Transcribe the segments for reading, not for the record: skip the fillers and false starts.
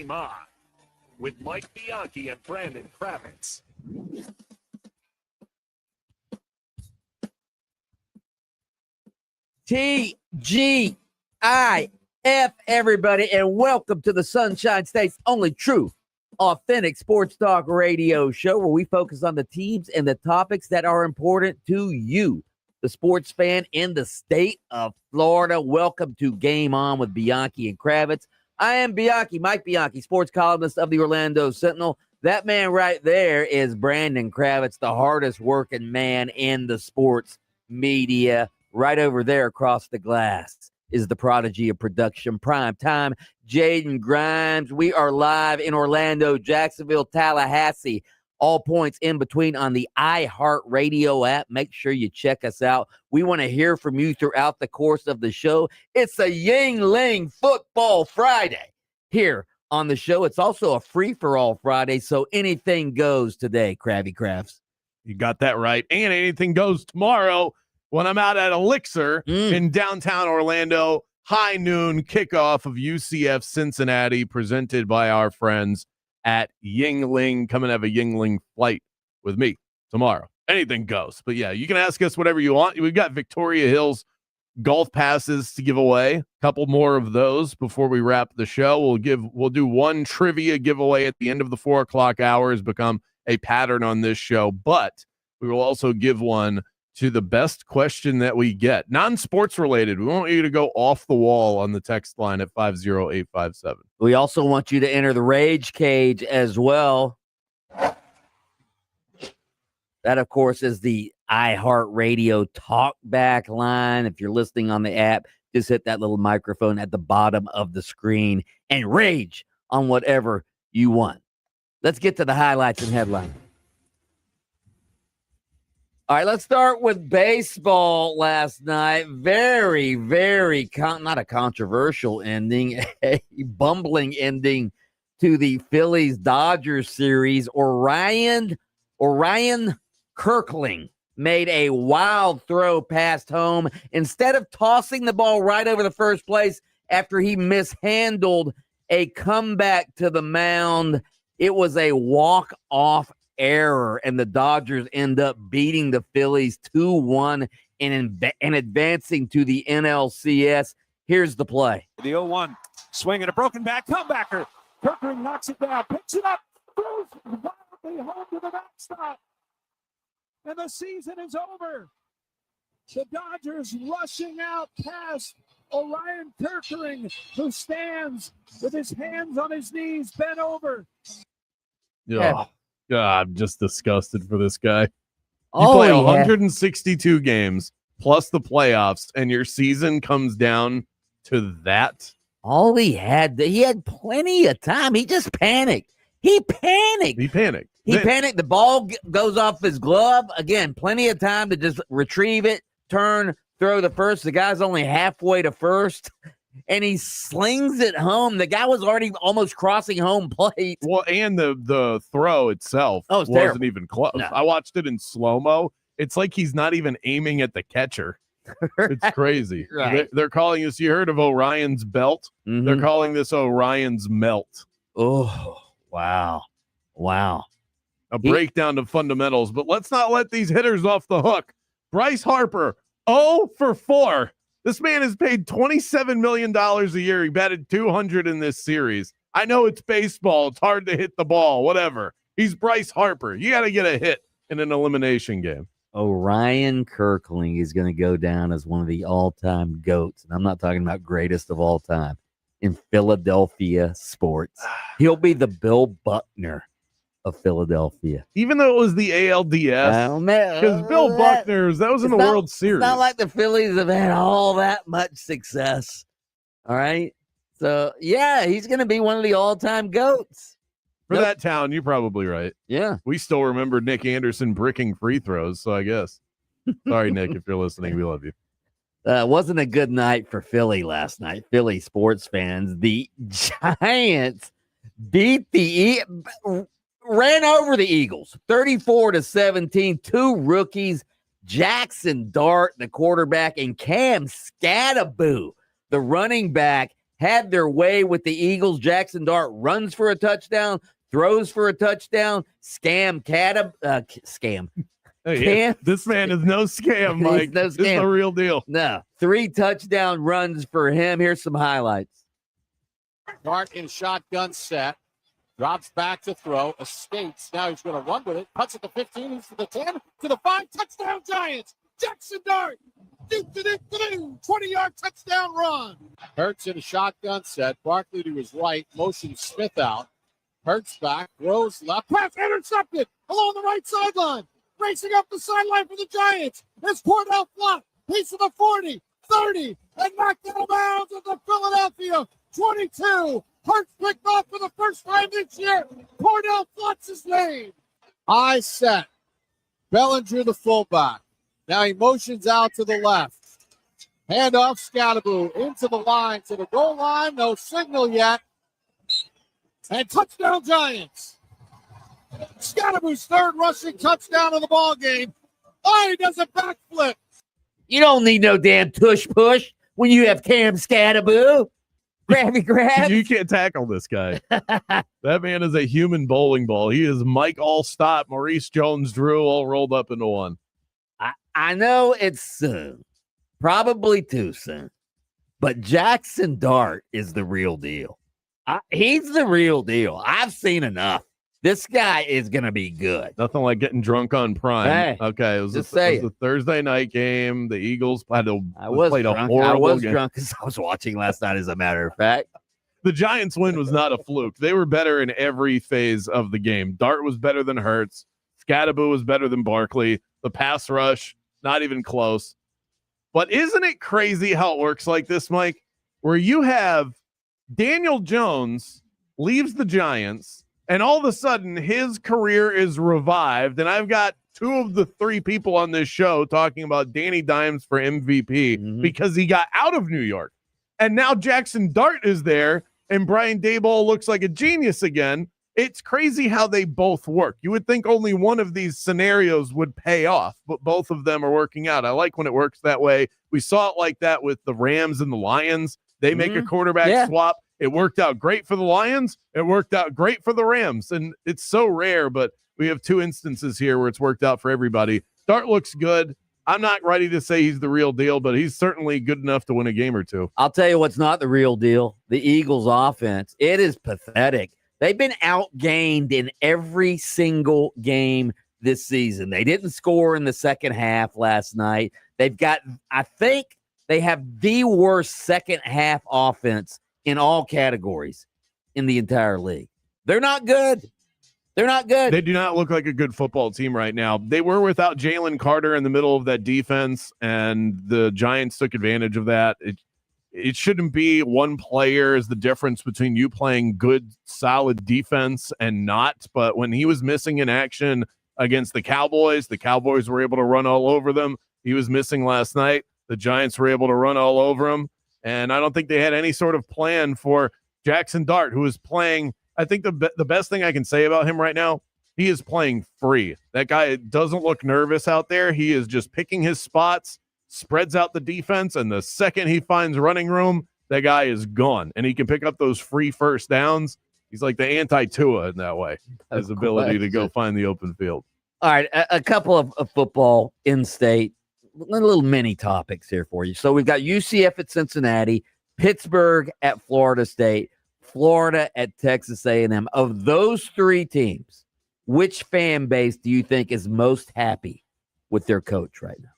Game On with Mike Bianchi and Brandon Kravitz. TGIF, everybody, and welcome to the Sunshine State's only true, authentic sports talk radio show where we focus on the teams and the topics that are important to you, the sports fan in the state of Florida. Welcome to Game On with Bianchi and Kravitz. I am Bianchi, Mike Bianchi, sports columnist of the Orlando Sentinel. That man right there is Brandon Kravitz, the hardest working man in the sports media. Right over there across the glass is the prodigy of production, prime time, Jaden Grimes. We are live in Orlando, Jacksonville, Tallahassee, all points in between on the iHeartRadio app. Make sure you check us out. We want to hear from you throughout the course of the show. It's a Yingling Football Friday here on the show. It's also a free-for-all Friday, so anything goes today, Krabby Crafts. You got that right. And anything goes tomorrow when I'm out at Elixir in downtown Orlando. High noon kickoff of UCF Cincinnati, presented by our friends at Yingling. Come and have a Yingling flight with me tomorrow. Anything goes. But yeah, you can ask us whatever you want. We've got Victoria Hills golf passes to give away. A couple more of those before we wrap the show. We'll do one trivia giveaway at the end of the 4 o'clock hour. Has become a pattern on this show, but we will also give one to the best question that we get, non-sports related. We want you to go off the wall on the text line at 50857. We also want you to enter the Rage Cage as well. That, of course, is the iHeartRadio talkback line. If you're listening on the app, just hit that little microphone at the bottom of the screen and rage on whatever you want. Let's get to the highlights and headlines. All right, let's start with baseball last night. Very, very, not a controversial ending, a bumbling ending to the Phillies-Dodgers series. Orion Kirkling made a wild throw past home. Instead of tossing the ball right over the first place after he mishandled a comeback to the mound, it was a walk-off error, and the Dodgers end up beating the Phillies 2-1 and advancing to the NLCS. Here's the play. The 0-1, swing and a broken back, comebacker. Kirkering knocks it down, picks it up, throws wildly home to the backstop, and the season is over. The Dodgers rushing out past Orion Kirkering, who stands with his hands on his knees, bent over. Yeah. God, I'm just disgusted for this guy. You play 162 games plus the playoffs, and your season comes down to that. All he had plenty of time. He just panicked. He panicked. The ball goes off his glove. Again, plenty of time to just retrieve it, turn, throw the first. The guy's only halfway to first, and he slings it home. The guy was already almost crossing home plate. Well, and the throw itself wasn't even close. No. I watched it in slow-mo. It's like he's not even aiming at the catcher. It's crazy. Right. They're calling this, you heard of Orion's belt? Mm-hmm. They're calling this Orion's melt. Oh, wow. A breakdown of fundamentals, but let's not let these hitters off the hook. Bryce Harper, 0 for 4. This man is paid $27 million a year. He batted 200 in this series. I know it's baseball. It's hard to hit the ball, whatever. He's Bryce Harper. You got to get a hit in an elimination game. Orion Kirkling is going to go down as one of the all-time GOATs. And I'm not talking about greatest of all time in Philadelphia sports. He'll be the Bill Buckner of Philadelphia. Even though it was the ALDS. Because Bill Buckner, that was in the World Series. It's not like the Phillies have had all that much success. All right? So, yeah, he's going to be one of the all-time GOATs. For that town, you're probably right. Yeah. We still remember Nick Anderson bricking free throws, so I guess. Sorry, Nick, if you're listening, we love you. Wasn't a good night for Philly last night. Philly sports fans. The Giants ran over the Eagles 34-17. Two rookies, Jackson Dart, the quarterback, and Cam Scattaboo, the running back, had their way with the Eagles. Jackson Dart runs for a touchdown, throws for a touchdown, scam. Hey, this man is no scam, Mike. No scam. This is the real deal. No, 3 touchdown runs for him. Here's some highlights. Dart in shotgun set. Drops back to throw. Escapes. Now he's going to run with it. Cuts at the 15. He's to the 10. To the 5. Touchdown Giants. Jackson Dart. 20-yard touchdown run. Hurts in a shotgun set. Barkley to his right. Motions Smith out. Hurts back. Throws left. Pass intercepted along the right sideline. Racing up the sideline for the Giants. It's Cordell Flott. He's to the 40, 30, and knocked out of bounds at the Philadelphia 22. Hurts picked off for the first time this year. Cordell Flott's his name. High set. Bellinger the fullback. Now he motions out to the left. Handoff Scattaboo into the line, to the goal line. No signal yet. And touchdown Giants. Scattaboo's third rushing touchdown of the ball game. Oh, he does a backflip. You don't need no damn tush push when you have Cam Scattaboo. Grabby grab. You can't tackle this guy. That man is a human bowling ball. He is Mike Allstott, Maurice Jones-Drew all rolled up into one. I know it's soon. Probably too soon. But Jackson Dart is the real deal. He's the real deal. I've seen enough. This guy is going to be good. Nothing like getting drunk on Prime. Hey, okay, it was a Thursday night game. The Eagles played a horrible game. I was drunk because I was watching last night, as a matter of fact. The Giants' win was not a fluke. They were better in every phase of the game. Dart was better than Hurts. Scattaboo was better than Barkley. The pass rush, not even close. But isn't it crazy how it works like this, Mike? Where you have Daniel Jones leaves the Giants, and all of a sudden, his career is revived. And I've got 2 of the 3 people on this show talking about Danny Dimes for MVP because he got out of New York. And now Jackson Dart is there, and Brian Daboll looks like a genius again. It's crazy how they both work. You would think only one of these scenarios would pay off, but both of them are working out. I like when it works that way. We saw it like that with the Rams and the Lions. They make a quarterback swap. It worked out great for the Lions. It worked out great for the Rams. And it's so rare, but we have 2 instances here where it's worked out for everybody. Dart looks good. I'm not ready to say he's the real deal, but he's certainly good enough to win a game or 2. I'll tell you what's not the real deal. The Eagles offense. It is pathetic. They've been outgained in every single game this season. They didn't score in the second half last night. They've got, I think they have the worst second half offense in all categories in the entire league. They're not good. They're not good. They do not look like a good football team right now. They were without Jalen Carter in the middle of that defense, and the Giants took advantage of that. It shouldn't be one player is the difference between you playing good, solid defense and not. But when he was missing in action against the Cowboys were able to run all over them. He was missing last night. The Giants were able to run all over him. And I don't think they had any sort of plan for Jackson Dart, who is playing. I think the best thing I can say about him right now, he is playing free. That guy doesn't look nervous out there. He is just picking his spots, spreads out the defense, and the second he finds running room, that guy is gone. And he can pick up those free first downs. He's like the anti-Tua in that way, his ability to go find the open field. All right, a couple of football in-state, little mini topics here for you. So we've got UCF at Cincinnati, Pittsburgh at Florida State, Florida at Texas A&M. Of those 3 teams, which fan base do you think is most happy with their coach right now?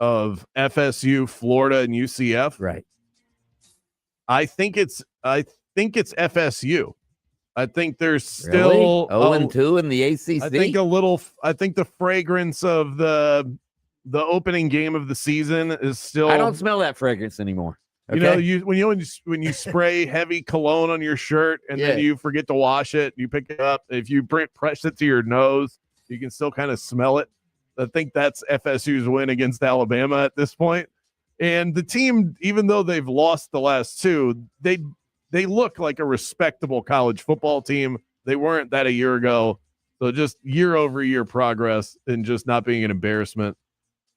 Of FSU, Florida, and UCF? Right. I think it's FSU. I think there's still 0-2 in the ACC. I think the fragrance of the opening game of the season is still. I don't smell that fragrance anymore. Okay? When you spray heavy cologne on your shirt and then you forget to wash it, you pick it up. If you press it to your nose, you can still kind of smell it. I think that's FSU's win against Alabama at this point. And the team, even though they've lost the last 2, they look like a respectable college football team. They weren't that a year ago. So just year-over-year progress and just not being an embarrassment.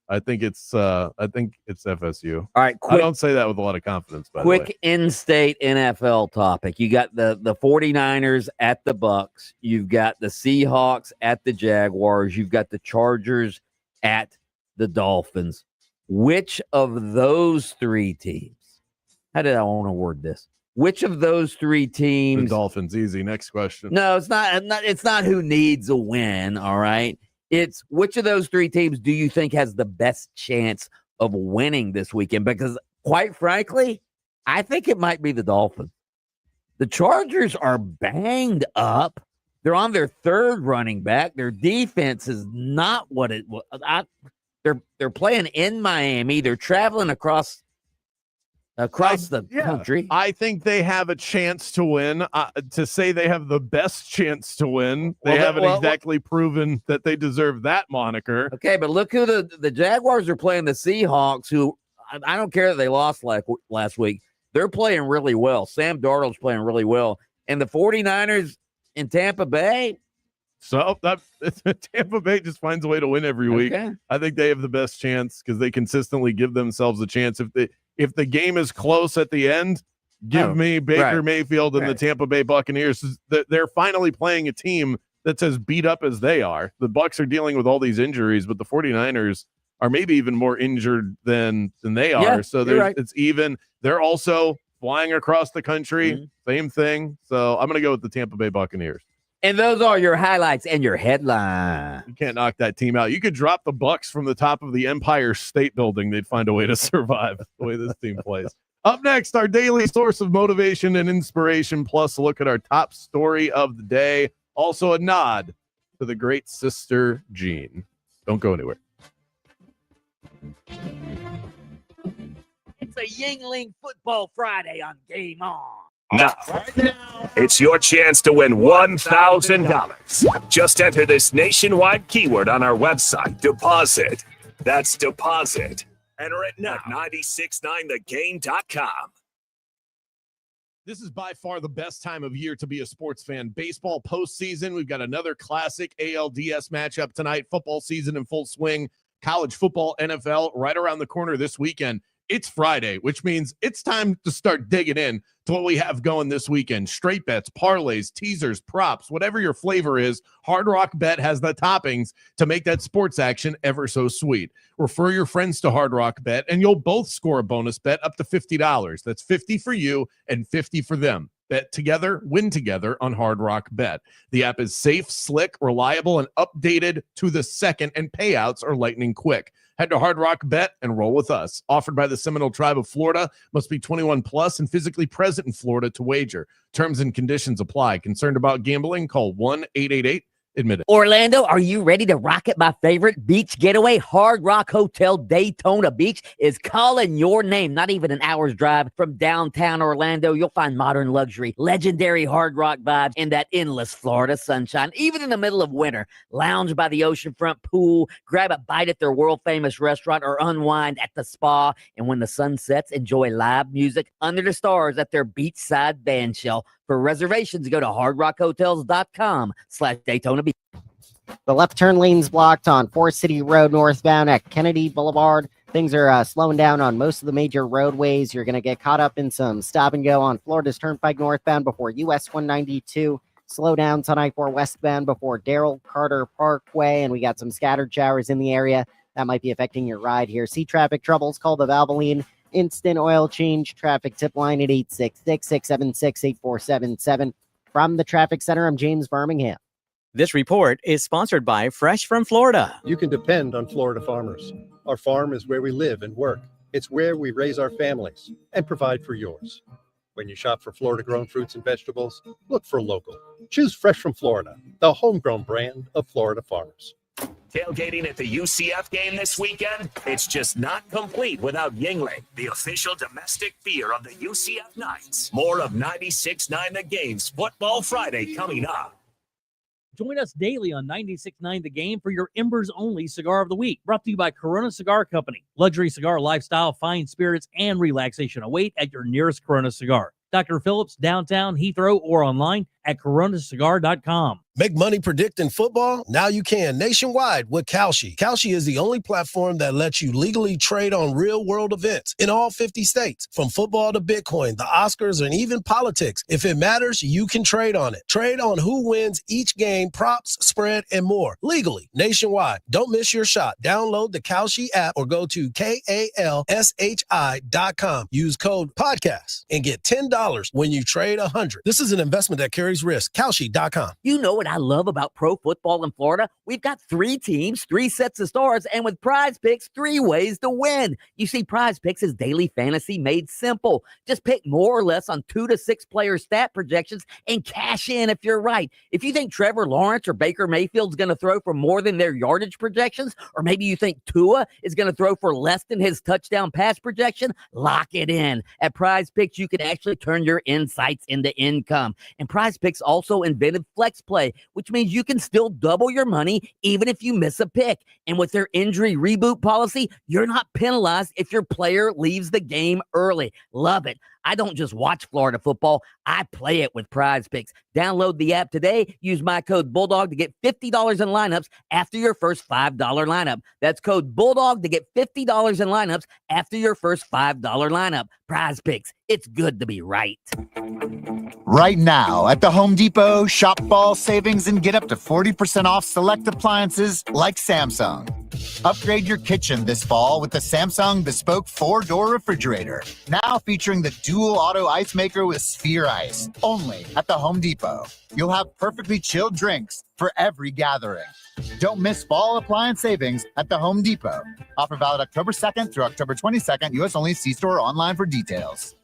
I think it's FSU. All right, I don't say that with a lot of confidence, by the way. quick in-state NFL topic. You got the 49ers at the Bucks. You've got the Seahawks at the Jaguars. You've got the Chargers at the Dolphins. Which of those three teams? How did I want to word this? Which of those three teams? The Dolphins, easy. Next question. No, it's not. It's not who needs a win. All right. It's which of those three teams do you think has the best chance of winning this weekend? Because quite frankly, I think it might be the Dolphins. The Chargers are banged up. They're on their third running back. Their defense is not what it was. They're playing in Miami. They're traveling across the country. I think they have a chance to win. To say they have the best chance to win, they haven't exactly proven that they deserve that moniker. Okay, but look who the Jaguars are playing, the Seahawks, who I don't care that they lost last week. They're playing really well. Sam Darnold's playing really well. And the 49ers in Tampa Bay. So Tampa Bay just finds a way to win every week. Okay. I think they have the best chance because they consistently give themselves a chance. If the game is close at the end, give me Baker Mayfield and the Tampa Bay Buccaneers. They're finally playing a team that's as beat up as they are. The Bucs are dealing with all these injuries, but the 49ers are maybe even more injured than they are. Yeah, so it's even. They're also flying across the country. Same thing. So I'm going to go with the Tampa Bay Buccaneers. And those are your highlights and your headline. You can't knock that team out. You could drop the Bucs from the top of the Empire State Building. They'd find a way to survive the way this team plays. Up next, our daily source of motivation and inspiration, plus a look at our top story of the day. Also a nod to the great Sister Jean. Don't go anywhere. It's a Yingling Football Friday on Game On. Now, it's your chance to win $1,000. Just enter this nationwide keyword on our website, deposit. That's deposit. Enter it now at 969thegame.com. This is by far the best time of year to be a sports fan. Baseball postseason. We've got another classic ALDS matchup tonight. Football season in full swing. College football, NFL, right around the corner this weekend. It's Friday, which means it's time to start digging in to what we have going this weekend. Straight bets, parlays, teasers, props, whatever your flavor is, Hard Rock Bet has the toppings to make that sports action ever so sweet. Refer your friends to Hard Rock Bet, and you'll both score a bonus bet up to $50. That's $50 for you and $50 for them. Bet together, win together on Hard Rock Bet. The app is safe, slick, reliable, and updated to the second, and payouts are lightning quick. Head to Hard Rock Bet and roll with us. Offered by the Seminole Tribe of Florida. Must be 21 plus and physically present in Florida to wager. Terms and conditions apply. Concerned about gambling? Call 1-888-ADMIT-IT. Orlando, are you ready to rocket my favorite beach getaway? Hard Rock Hotel Daytona Beach is calling your name. Not even an hour's drive from downtown Orlando. You'll find modern luxury, legendary Hard Rock vibes, and that endless Florida sunshine. Even in the middle of winter, lounge by the oceanfront pool, grab a bite at their world-famous restaurant, or unwind at the spa. And when the sun sets, enjoy live music under the stars at their beachside band shell. For reservations, go to hardrockhotels.com/Daytona Beach. The left turn lane's blocked on Forest City Road northbound at Kennedy Boulevard. Things are slowing down on most of the major roadways. You're going to get caught up in some stop and go on Florida's Turnpike northbound before US 192. Slow downs on I-4 westbound before Darrell Carter Parkway. And we got some scattered showers in the area that might be affecting your ride here. See traffic troubles, call the Valvoline Instant Oil Change traffic tip line at 866-676-8477. From the Traffic Center, I'm James Birmingham. This report is sponsored by Fresh from Florida. You can depend on Florida farmers. Our farm is where we live and work. It's where we raise our families and provide for yours. When you shop for Florida-grown fruits and vegetables, look for local. Choose Fresh from Florida, the homegrown brand of Florida farmers. Tailgating at the UCF game this weekend? It's just not complete without Yingling, the official domestic beer of the UCF Knights. More of 96.9 The Game's Football Friday coming up. Join us daily on 96.9 The Game for your Embers-only Cigar of the Week. Brought to you by Corona Cigar Company. Luxury cigar lifestyle, fine spirits, and relaxation await at your nearest Corona Cigar. Dr. Phillips, downtown, Heathrow, or online at coronacigar.com. Make money predicting football? Now you can nationwide with Kalshi. Kalshi is the only platform that lets you legally trade on real-world events in all 50 states. From football to Bitcoin, the Oscars, and even politics. If it matters, you can trade on it. Trade on who wins each game, props, spread, and more. Legally, nationwide. Don't miss your shot. Download the Kalshi app or go to KALSHI.com. Use code PODCAST and get $10 when you trade $100. This is an investment that carries risk. Kalshi.com. You know what I love about pro football in Florida? We've got 3 teams, 3 sets of stars, and with Prize Picks, 3 ways to win. You see, Prize Picks is daily fantasy made simple. Just pick more or less on 2 to 6 player stat projections and cash in if you're right. If you think Trevor Lawrence or Baker Mayfield's going to throw for more than their yardage projections, or maybe you think Tua is going to throw for less than his touchdown pass projection, lock it in. At Prize Picks, you can actually turn your insights into income. And Prize Picks also invented Flex Play, which means you can still double your money even if you miss a pick. And with their injury reboot policy, you're not penalized if your player leaves the game early. Love it. I don't just watch Florida football, I play it with Prize Picks. Download the app today. Use my code Bulldog to get $50 in lineups after your first $5 lineup. That's code Bulldog to get $50 in lineups after your first $5 lineup. Prize Picks. It's good to be right. Right now at the Home Depot, shop fall savings and get up to 40% off select appliances like Samsung. Upgrade your kitchen this fall with the Samsung Bespoke 4-door refrigerator. Now featuring the dual auto ice maker with sphere ice. Only at the Home Depot. You'll have perfectly chilled drinks for every gathering. Don't miss fall appliance savings at the Home Depot. Offer valid October 2nd through October 22nd. U.S. only. See store or online for details.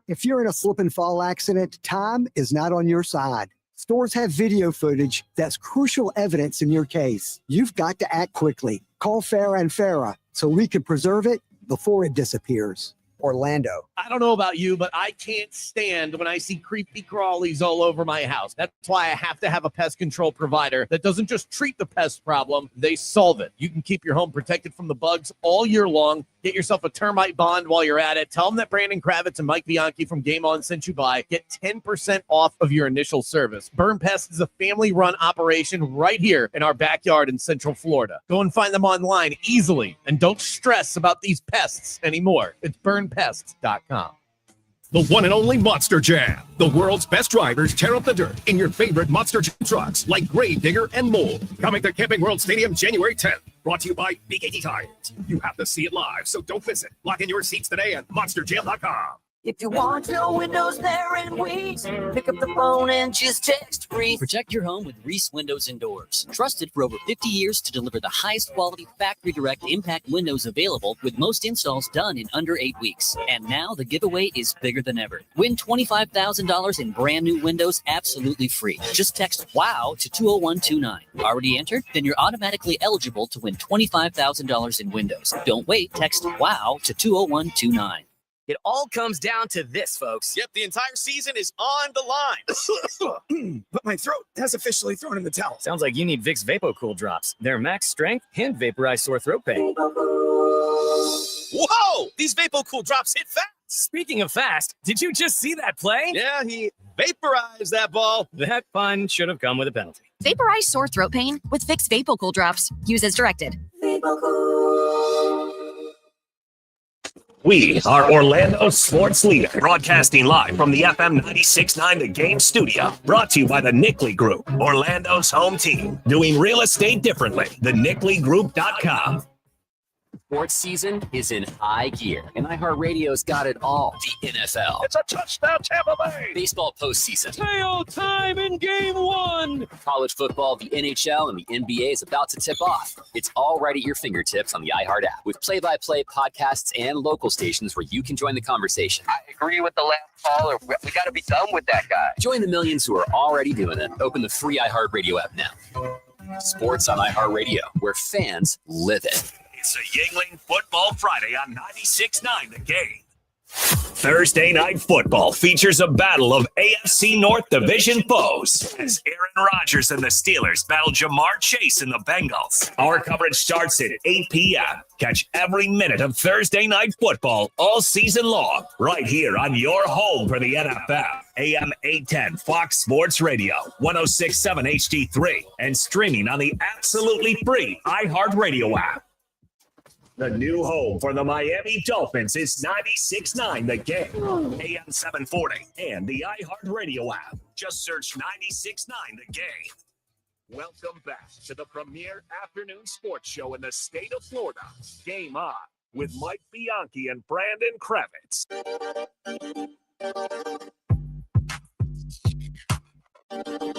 If you're in a slip and fall accident, time is not on your side. Stores have video footage that's crucial evidence in your case. You've got to act quickly. Call Farah and Farah so we can preserve it before it disappears. Orlando. I don't know about you, but I can't stand when I see creepy crawlies all over my house. That's why I have to have a pest control provider that doesn't just treat the pest problem, they solve it. You can keep your home protected from the bugs all year long. Get yourself a termite bond while you're at it. Tell them that Brandon Kravitz and Mike Bianchi from Game On sent you by. Get 10% off of your initial service. Burn Pest is a family-run operation right here in our backyard in Central Florida. Go and find them online easily, and don't stress about these pests anymore. It's burnpests.com. The one and only Monster Jam. The world's best drivers tear up the dirt in your favorite Monster Jam trucks like Grave Digger and Mole. Coming to Camping World Stadium January 10th. Brought to you by Big 80 Tires. You have to see it live, so don't miss it. Lock in your seats today at monsterjam.com. If you want no windows there and wait, pick up the phone and just text free. Protect your home with Reese Windows and Doors. Trusted for over 50 years to deliver the highest quality factory direct impact windows available, with most installs done in under 8 weeks. And now the giveaway is bigger than ever. Win $25,000 in brand new windows absolutely free. Just text WOW to 20129. Already entered? Then you're automatically eligible to win $25,000 in windows. Don't wait. Text WOW to 20129. It all comes down to this, folks. Yep, the entire season is on the line. But my throat has officially thrown in the towel. Sounds like you need Vicks VapoCool drops. They're max strength and vaporize sore throat pain. Whoa! These VapoCool drops hit fast. Speaking of fast, did you just see that play? Yeah, he vaporized that ball. That fun should have come with a penalty. Vaporize sore throat pain with Vicks VapoCool drops. Use as directed. We are Orlando Sports Leader, broadcasting live from the FM 96.9 The Game studio. Brought to you by the Nickley Group, Orlando's home team. Doing real estate differently. TheNickleyGroup.com. Sports season is in high gear, and iHeartRadio's got it all. The NFL. It's a touchdown, Tampa Bay. Baseball postseason. Tail time in game 1. College football, the NHL, and the NBA is about to tip off. It's all right at your fingertips on the iHeart app, with play-by-play podcasts and local stations where you can join the conversation. I agree with the last caller. We got to be done with that guy. Join the millions who are already doing it. Open the free iHeartRadio app now. Sports on iHeartRadio, where fans live it. It's a Yingling Football Friday on 96.9 The Game. Thursday Night Football features a battle of AFC North Division foes as Aaron Rodgers and the Steelers battle Jamar Chase and the Bengals. Our coverage starts at 8 p.m. Catch every minute of Thursday Night Football all season long right here on your home for the NFL. AM 810 Fox Sports Radio, 106.7 HD3, and streaming on the absolutely free iHeartRadio app. The new home for the Miami Dolphins is 96.9 The Game, AM 740, and the iHeartRadio app. Just search 96.9 The Game. Welcome back to the premier afternoon sports show in the state of Florida. Game On with Mike Bianchi and Brandon Kravitz.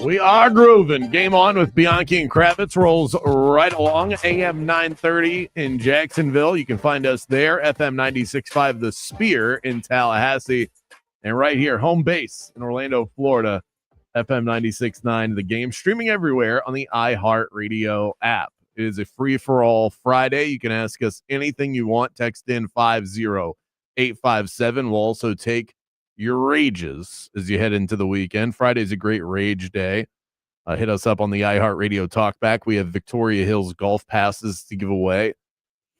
We are grooving. Game On with Bianchi and Kravitz rolls right along. AM 930 in Jacksonville. You can find us there. FM 96.5 The Spear in Tallahassee. And right here, home base in Orlando, Florida. FM 96.9 The Game. Streaming everywhere on the iHeartRadio app. It is a free-for-all Friday. You can ask us anything you want. Text in 50857. We'll also take your rages as you head into the weekend. Friday's a great rage day. Hit us up on the iHeartRadio Talkback. We have Victoria Hills golf passes to give away.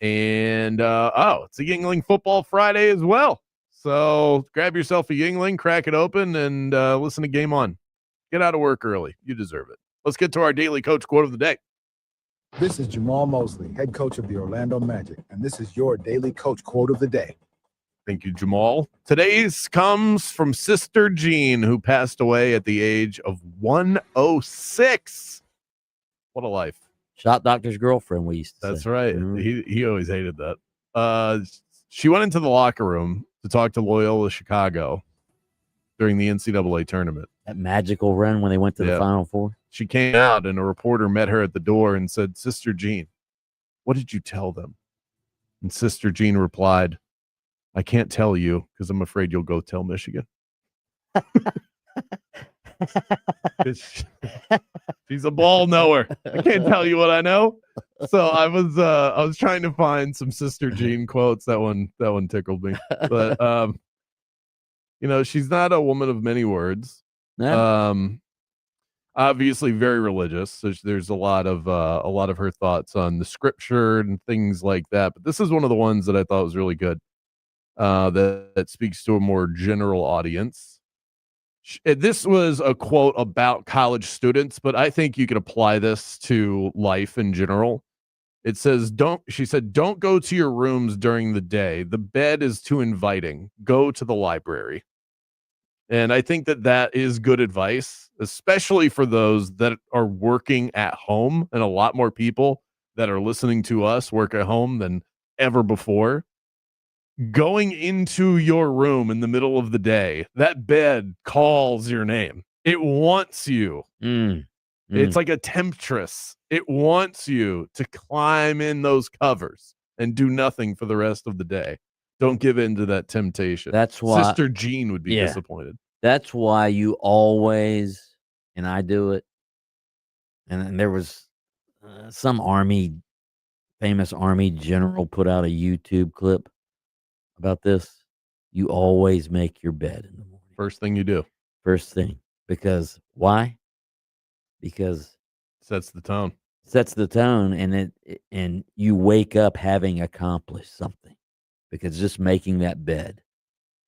And, it's a Yingling Football Friday as well. So grab yourself a Yingling, crack it open, and listen to Game On. Get out of work early. You deserve it. Let's get to our daily coach quote of the day. This is Jamal Mosley, head coach of the Orlando Magic, and this is your daily coach quote of the day. Thank you, Jamal. Today's comes from Sister Jean, who passed away at the age of 106. What a life. Shot doctor's girlfriend, we used to That's say. right. Mhm. He always hated that. She went into the locker room to talk to Loyola Chicago during the NCAA tournament. That magical run when they went to the Final Four. She came out, and a reporter met her at the door and said, Sister Jean, what did you tell them? And Sister Jean replied, I can't tell you because I'm afraid you'll go tell Michigan. She's a ball knower. I can't tell you what I know. So I was trying to find some Sister Jean quotes. That one tickled me. But she's not a woman of many words. No. Obviously very religious. So there's a lot of her thoughts on the scripture and things like that. But this is one of the ones that I thought was really good. That speaks to a more general audience. This was a quote about college students, but I think you could apply this to life in general. It says, she said, don't go to your rooms during the day. The bed is too inviting. Go to the library. And I think that is good advice, especially for those that are working at home, and a lot more people that are listening to us work at home than ever before. Going into your room in the middle of the day, that bed calls your name. It wants you. It's like a temptress. It wants you to climb in those covers and do nothing for the rest of the day. Don't give in to that temptation. That's why Sister Jean would be disappointed. That's why you always, and I do it. And there was some famous Army general put out a YouTube clip about this. You always make your bed in the morning. First thing you do. First thing. Because why? Because sets the tone. Sets the tone, and you wake up having accomplished something. Because just making that bed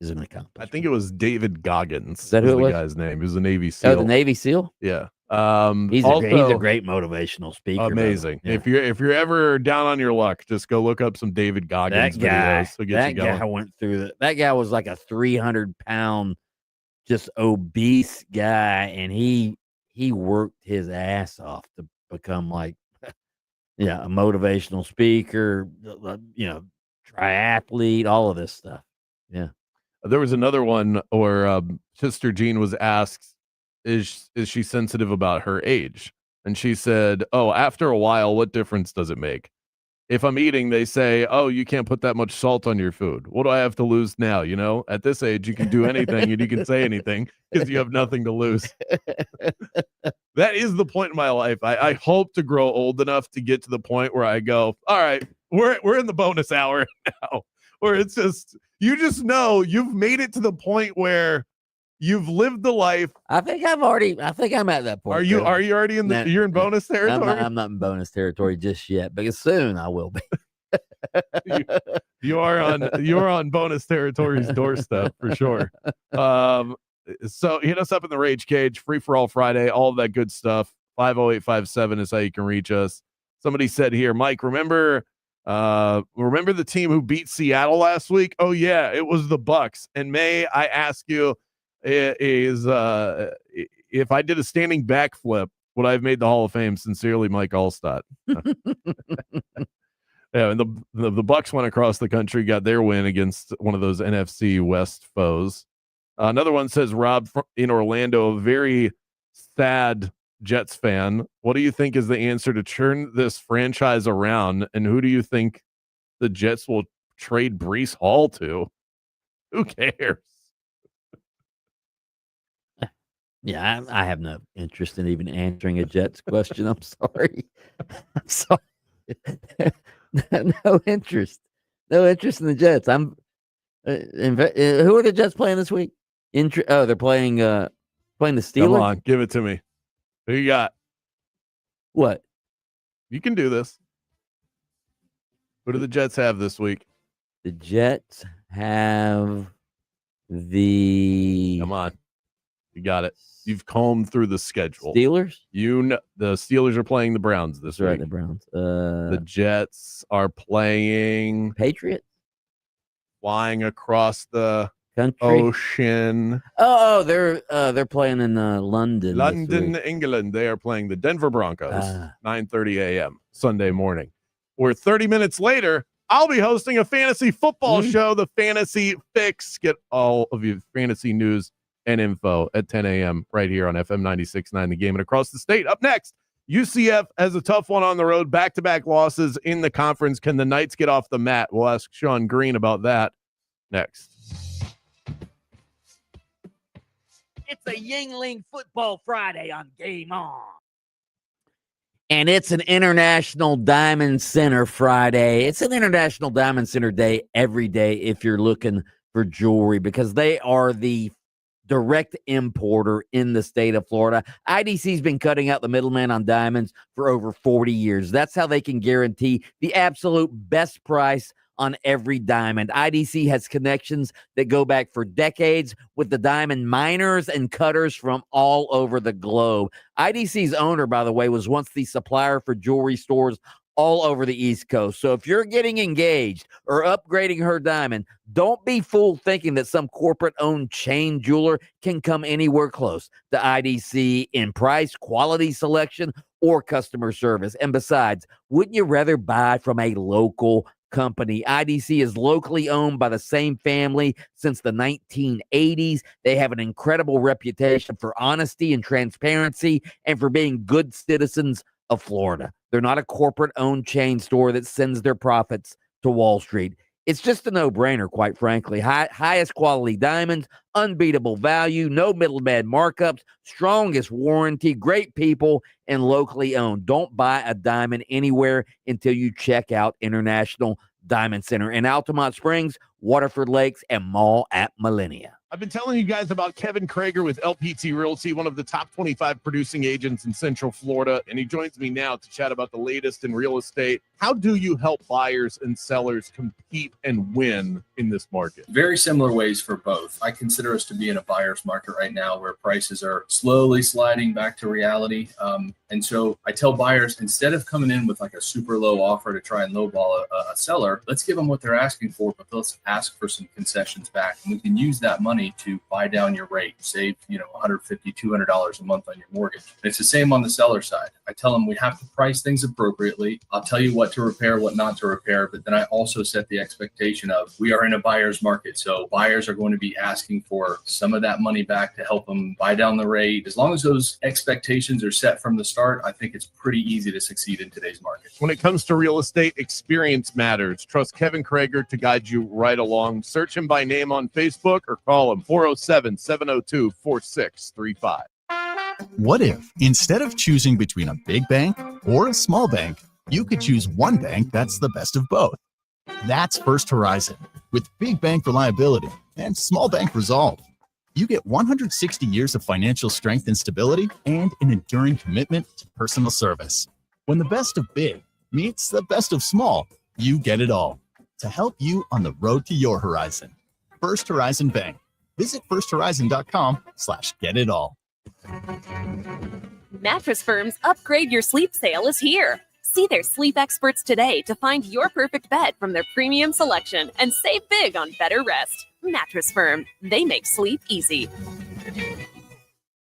is an accomplishment. I think it was David Goggins. Is that who it the was? Guy's name. He was a Navy SEAL. Oh, the Navy SEAL? Yeah. He's a great motivational speaker. Amazing. Yeah. If you're ever down on your luck, just go look up some David Goggins videos. That guy went through that guy was like a 300-pound, just obese guy, and he worked his ass off to become like, a motivational speaker, triathlete, all of this stuff. Yeah. There was another one where Sister Jean was asked, is she sensitive about her age? And she said, after a while, what difference does it make? If I'm eating, they say, you can't put that much salt on your food. What do I have to lose now? At this age, you can do anything and you can say anything because you have nothing to lose. That is the point in my life. I hope to grow old enough to get to the point where I go, all right, we're in the bonus hour now, where it's just, You just know you've made it to the point where you've lived the life. I think I'm at that point. Are you already in Nah, you're in bonus territory? I'm not in bonus territory just yet, but soon I will be. You're on bonus territory's doorstep for sure. So hit us up in the Rage Cage, Free for All Friday, all of that good stuff. 50857 is how you can reach us. Somebody said here, Mike, remember the team who beat Seattle last week? Oh yeah, it was the Bucks. And may I ask you, if I did a standing backflip, would I have made the Hall of Fame? Sincerely, Mike Allstott. Yeah, and the Bucks went across the country, got their win against one of those NFC West foes. Another one says, Rob in Orlando, a very sad Jets fan. What do you think is the answer to turn this franchise around? And who do you think the Jets will trade Breece Hall to? Who cares? Yeah, I have no interest in even answering a Jets question. I'm sorry. I'm sorry. No interest. No interest in the Jets. I'm. Who are the Jets playing this week? They're playing the Steelers. Come on, give it to me. Who you got? What? You can do this. Who do the Jets have this week? The Jets have the. Come on, you got it. You've combed through the schedule. Steelers? You know the Steelers are playing the Browns this week. Right, the Browns. The Jets are playing Patriots. Flying across the country ocean. Oh, they're playing in London. London, England. They are playing the Denver Broncos. 9:30 a.m. Sunday morning. Or 30 minutes later, I'll be hosting a fantasy football show, the Fantasy Fix. Get all of your fantasy news and info at 10 a.m. right here on FM 96.9 The Game and across the state. Up next, UCF has a tough one on the road, back-to-back losses in the conference. Can the Knights get off the mat? We'll ask Sean Green about that next. It's a Yingling Football Friday on Game On. And it's an International Diamond Center Friday. It's an International Diamond Center day every day if you're looking for jewelry, because they are the direct importer in the state of Florida. IDC's been cutting out the middleman on diamonds for over 40 years. That's how they can guarantee the absolute best price on every diamond. IDC has connections that go back for decades with the diamond miners and cutters from all over the globe. IDC's owner, by the way, was once the supplier for jewelry stores all over the East Coast. So if you're getting engaged or upgrading her diamond, don't be fooled thinking that some corporate-owned chain jeweler can come anywhere close to IDC in price, quality selection, or customer service. And besides, wouldn't you rather buy from a local company? IDC is locally owned by the same family since the 1980s. They have an incredible reputation for honesty and transparency and for being good citizens of Florida. They're not a corporate-owned chain store that sends their profits to Wall Street. It's just a no-brainer, quite frankly. Highest quality diamonds, unbeatable value, no middleman markups, strongest warranty, great people, and locally owned. Don't buy a diamond anywhere until you check out International Diamond Center in Altamont Springs, Waterford Lakes, and Mall at Millennia. I've been telling you guys about Kevin Krager with LPT Realty, one of the top 25 producing agents in Central Florida, and he joins me now to chat about the latest in real estate. How do you help buyers and sellers compete and win in this market? Very similar ways for both. I consider us to be in a buyer's market right now where prices are slowly sliding back to reality. And so I tell buyers, instead of coming in with like a super low offer to try and lowball a seller, let's give them what they're asking for, but let's ask for some concessions back. And we can use that money to buy down your rate, save, $150, $200 a month on your mortgage. And it's the same on the seller side. I tell them we have to price things appropriately. I'll tell you what to repair, what not to repair, but then I also set the expectation of we are in a buyer's market. So buyers are going to be asking for some of that money back to help them buy down the rate. As long as those expectations are set from the start, I think it's pretty easy to succeed in today's market. When it comes to real estate, experience matters. Trust Kevin Krager to guide you right along. Search him by name on Facebook or call him 407-702-4635. What if, instead of choosing between a big bank or a small bank, you could choose one bank that's the best of both? That's First Horizon. With big bank reliability and small bank resolve, you get 160 years of financial strength and stability and an enduring commitment to personal service. When the best of big meets the best of small, you get it all to help you on the road to your horizon. First Horizon Bank. Visit firsthorizon.com/get-it-all. Mattress Firm's Upgrade Your Sleep sale is here. See their sleep experts today to find your perfect bed from their premium selection and save big on better rest. Mattress Firm, they make sleep easy.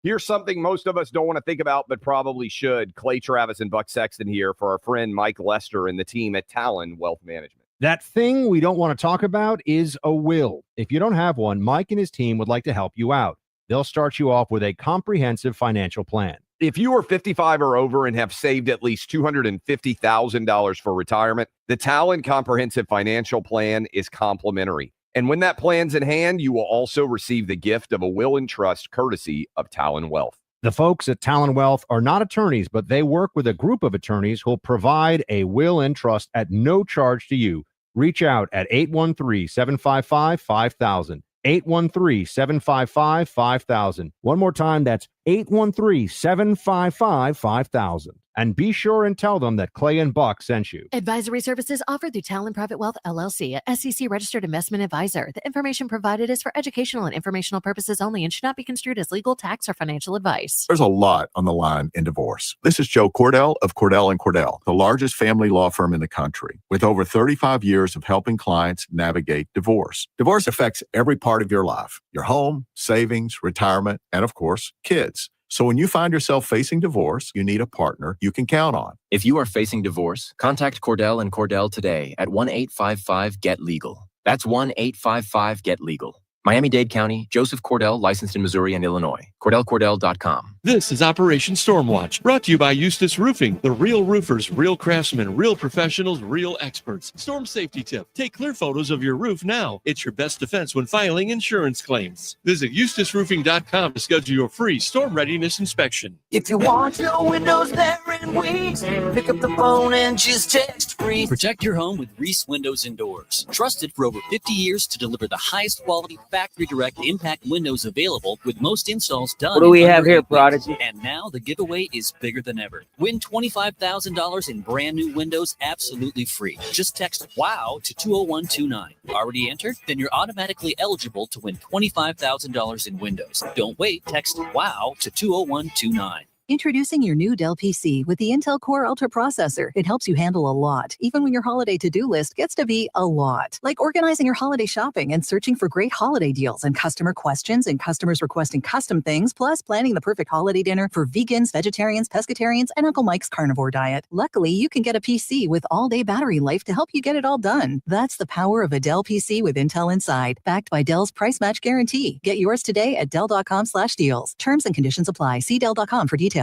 Here's something most of us don't want to think about, but probably should. Clay Travis and Buck Sexton here for our friend Mike Lester and the team at Talon Wealth Management. That thing we don't want to talk about is a will. If you don't have one, Mike and his team would like to help you out. They'll start you off with a comprehensive financial plan. If you are 55 or over and have saved at least $250,000 for retirement, the Talon Comprehensive Financial Plan is complimentary. And when that plan's in hand, you will also receive the gift of a will and trust courtesy of Talon Wealth. The folks at Talon Wealth are not attorneys, but they work with a group of attorneys who'll provide a will and trust at no charge to you. Reach out at 813-755-5000. 813-755-5000. One more time, that's 813-755-5000. And be sure and tell them that Clay and Buck sent you. Advisory services offered through Talon Private Wealth, LLC, a SEC registered investment advisor. The information provided is for educational and informational purposes only and should not be construed as legal, tax, or financial advice. There's a lot on the line in divorce. This is Joe Cordell of Cordell & Cordell, the largest family law firm in the country, with over 35 years of helping clients navigate divorce. Divorce affects every part of your life, your home, savings, retirement, and of course, kids. So when you find yourself facing divorce, you need a partner you can count on. If you are facing divorce, contact Cordell & Cordell today at 1-855-GET-LEGAL. That's 1-855-GET-LEGAL. Miami-Dade County, Joseph Cordell, licensed in Missouri and Illinois. CordellCordell.com. This is Operation Stormwatch, brought to you by Eustace Roofing, the real roofers, real craftsmen, real professionals, real experts. Storm safety tip: take clear photos of your roof now. It's your best defense when filing insurance claims. Visit EustaceRoofing.com to schedule your free storm readiness inspection. If you want your windows there in weeks, pick up the phone and just text free. Protect your home with Reese Windows and Doors. Trusted for over 50 years to deliver the highest quality factory direct impact windows available, with most installs done. What do we in have under here, 8 weeks. Prodigy? And now the giveaway is bigger than ever. Win $25,000 in brand new windows absolutely free. Just text WOW to 20129. Already entered? Then you're automatically eligible to win $25,000 in windows. Don't wait. Text WOW to 20129. Introducing your new Dell PC with the Intel Core Ultra processor. It helps you handle a lot, even when your holiday to-do list gets to be a lot. Like organizing your holiday shopping and searching for great holiday deals and customer questions and customers requesting custom things, plus planning the perfect holiday dinner for vegans, vegetarians, pescatarians, and Uncle Mike's carnivore diet. Luckily, you can get a PC with all-day battery life to help you get it all done. That's the power of a Dell PC with Intel inside, backed by Dell's price match guarantee. Get yours today at Dell.com/deals. Terms and conditions apply. See Dell.com for details.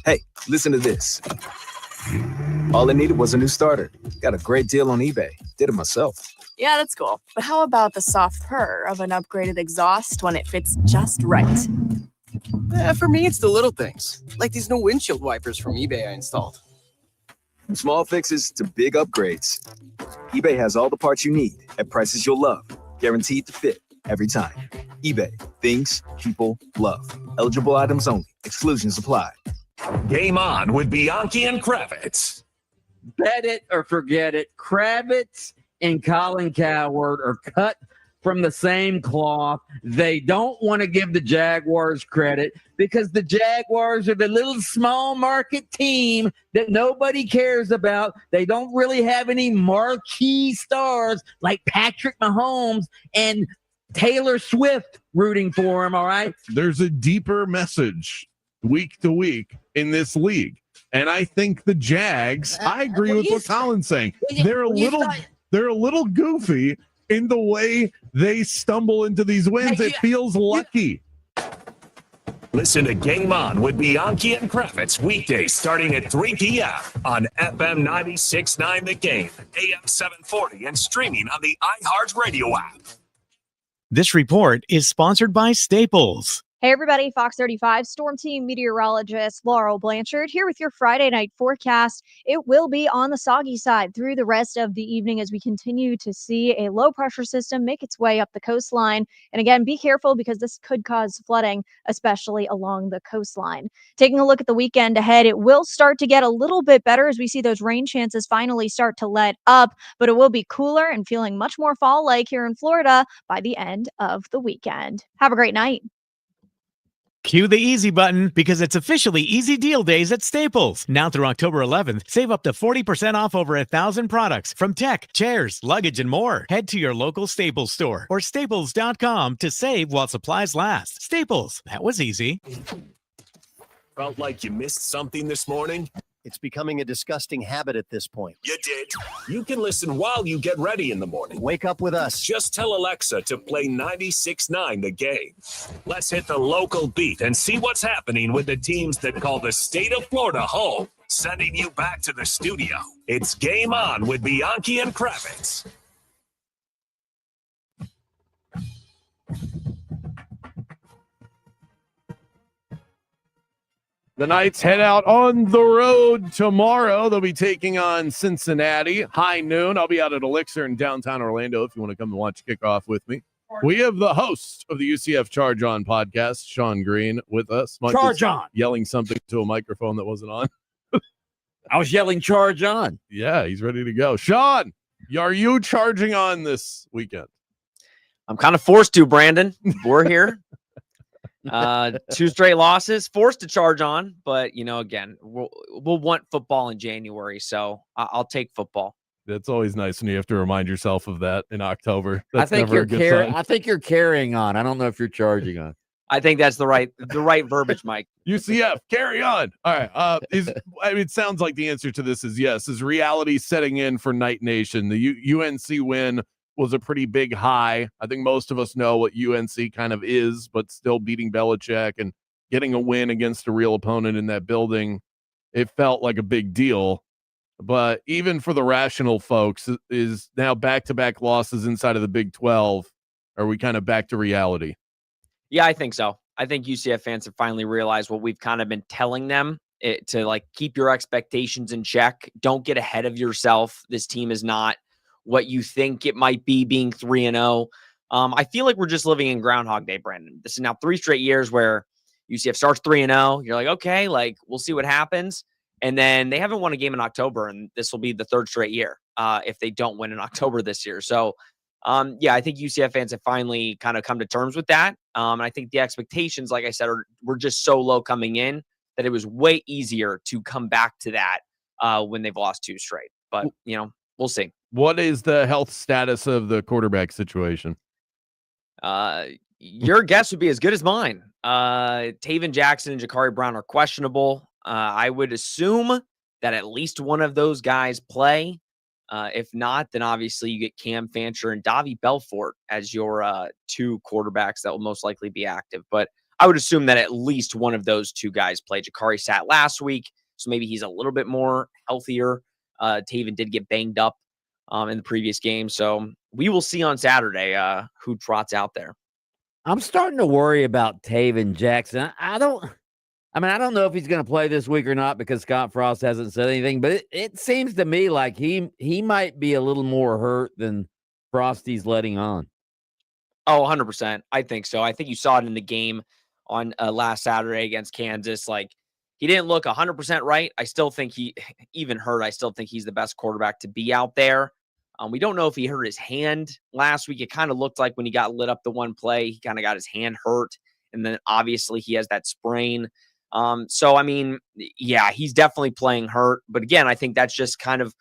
Hey, listen to this. All I needed was a new starter. Got a great deal on eBay. Did it myself. Yeah, that's cool. But how about the soft purr of an upgraded exhaust when it fits just right? For me, it's the little things, like these new windshield wipers from eBay I installed. From small fixes to big upgrades, eBay has all the parts you need at prices you'll love, guaranteed to fit every time. eBay, things people love. Eligible items only. Exclusions apply. Game on with Bianchi and Kravitz. Bet it or forget it. Kravitz and Colin Cowherd are cut from the same cloth. They don't want to give the Jaguars credit because the Jaguars are the little small market team that nobody cares about. They don't really have any marquee stars like Patrick Mahomes and Taylor Swift rooting for him, all right? There's a deeper message week to week in this league. And I think the Jags, I agree with what Colin's saying. They're a little goofy in the way they stumble into these wins. It feels lucky. Listen to Game On with Bianchi and Kravitz weekdays starting at 3 p.m. on FM 96.9 The Game, AM 740, and streaming on the iHeartRadio app. This report is sponsored by Staples. Hey everybody, Fox 35 Storm Team meteorologist Laurel Blanchard here with your Friday night forecast. It will be on the soggy side through the rest of the evening as we continue to see a low pressure system make its way up the coastline. And again, be careful because this could cause flooding, especially along the coastline. Taking a look at the weekend ahead, it will start to get a little bit better as we see those rain chances finally start to let up, but it will be cooler and feeling much more fall-like here in Florida by the end of the weekend. Have a great night. Cue the easy button because it's officially Easy Deal Days at Staples. Now through October 11th, save up to 40% off over 1,000 products from tech, chairs, luggage, and more. Head to your local Staples store or staples.com to save while supplies last. Staples, that was easy. Felt like you missed something this morning? It's becoming a disgusting habit at this point. You did. You can listen while you get ready in the morning. Wake up with us. Just tell Alexa to play 96.9 The Game. Let's hit the local beat and see what's happening with the teams that call the state of Florida home. Sending you back to the studio. It's Game On with Bianchi and Kravitz. The Knights head out on the road tomorrow. They'll be taking on Cincinnati, high noon. I'll be out at Elixir in downtown Orlando if you want to come and watch kickoff with me. We have the host of the UCF Charge On podcast, Sean Green, with us. Mike Charge On. Yelling something to a microphone that wasn't on. I was yelling Charge On. Yeah, he's ready to go. Sean, are you charging on this weekend? I'm kind of forced to, Brandon. We're here. 2 straight losses, forced to charge on, but again, we'll want football in January, so I'll take football. That's always nice when you have to remind yourself of that in October. I think you're carrying on. I don't know if you're charging on. I think that's the right verbiage, Mike. UCF, carry on. All right. It sounds like the answer to this is yes. Is reality setting in for Night Nation? The UNC win was a pretty big high. I think most of us know what UNC kind of is, but still beating Belichick and getting a win against a real opponent in that building, it felt like a big deal. But even for the rational folks, is now back-to-back losses inside of the Big 12. Are we kind of back to reality? Yeah, I think so. I think UCF fans have finally realized what we've kind of been telling them, to keep your expectations in check. Don't get ahead of yourself. This team is not what you think it might be being 3-0. I feel like we're just living in Groundhog Day, Brandon. This is now 3 straight years where UCF starts 3-0. You're like, okay, we'll see what happens. And then they haven't won a game in October, and this will be the 3rd straight year if they don't win in October this year. So, I think UCF fans have finally kind of come to terms with that. And I think the expectations, like I said, were just so low coming in that it was way easier to come back to that when they've lost 2 straight. But, we'll see. What is the health status of the quarterback situation? Your guess would be as good as mine. Taven Jackson and Jakari Brown are questionable. I would assume that at least one of those guys play. If not, then obviously you get Cam Fancher and Davi Belfort as your 2 quarterbacks that will most likely be active. But I would assume that at least one of those 2 guys play. Jakari sat last week, so maybe he's a little bit more healthier. Taven did get banged up in the previous game. So we will see on Saturday who trots out there. I'm starting to worry about Taven Jackson. I don't know if he's going to play this week or not because Scott Frost hasn't said anything, but it seems to me like he might be a little more hurt than Frosty's letting on. Oh, 100%. I think so. I think you saw it in the game on last Saturday against Kansas. He didn't look 100% right. I still think I still think he's the best quarterback to be out there. We don't know if he hurt his hand last week. It kind of looked like when he got lit up the one play, he kind of got his hand hurt. And then obviously he has that sprain. He's definitely playing hurt. But again, I think that's just kind of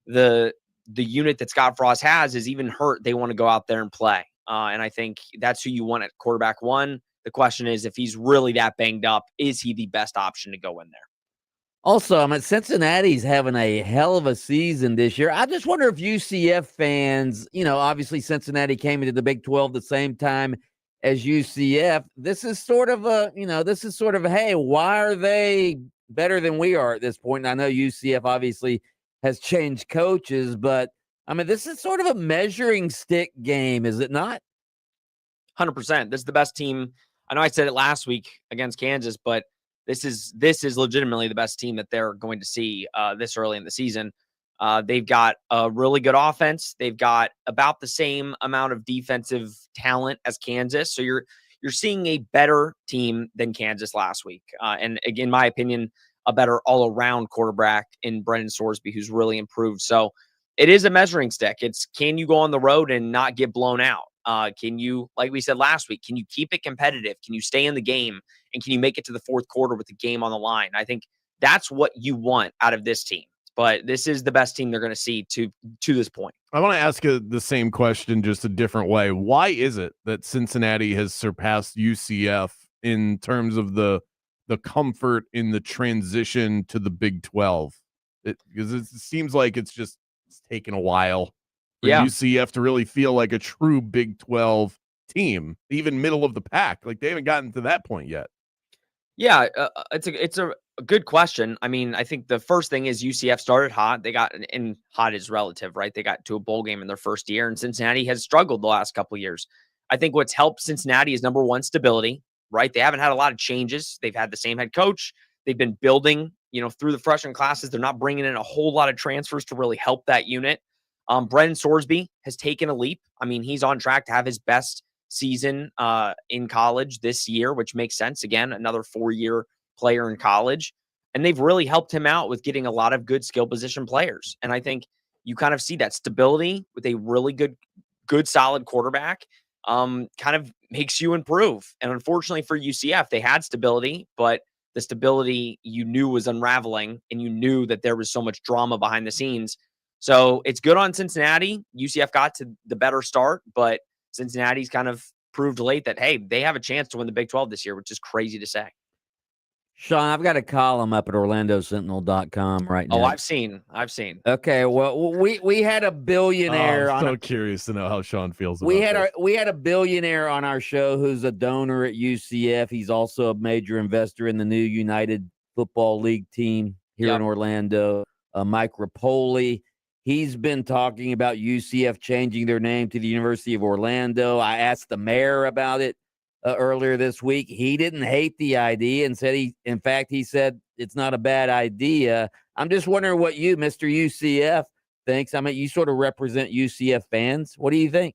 the unit that Scott Frost has is even hurt. They want to go out there and play. And I think that's who you want at quarterback 1. The question is, if he's really that banged up, is he the best option to go in there? Also, Cincinnati's having a hell of a season this year. I just wonder if UCF fans, obviously Cincinnati came into the Big 12 the same time as UCF. This is sort of hey, why are they better than we are at this point? And I know UCF obviously has changed coaches, but this is sort of a measuring stick game, is it not? 100%. This is the best team I know I said it last week against Kansas, but this is legitimately the best team that they're going to see this early in the season. They've got a really good offense. They've got about the same amount of defensive talent as Kansas. So you're seeing a better team than Kansas last week. And again, in my opinion, a better all-around quarterback in Brendan Sorsby, who's really improved. So it is a measuring stick. It's, can you go on the road and not get blown out? Can you, like we said last week, can you keep it competitive? Can you stay in the game? And can you make it to the fourth quarter with the game on the line? I think that's what you want out of this team. But this is the best team they're going to see to this point. I want to ask the same question just a different way. Why is it that Cincinnati has surpassed UCF in terms of the comfort in the transition to the Big 12? Because it seems like it's taken a while for UCF to really feel like a true Big 12 team, even middle of the pack. Like, they haven't gotten to that point yet. Yeah, it's a good question. I mean, I think the first thing is UCF started hot. They got, and hot is relative, right? They got to a bowl game in their first year, and Cincinnati has struggled the last couple of years. I think what's helped Cincinnati is, number one, stability, right? They haven't had a lot of changes. They've had the same head coach. They've been building, through the freshman classes. They're not bringing in a whole lot of transfers to really help that unit. Brendan Sorsby has taken a leap. I mean, he's on track to have his best season in college this year, which makes sense. Again, another 4-year player in college. And they've really helped him out with getting a lot of good skill position players. And I think you kind of see that stability with a really good solid quarterback kind of makes you improve. And unfortunately for UCF, they had stability, but the stability you knew was unraveling, and you knew that there was so much drama behind the scenes. So it's good on Cincinnati. UCF got to the better start, but Cincinnati's kind of proved late that, hey, they have a chance to win the Big 12 this year, which is crazy to say. Sean, I've got a column up at OrlandoSentinel.com right now. Oh, I've seen. Okay, well, we had a billionaire. I'm so curious to know how Sean feels about we had a billionaire on our show who's a donor at UCF. He's also a major investor in the new United Football League team here in Orlando. Mike Rapoli. He's been talking about UCF changing their name to the University of Orlando. I asked the mayor about it earlier this week. He didn't hate the idea and said he said it's not a bad idea. I'm just wondering what you, Mr. UCF, thinks. I mean, you sort of represent UCF fans. What do you think?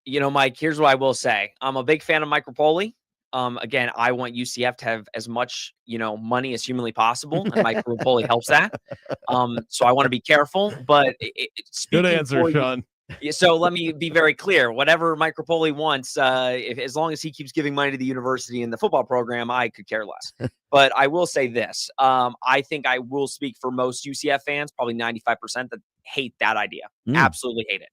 Mike, here's what I will say. I'm a big fan of Mike Rapoli. Again, I want UCF to have as much, money as humanly possible, and Mike Rapoli helps that. So I want to be careful, but good answer, Sean. So let me be very clear. Whatever Mike Rapoli wants, as long as he keeps giving money to the university and the football program, I could care less. But I will say this. I think I will speak for most UCF fans, probably 95%, that hate that idea. Absolutely hate it.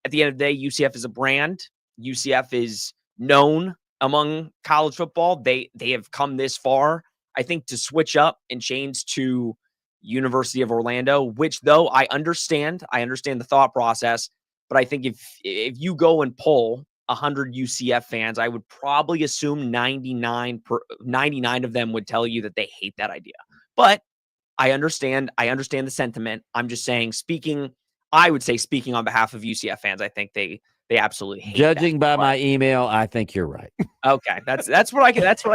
At the end of the day, UCF is a brand. UCF is known among college football. They have come this far. I think to switch up and change to University of Orlando, which, though, I understand the thought process, but I think if you go and poll 100 UCF fans, I would probably assume 99 of them would tell you that they hate that idea. But I understand the sentiment. I'm just saying, I would say speaking on behalf of UCF fans, I think they absolutely hate Judging by my email, I think you're right. Okay, that's what I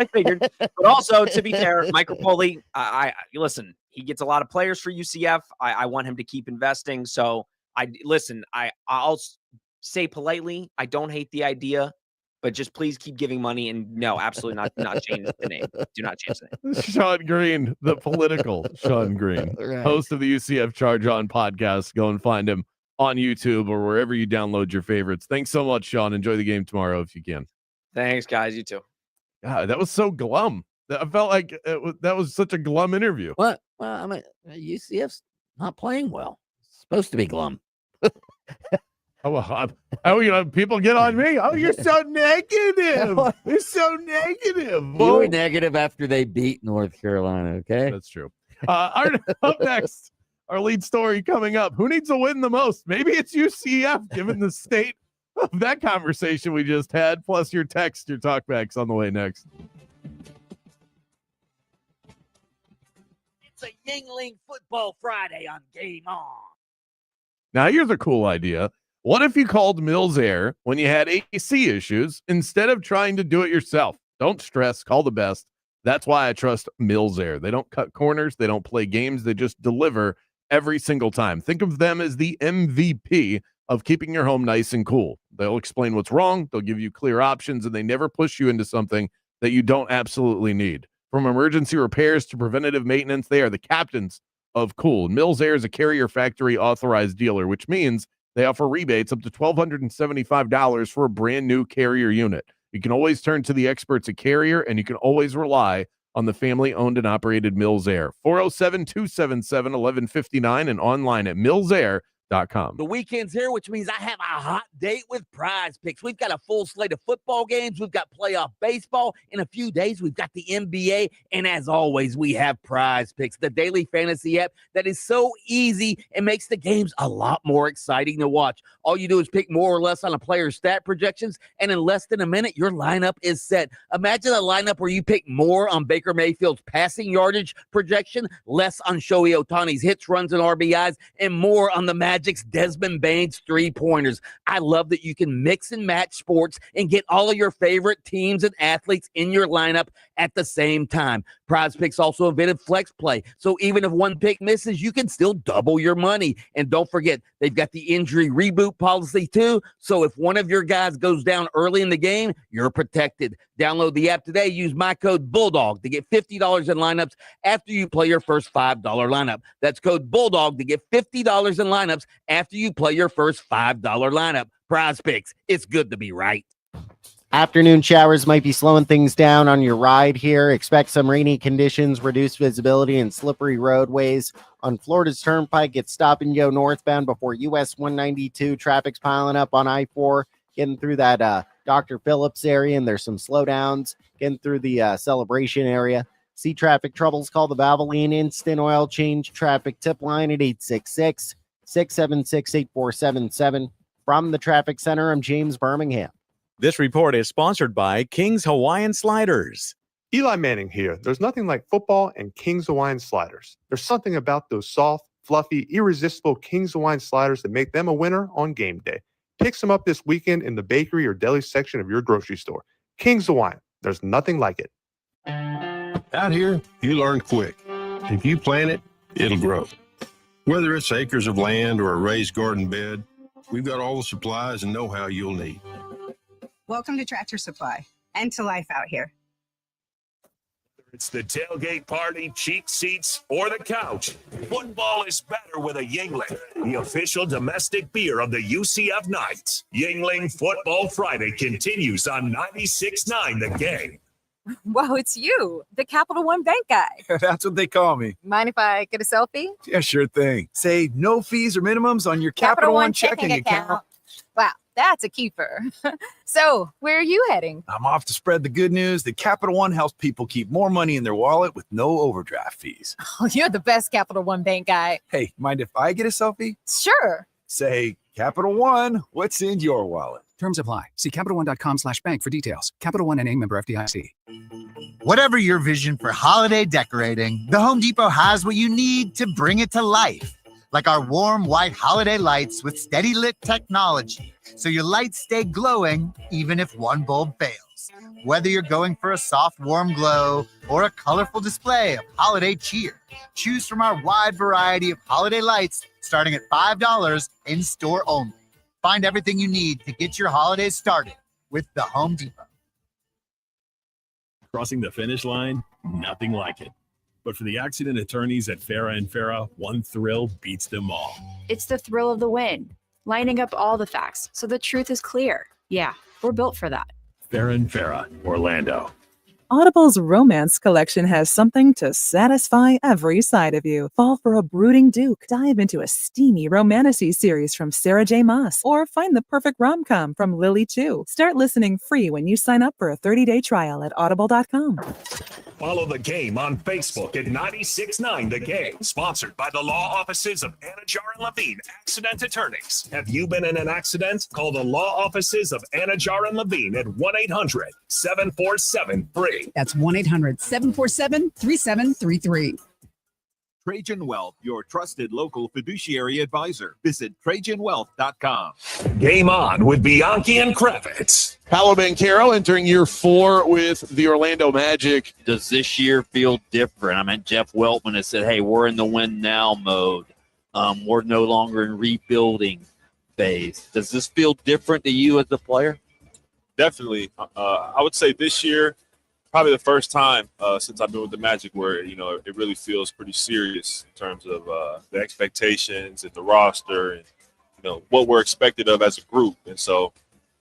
figured. But also, to be fair, Mike Rapoli, I listen. He gets a lot of players for UCF. I want him to keep investing. So I'll say politely, I don't hate the idea, but just please keep giving money. And no, absolutely not change the name. Do not change the name. Sean Green, the political Sean Green, Right. Host of the UCF Charge On podcast. Go and find him on YouTube or wherever you download your favorites. Thanks so much, Sean. Enjoy the game tomorrow if you can. Thanks, guys. You too. God, that was so glum. I felt like that was such a glum interview. What? Well, I mean, UCF's not playing well. It's supposed to be glum. People get on me. Oh, you're so negative. You're so negative. You were negative after they beat North Carolina, okay? That's true. Up next, our lead story coming up. Who needs to win the most? Maybe it's UCF, given the state of that conversation we just had, plus your text, your talkbacks on the way next. It's a Yingling Football Friday on Game On. Now, here's a cool idea. What if you called Mills Air when you had AC issues instead of trying to do it yourself? Don't stress. Call the best. That's why I trust Mills Air. They don't cut corners. They don't play games. They just deliver every single time. Think of them as the MVP of keeping your home nice and cool. They'll explain what's wrong. They'll give you clear options, and they never push you into something that you don't absolutely need. From emergency repairs to preventative maintenance, they are the captains of cool. Mills Air is a Carrier Factory authorized dealer, which means they offer rebates up to $1,275 for a brand new Carrier unit. You can always turn to the experts at Carrier, and you can always rely on the family-owned and operated Mills Air. 407-277-1159 and online at millsair.com. The weekend's here, which means I have a hot date with Prize Picks. We've got a full slate of football games. We've got playoff baseball. In a few days, we've got the NBA. And as always, we have Prize Picks, the daily fantasy app that is so easy and makes the games a lot more exciting to watch. All you do is pick more or less on a player's stat projections, and in less than a minute, your lineup is set. Imagine a lineup where you pick more on Baker Mayfield's passing yardage projection, less on Shohei Ohtani's hits, runs, and RBIs, and more on the Magic's Desmond Bane's three-pointers. I love that you can mix and match sports and get all of your favorite teams and athletes in your lineup at the same time. Prize Picks also invented Flex Play, so even if one pick misses, you can still double your money. And don't forget, they've got the injury reboot policy too, so if one of your guys goes down early in the game, you're protected. Download the app today. Use my code BULLDOG to get $50 in lineups after you play your first $5 lineup. That's code BULLDOG to get $50 in lineups after you play your first $5 lineup. Prize Picks, it's good to be right. Afternoon showers might be slowing things down on your ride here. Expect some rainy conditions, reduced visibility, and slippery roadways. On Florida's Turnpike, it's stop and go northbound before US 192. Traffic's piling up on I-4, getting through that Dr. Phillips area, and there's some slowdowns getting through the Celebration area. See traffic troubles, call the Valvoline Instant Oil Change Traffic Tip Line at 866-676-8477. From the Traffic Center, I'm James Birmingham. This report is sponsored by King's Hawaiian Sliders. Eli Manning here. There's nothing like football and King's Hawaiian Sliders. There's something about those soft, fluffy, irresistible King's Hawaiian Sliders that make them a winner on game day. Pick some up this weekend in the bakery or deli section of your grocery store. King's Hawaiian. There's nothing like it. Out here, you learn quick. If you plant it, it'll grow. Whether it's acres of land or a raised garden bed, we've got all the supplies and know-how you'll need. Welcome to Tractor Supply and to life out here. It's the tailgate party, cheap seats, or the couch. Football is better with a Yingling, the official domestic beer of the UCF Knights. Yingling Football Friday continues on 96.9 The Game. Wow, it's you, the Capital One Bank guy. That's what they call me. Mind if I get a selfie? Yeah, sure thing. Say no fees or minimums on your Capital One checking account. Wow, that's a keeper. So, where are you heading? I'm off to spread the good news that Capital One helps people keep more money in their wallet with no overdraft fees. Oh, you're the best Capital One Bank guy. Hey, mind if I get a selfie? Sure. Say, Capital One, what's in your wallet? Terms apply. See CapitalOne.com/bank for details. Capital One NA, member FDIC. Whatever your vision for holiday decorating, the Home Depot has what you need to bring it to life. Like our warm white holiday lights with steady lit technology, so your lights stay glowing even if one bulb fails. Whether you're going for a soft, warm glow or a colorful display of holiday cheer, choose from our wide variety of holiday lights starting at $5 in store only. Find everything you need to get your holidays started with the Home Depot. Crossing the finish line, nothing like it. But for the accident attorneys at Farah & Farah, one thrill beats them all. It's the thrill of the win, lining up all the facts so the truth is clear. Yeah, we're built for that. Farah & Farah, Orlando. Audible's romance collection has something to satisfy every side of you. Fall for a brooding duke. Dive into a steamy romantasy series from Sarah J. Maas. Or find the perfect rom-com from Lily Chu. Start listening free when you sign up for a 30-day trial at audible.com. Follow The Game on Facebook at 96.9 The Game. Sponsored by the law offices of Anajar and Levine, accident attorneys. Have you been in an accident? Call the law offices of Anajar and Levine at 1-800-747-FREE. That's 1-800-747-3733. Trajan Wealth, your trusted local fiduciary advisor. Visit TrajanWealth.com. Game on with Bianchi and Kravitz. Paolo Banchero entering year 4 with the Orlando Magic. Does this year feel different? I mean, Jeff Weltman has said, hey, we're in the win now mode. We're no longer in rebuilding phase. Does this feel different to you as a player? Definitely. I would say this year, probably the first time since I've been with the Magic where, it really feels pretty serious in terms of the expectations and the roster and, what we're expected of as a group. And so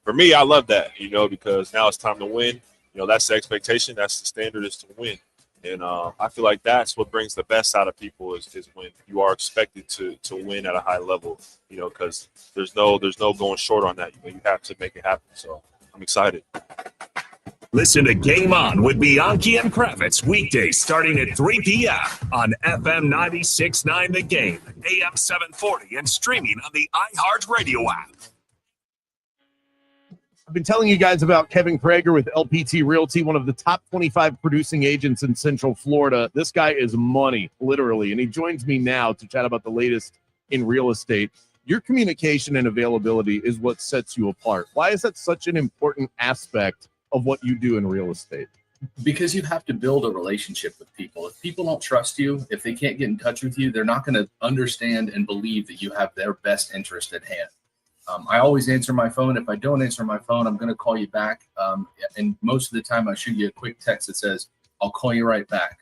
for me, I love that, because now it's time to win. That's the expectation. That's the standard, is to win. And I feel like that's what brings the best out of people is when you are expected to win at a high level, because there's no going short on that. You have to make it happen. So I'm excited. Listen to Game On with Bianchi and Kravitz weekdays starting at 3 p.m. on FM 96.9 The Game, AM 740, and streaming on the iHeartRadio app. I've been telling you guys about Kevin Krager with LPT Realty, one of the top 25 producing agents in Central Florida. This guy is money, literally, and he joins me now to chat about the latest in real estate. Your communication and availability is what sets you apart. Why is that such an important aspect of what you do in real estate? Because you have to build a relationship with people. If people don't trust you, if they can't get in touch with you, they're not going to understand and believe that you have their best interest at hand. I always answer my phone. If I don't answer my phone, I'm going to call you back. And most of the time I shoot you a quick text that says, I'll call you right back.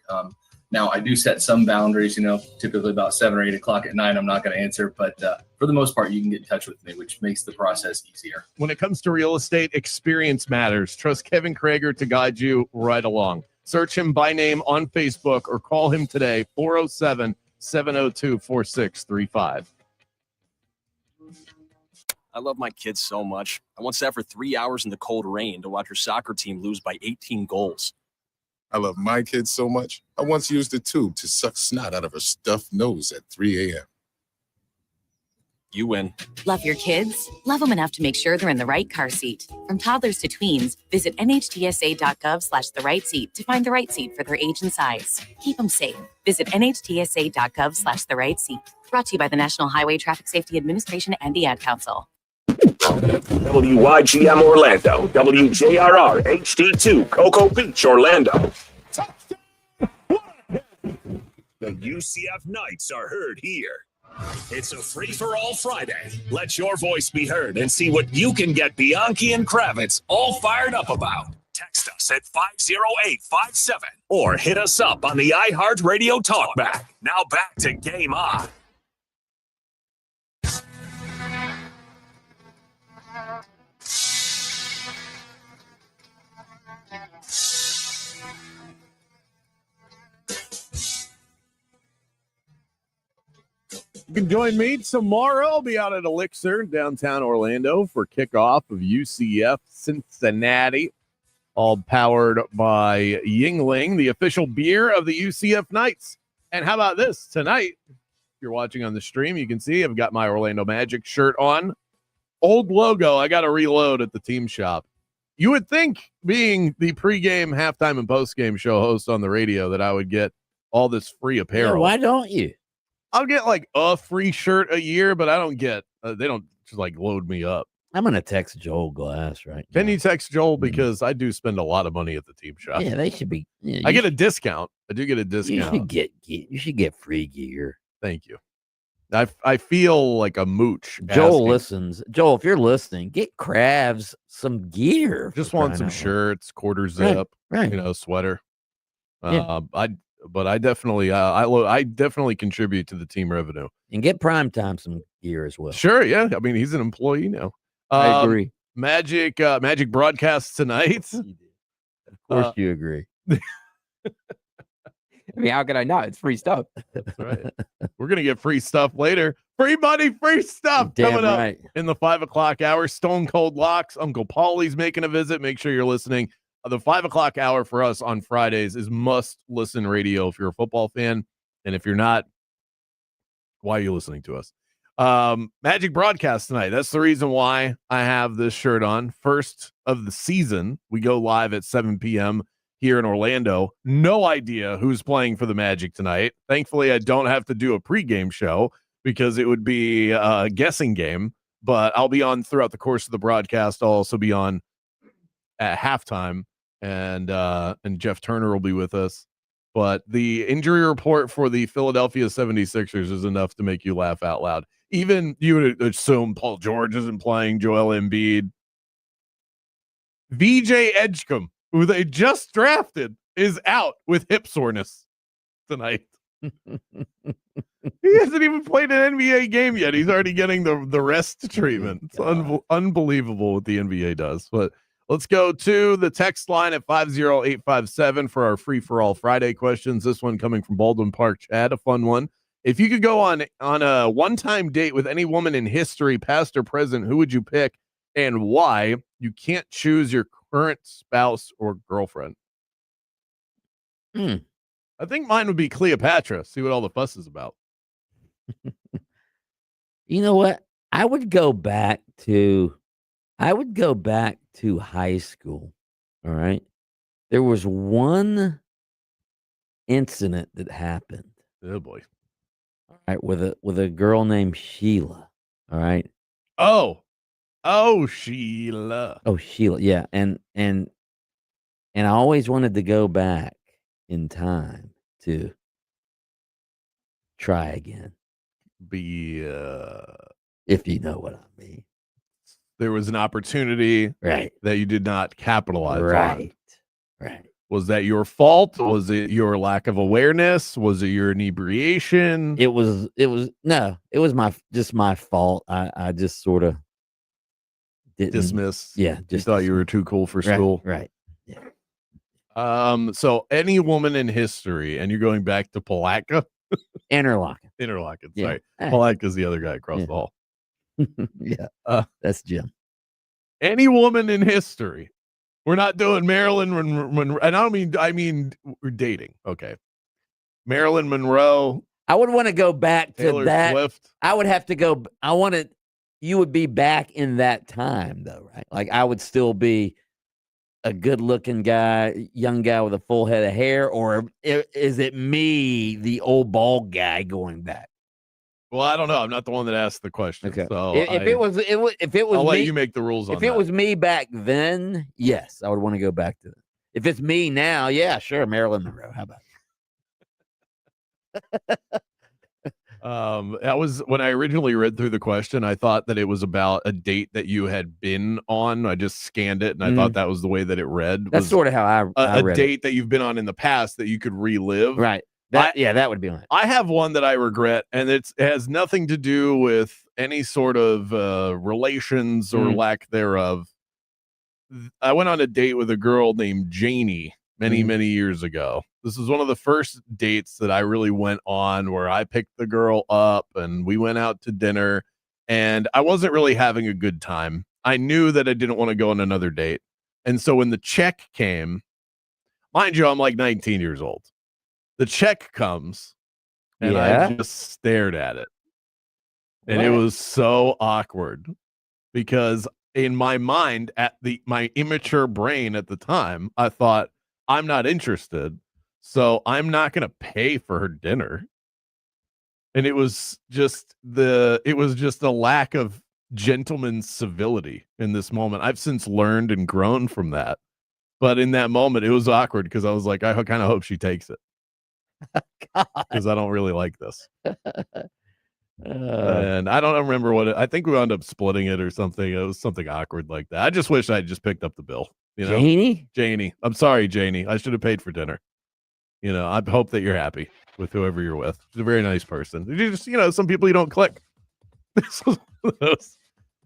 Now I do set some boundaries, typically about 7 or 8 o'clock at night, I'm not going to answer, but for the most part, you can get in touch with me, which makes the process easier. When it comes to real estate, experience matters. Trust Kevin Krager to guide you right along. Search him by name on Facebook or call him today, 407-702-4635. I love my kids so much. I once sat for 3 hours in the cold rain to watch her soccer team lose by 18 goals. I love my kids so much. I once used a tube to suck snot out of her stuffed nose at 3 a.m. You win. Love your kids? Love them enough to make sure they're in the right car seat. From toddlers to tweens, visit nhtsa.gov/the right seat to find the right seat for their age and size. Keep them safe. Visit nhtsa.gov/the right seat. Brought to you by the National Highway Traffic Safety Administration and the Ad Council. WYGM Orlando, WJRR HD2 Cocoa Beach, Orlando. The UCF Knights are heard here. It's a free-for-all Friday. Let your voice be heard and see what you can get Bianchi and Kravitz all fired up about. Text us at 50857 or hit us up on the iHeartRadio Talkback. Now back to Game On. You can join me tomorrow. I'll be out at Elixir, downtown Orlando, for kickoff of UCF Cincinnati, all powered by Yingling, the official beer of the UCF Knights. And how about this? Tonight, if you're watching on the stream, you can see I've got my Orlando Magic shirt on. Old logo, I got to reload at the team shop. You would think, being the pregame, halftime, and postgame show host on the radio, that I would get all this free apparel. Yeah, why don't you? I'll get like a free shirt a year, but I don't get, they don't just like load me up. I'm going to text Joel Glass, right? Can you text Joel? Because I do spend a lot of money at the team shop. Yeah, they should be. Yeah, I get a discount. I do get a discount. You should get free gear. Thank you. I feel like a mooch. Joel listens. Joel, if you're listening, get Kravs some gear. Just want some shirts, quarter zip, right. Sweater. Yeah. I definitely contribute to the team revenue. And get Primetime some gear as well. Sure, yeah. I mean, he's an employee now. I agree. Magic broadcasts tonight. Of course you agree. I mean, how could I not? It's free stuff. That's right. We're going to get free stuff later. Free money, free stuff coming up in the 5 o'clock hour. Stone Cold Locks. Uncle Paulie's making a visit. Make sure you're listening. The 5 o'clock hour for us on Fridays is must-listen radio if you're a football fan. And if you're not, why are you listening to us? Magic broadcast tonight. That's the reason why I have this shirt on. First of the season. We go live at 7 p.m. here in Orlando. No idea who's playing for the Magic tonight. Thankfully, I don't have to do a pregame show because it would be a guessing game, but I'll be on throughout the course of the broadcast. I'll also be on at halftime, and Jeff Turner will be with us. But the injury report for the Philadelphia 76ers is enough to make you laugh out loud. Even you would assume Paul George isn't playing, Joel Embiid. VJ Edgecombe, who they just drafted, is out with hip soreness tonight. He hasn't even played an NBA game yet. He's already getting the rest treatment. It's unbelievable what the NBA does. But let's go to the text line at 50857 for our free-for-all Friday questions. This one coming from Baldwin Park. Chad, a fun one. If you could go on a one-time date with any woman in history, past or present, who would you pick and why? You can't choose your current spouse or girlfriend. Hmm. I think mine would be Cleopatra. See what all the fuss is about. You know what? I would go back to high school. All right. There was one incident that happened. Oh boy. All right, with a girl named Sheila. All right. Oh, Sheila. Oh, Sheila. Yeah. And I always wanted to go back in time to try again. If you know what I mean. There was an opportunity right that you did not capitalize right. on. Right. Was that your fault? Was it your lack of awareness? Was it your inebriation? It was just my fault. I just sort of didn't dismiss. Yeah. You thought you were too cool for school. Right. So any woman in history, and you're going back to Palatka? Interlochen. Sorry. Yeah. Palaka's the other guy across the hall. Yeah. That's Jim. Any woman in history. We're not doing Marilyn Monroe. And I mean, we're dating. Okay. Marilyn Monroe. I would want to go back to Taylor that. Swift. I would have to go. You would be back in that time, though, right? Like I would still be a good-looking guy, young guy with a full head of hair, or is it me, the old bald guy, going back? Well, I don't know. I'm not the one that asked the question. Okay. So If it was I'll me, let you make the rules on If that. it was me back then, yes, I would want to go back to it. If it's me now, yeah, sure, Marilyn Monroe. How about that was when I originally read through the question. I thought that it was about a date that you had been on. I just scanned it, and I thought that was the way that it read. That's was sort of how I a read date it. that you've been on in the past that you could relive. Right. That would be on it. I have one that I regret, and it has nothing to do with any sort of relations or lack thereof. I went on a date with a girl named Janie many years ago. This is one of the first dates that I really went on where I picked the girl up and we went out to dinner, and I wasn't really having a good time. I knew that I didn't want to go on another date. And so when the check came, mind you, I'm like 19 years old. The check comes and I just stared at it. And it was so awkward because in my mind, my immature brain at the time, I thought, I'm not interested, so I'm not going to pay for her dinner. And it was just a lack of gentleman's civility in this moment. I've since learned and grown from that. But in that moment, it was awkward because I was like, I kind of hope she takes it. Because I don't really like this. And I don't remember I think we wound up splitting it or something. It was something awkward like that. I just wish I just picked up the bill. You know? Janie. I'm sorry, Janie. I should have paid for dinner. You know, I hope that you're happy with whoever you're with. She's a very nice person. You just, some people you don't click.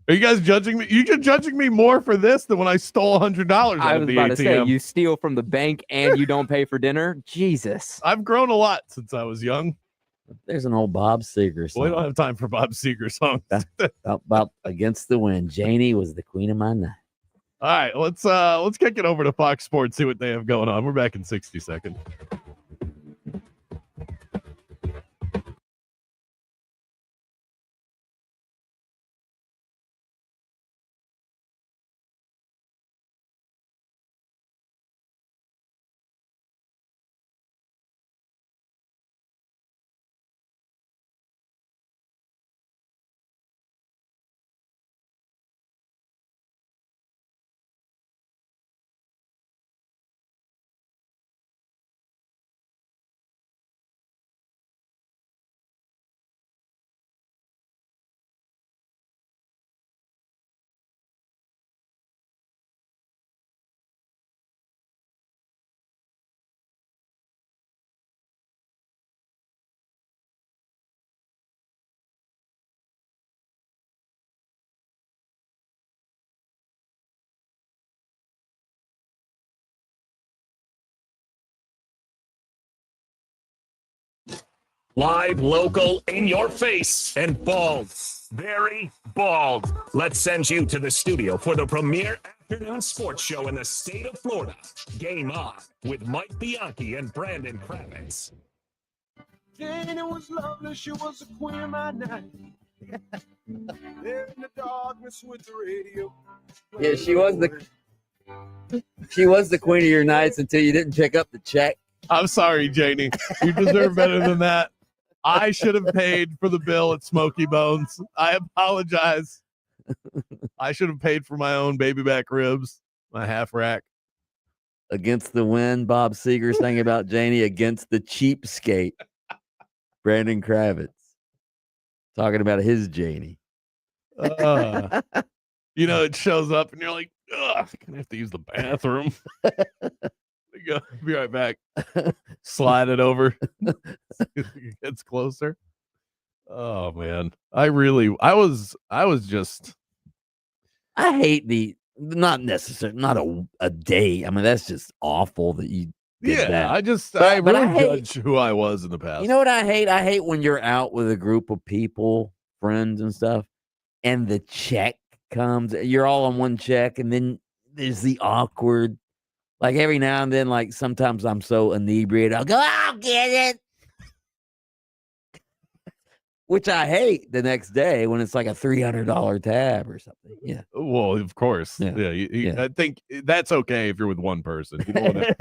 Are you guys judging me? You're judging me more for this than when I stole $100 out of the ATM. I was about to say, you steal from the bank and you don't pay for dinner? Jesus. I've grown a lot since I was young. There's an old Bob Seger song. We don't have time for Bob Seger songs. about Against the Wind. Janie was the queen of my night. All right, let's kick it over to Fox Sports, see what they have going on. We're back in 60 seconds. Live, local, in your face, and bald. Very bald. Let's send you to the studio for the premier afternoon sports show in the state of Florida. Game On with Mike Bianchi and Brandon Kravitz. Jane was lovely, she was the queen of my night. There in the darkness with the radio. Yeah, she was the queen of your nights until you didn't pick up the check. I'm sorry, Janie. You deserve better than that. I should have paid for the bill at Smoky Bones. I apologize. I should have paid for my own baby back ribs, my half rack. Against the wind, Bob Seger sang about Janie against the cheapskate. Brandon Kravitz talking about his Janie. It shows up and you're like, ugh, I'm going to have to use the bathroom. Go. Be right back. Slide it over. It gets closer. Oh man. I hate not a day. I mean, that's just awful that you did that. I judge who I was in the past. You know what I hate? I hate when you're out with a group of people, friends and stuff, and the check comes. You're all on one check, and then there's the awkward. Like every now and then, like sometimes I'm so inebriated, I'll go, I'll get it. Which I hate the next day when it's like a $300 tab or something. Yeah. Well, of course. Yeah. I think that's okay if you're with one person. You don't wanna,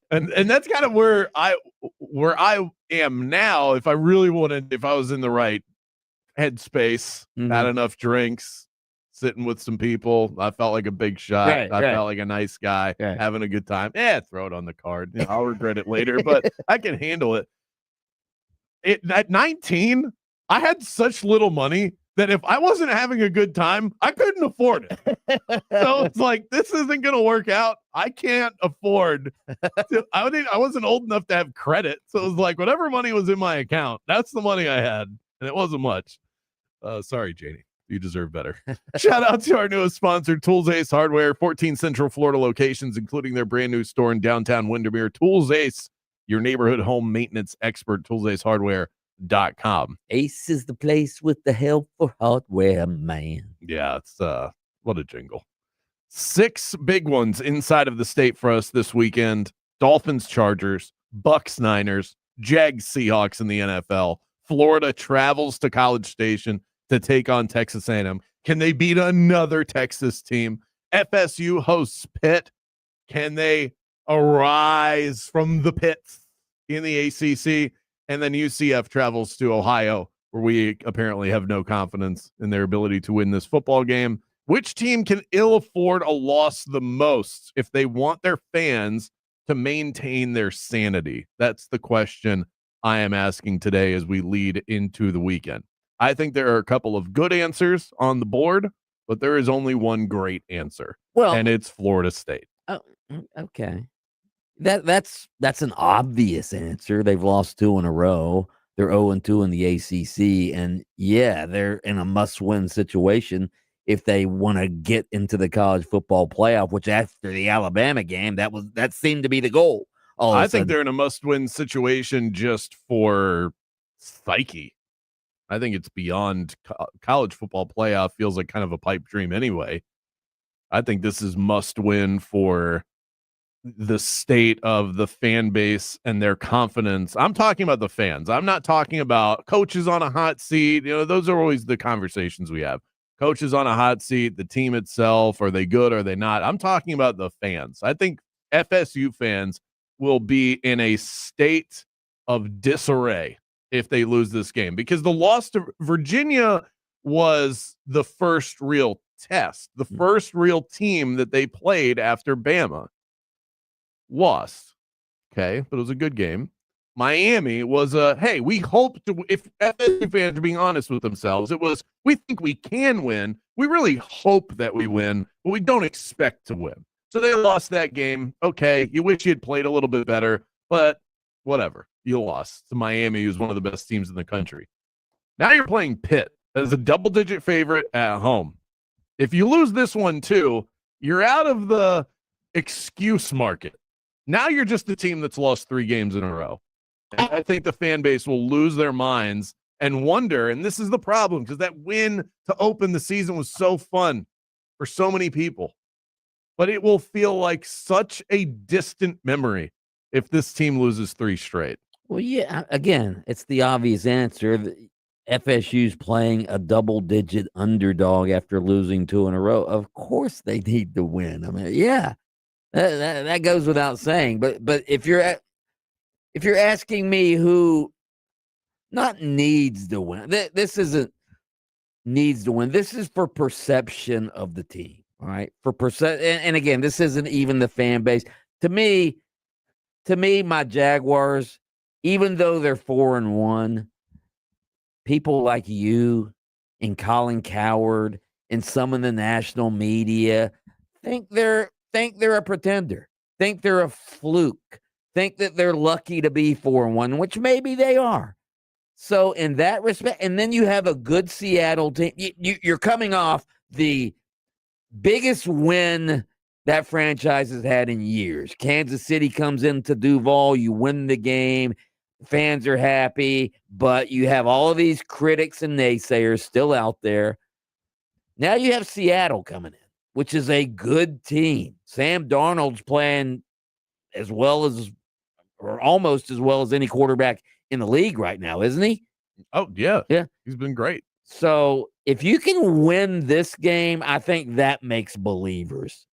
and that's kind of where I am now. If I was in the right headspace, had enough drinks, sitting with some people, I felt like a big shot. I felt like a nice guy, having a good time. Throw it on the card. I'll regret it later, but I can handle it. At 19, I had such little money that if I wasn't having a good time, I couldn't afford it. So it's like, this isn't going to work out. I can't afford. I wasn't old enough to have credit. So it was like, whatever money was in my account, that's the money I had. And it wasn't much. Sorry, Janie. You deserve better. Shout out to our newest sponsor, Tools Ace Hardware, 14 Central Florida locations, including their brand new store in downtown Windermere. Tools Ace, your neighborhood home maintenance expert, toolsacehardware.com. Ace is the place with the help for hardware, man. Yeah, it's what a jingle. 6 big ones inside of the state for us this weekend. Dolphins, Chargers, Bucks, Niners, Jags, Seahawks in the NFL. Florida travels to College Station to take on Texas A&M. Can they beat another Texas team? FSU hosts Pitt. Can they arise from the pits in the ACC? And then UCF travels to Ohio, where we apparently have no confidence in their ability to win this football game. Which team can ill afford a loss the most if they want their fans to maintain their sanity? That's the question I am asking today as we lead into the weekend. I think there are a couple of good answers on the board, but there is only one great answer, and it's Florida State. Oh, okay. That's an obvious answer. They've lost 2 in a row. They're 0-2 in the ACC, and they're in a must-win situation if they want to get into the college football playoff. Which after the Alabama game, that seemed to be the goal. I think they're in a must-win situation just for psyche. I think it's beyond college football playoff. Feels like kind of a pipe dream anyway. I think this is must-win for the state of the fan base and their confidence. I'm talking about the fans. I'm not talking about coaches on a hot seat. Those are always the conversations we have. Coaches on a hot seat, the team itself, are they good? Are they not? I'm talking about the fans. I think FSU fans will be in a state of disarray if they lose this game, because the loss to Virginia was the first real test, the first real team that they played after Bama. Lost. Okay, but it was a good game. Miami was hey, we hope to, if FSU fans are being honest with themselves, it was, we think we can win. We really hope that we win, but we don't expect to win. So they lost that game. Okay, you wish you had played a little bit better, but whatever. You lost to Miami, who's one of the best teams in the country. Now you're playing Pitt as a double-digit favorite at home. If you lose this one too, you're out of the excuse market. Now you're just a team that's lost 3 games in a row. I think the fan base will lose their minds and wonder, and this is the problem, because that win to open the season was so fun for so many people. But it will feel like such a distant memory if this team loses 3 straight. Well, yeah, again, it's the obvious answer. FSU's playing a double-digit underdog after losing 2 in a row. Of course they need to win. I mean, yeah, that goes without saying. But if you're asking me who not needs to win, this isn't needs to win. This is for perception of the team. All right, for and again, this isn't even the fan base. To me, my Jaguars, even though they're 4-1, people like you and Colin Cowherd and some in the national media think they're a pretender, think they're a fluke, think that they're lucky to be 4-1, which maybe they are. So in that respect, and then you have a good Seattle team. You're coming off the biggest win that franchise has had in years. Kansas City comes into Duval, you win the game, fans are happy, but you have all of these critics and naysayers still out there. Now you have Seattle coming in, which is a good team. Sam Darnold's playing as well as, or almost as well as any quarterback in the league right now, isn't he? Oh, yeah. Yeah. He's been great. So if you can win this game, I think that makes believers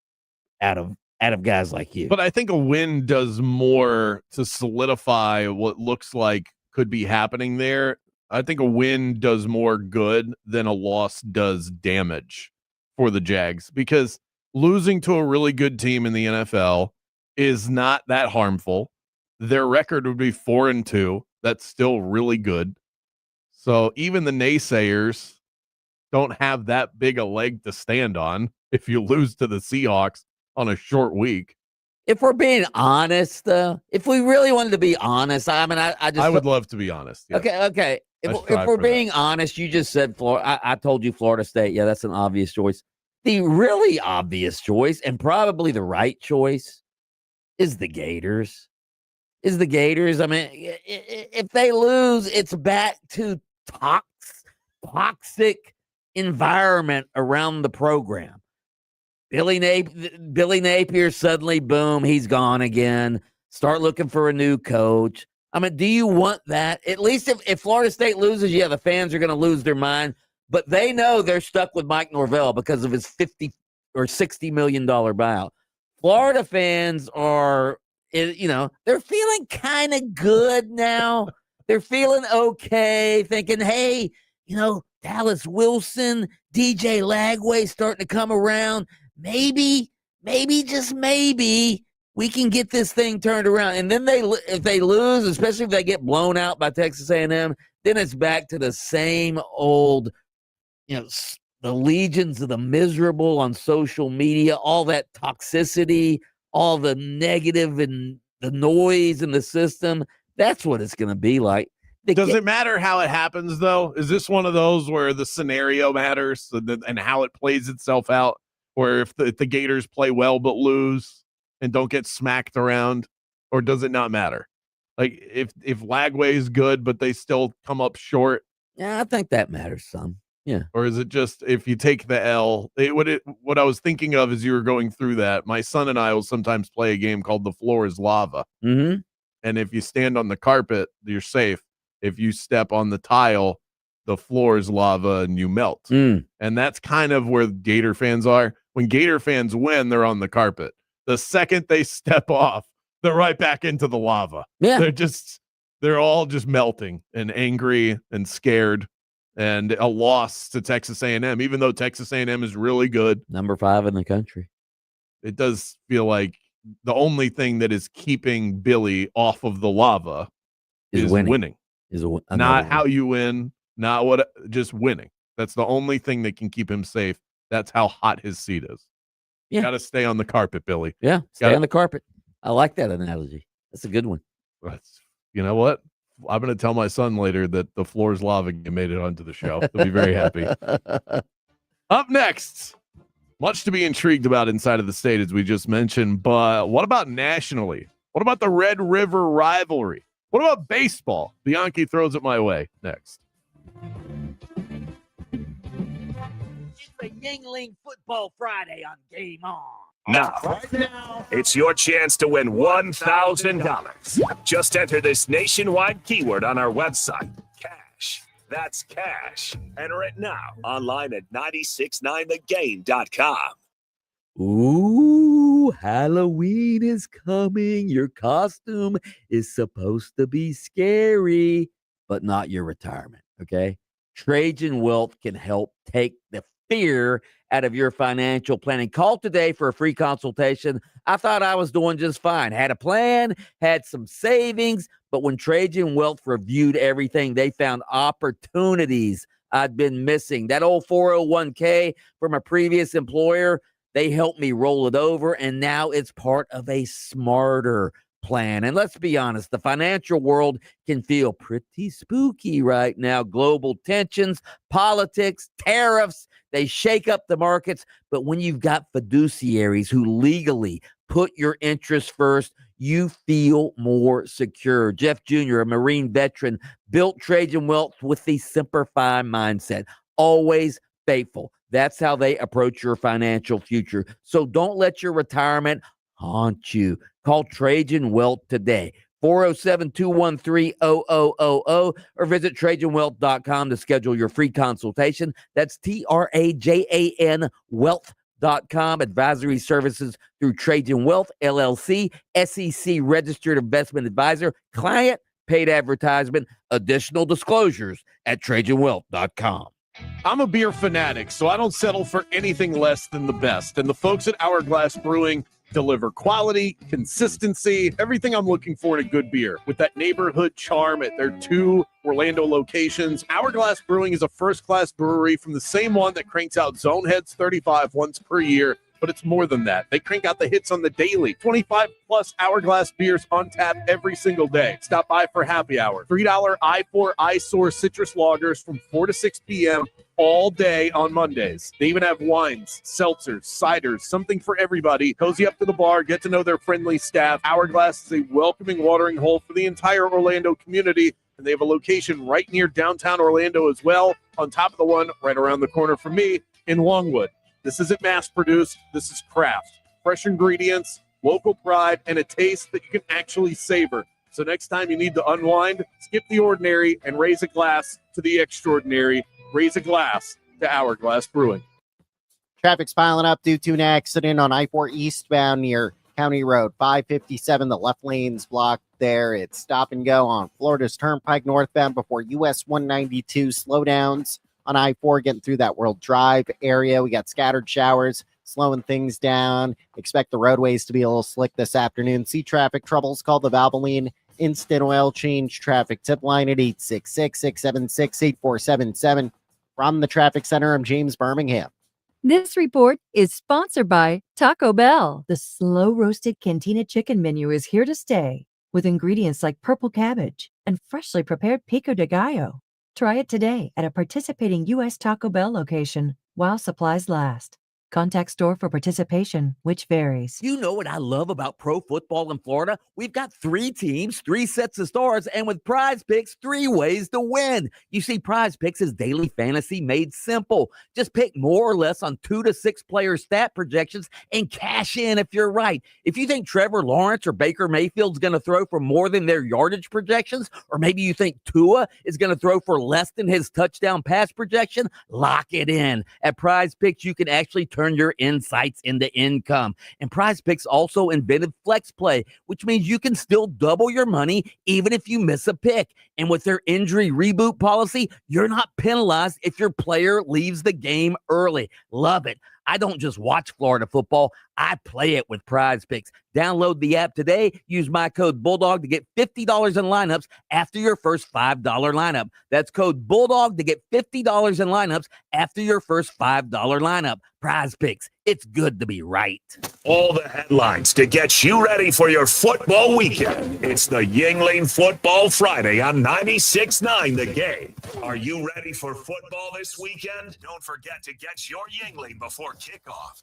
out of guys like you. But I think a win does more to solidify what looks like could be happening there. I think a win does more good than a loss does damage for the Jags, because losing to a really good team in the NFL is not that harmful. Their record would be 4-2. That's still really good. So even the naysayers don't have that big a leg to stand on if you lose to the Seahawks on a short week. If we're being honest, though, if we really wanted to be honest, I mean, I would love to be honest. Yes. Okay. If we're being honest, you just said Florida. I told you Florida State. Yeah, that's an obvious choice. The really obvious choice, and probably the right choice, is the Gators. I mean, if they lose, it's back to toxic environment around the program. Billy Napier suddenly, boom, he's gone again. Start looking for a new coach. I mean, do you want that? At least if Florida State loses, yeah, the fans are going to lose their mind. But they know they're stuck with Mike Norvell because of his $50 or $60 million buyout. Florida fans are, they're feeling kind of good now. They're feeling okay, thinking, hey, Dallas Wilson, DJ Lagway starting to come around. Maybe, just maybe, we can get this thing turned around. And then if they lose, especially if they get blown out by Texas A&M, then it's back to the same old, the legions of the miserable on social media, all that toxicity, all the negative and the noise in the system. That's what it's going to be like. Does it matter how it happens, though? Is this one of those where the scenario matters and how it plays itself out? Or if the Gators play well but lose and don't get smacked around? Or does it not matter? Like, if Lagway is good but they still come up short? Yeah, I think that matters some. Yeah. Or is it just if you take the L? What I was thinking of as you were going through that, my son and I will sometimes play a game called The Floor is Lava. Mm-hmm. And if you stand on the carpet, you're safe. If you step on the tile, the floor is lava and you melt. And that's kind of where Gator fans are. When Gator fans win, they're on the carpet. The second they step off, they're right back into the lava. Yeah. They're all just melting and angry and scared. And a loss to Texas A&M, even though Texas A&M is really good. Number 5 in the country. It does feel like the only thing that is keeping Billy off of the lava is winning. Not how you win, just winning. That's the only thing that can keep him safe. That's how hot his seat is. Yeah. Got to stay on the carpet, Billy. Yeah, stay on the carpet. I like that analogy. That's a good one. You know what? I'm going to tell my son later that the floor's lava made it onto the show. He'll be very happy. Up next, much to be intrigued about inside of the state, as we just mentioned. But what about nationally? What about the Red River rivalry? What about baseball? Bianchi throws it my way next. It's a Yingling Football Friday on Game On. Now, it's your chance to win $1,000. Just enter this nationwide keyword on our website, cash. That's cash. Enter it now online at 969thegame.com. Ooh, Halloween is coming. Your costume is supposed to be scary, but not your retirement, okay? Trajan Wealth can help take the fear out of your financial planning. Call today for a free consultation. I thought I was doing just fine. Had a plan, had some savings, but when Trajan Wealth reviewed everything, they found opportunities I'd been missing. That old 401k from a previous employer, they helped me roll it over, and now it's part of a smarter plan. And let's be honest, the financial world can feel pretty spooky right now. Global tensions, politics, tariffs, they shake up the markets. But when you've got fiduciaries who legally put your interests first, you feel more secure. Jeff Jr., a Marine veteran, built Trajan Wealth with the Simplify mindset. Always faithful. That's how they approach your financial future. So don't let your retirement haunt you. Call Trajan Wealth today, 407-213-0000, or visit TrajanWealth.com to schedule your free consultation. That's TRAJAN Wealth.com. Advisory services through Trajan Wealth, LLC, SEC registered investment advisor, client, paid advertisement, additional disclosures at TrajanWealth.com. I'm a beer fanatic, so I don't settle for anything less than the best. And the folks at Hourglass Brewing deliver quality, consistency, everything I'm looking for in a good beer. With that neighborhood charm at their 2 Orlando locations, Hourglass Brewing is a first-class brewery from the same one that cranks out Zoneheads 35 once per year. But it's more than that. They crank out the hits on the daily. 25-plus Hourglass beers on tap every single day. Stop by for happy hour. $3 I4 iSource citrus lagers from 4 to 6 p.m. all day on Mondays. They even have wines, seltzers, ciders, something for everybody. Cozy up to the bar, get to know their friendly staff. Hourglass is a welcoming watering hole for the entire Orlando community, and they have a location right near downtown Orlando as well, on top of the one right around the corner from me in Longwood. This isn't mass-produced. This is craft. Fresh ingredients, local pride, and a taste that you can actually savor. So next time you need to unwind, skip the ordinary and raise a glass to the extraordinary. Raise a glass to Hourglass Brewing. Traffic's piling up due to an accident on I-4 eastbound near County Road 557. The left lane's blocked there. It's stop and go on Florida's Turnpike northbound before US 192. Slowdowns on I-4 getting through that World Drive area. We got scattered showers slowing things down. Expect the roadways to be a little slick this afternoon. See traffic troubles, call the Valvoline Instant Oil Change Traffic Tip Line at 866-676-8477. From the Traffic Center, I'm James Birmingham. This report is sponsored by Taco Bell. The slow-roasted Cantina Chicken menu is here to stay, with ingredients like purple cabbage and freshly prepared pico de gallo. Try it today at a participating U.S. Taco Bell location while supplies last. Contact store for participation, which varies. You know what I love about pro football in Florida? We've got 3 teams, 3 sets of stars, and with Prize Picks, 3 ways to win. You see, Prize Picks is daily fantasy made simple. Just pick more or less on 2 to 6 player stat projections and cash in if you're right. If you think Trevor Lawrence or Baker Mayfield's going to throw for more than their yardage projections, or maybe you think Tua is going to throw for less than his touchdown pass projection, lock it in. At Prize Picks, you can actually turn your insights into income. And Prize Picks also invented Flex Play, which means you can still double your money even if you miss a pick. And with their injury reboot policy, you're not penalized if your player leaves the game early. Love it. I don't just watch Florida football, I play it with Prize Picks. Download the app today. Use my code Bulldog to get $50 in lineups after your first $5 lineup. That's code Bulldog to get $50 in lineups after your first $5 lineup. Prize Picks. It's good to be right. All the headlines to get you ready for your football weekend. It's the Yingling Football Friday on 96.9 The Game. Are you ready for football this weekend? Don't forget to get your Yingling before kickoff.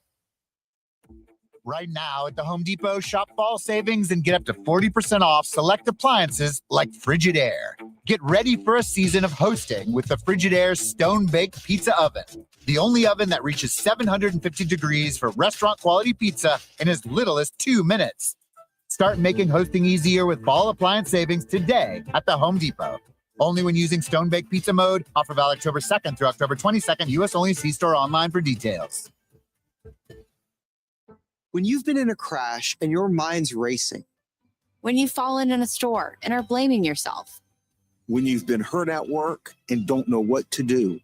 Right now at the Home Depot, shop fall savings and get up to 40% off select appliances like Frigidaire. Get ready for a season of hosting with the Frigidaire Stone-Baked Pizza Oven, the only oven that reaches 750 degrees for restaurant-quality pizza in as little as 2 minutes. Start making hosting easier with fall appliance savings today at the Home Depot. Only when using Stone-Baked Pizza mode. Offer valid October 2nd through October 22nd. U.S. only. See store online for details. When you've been in a crash and your mind's racing. When you've fallen in a store and are blaming yourself. When you've been hurt at work and don't know what to do.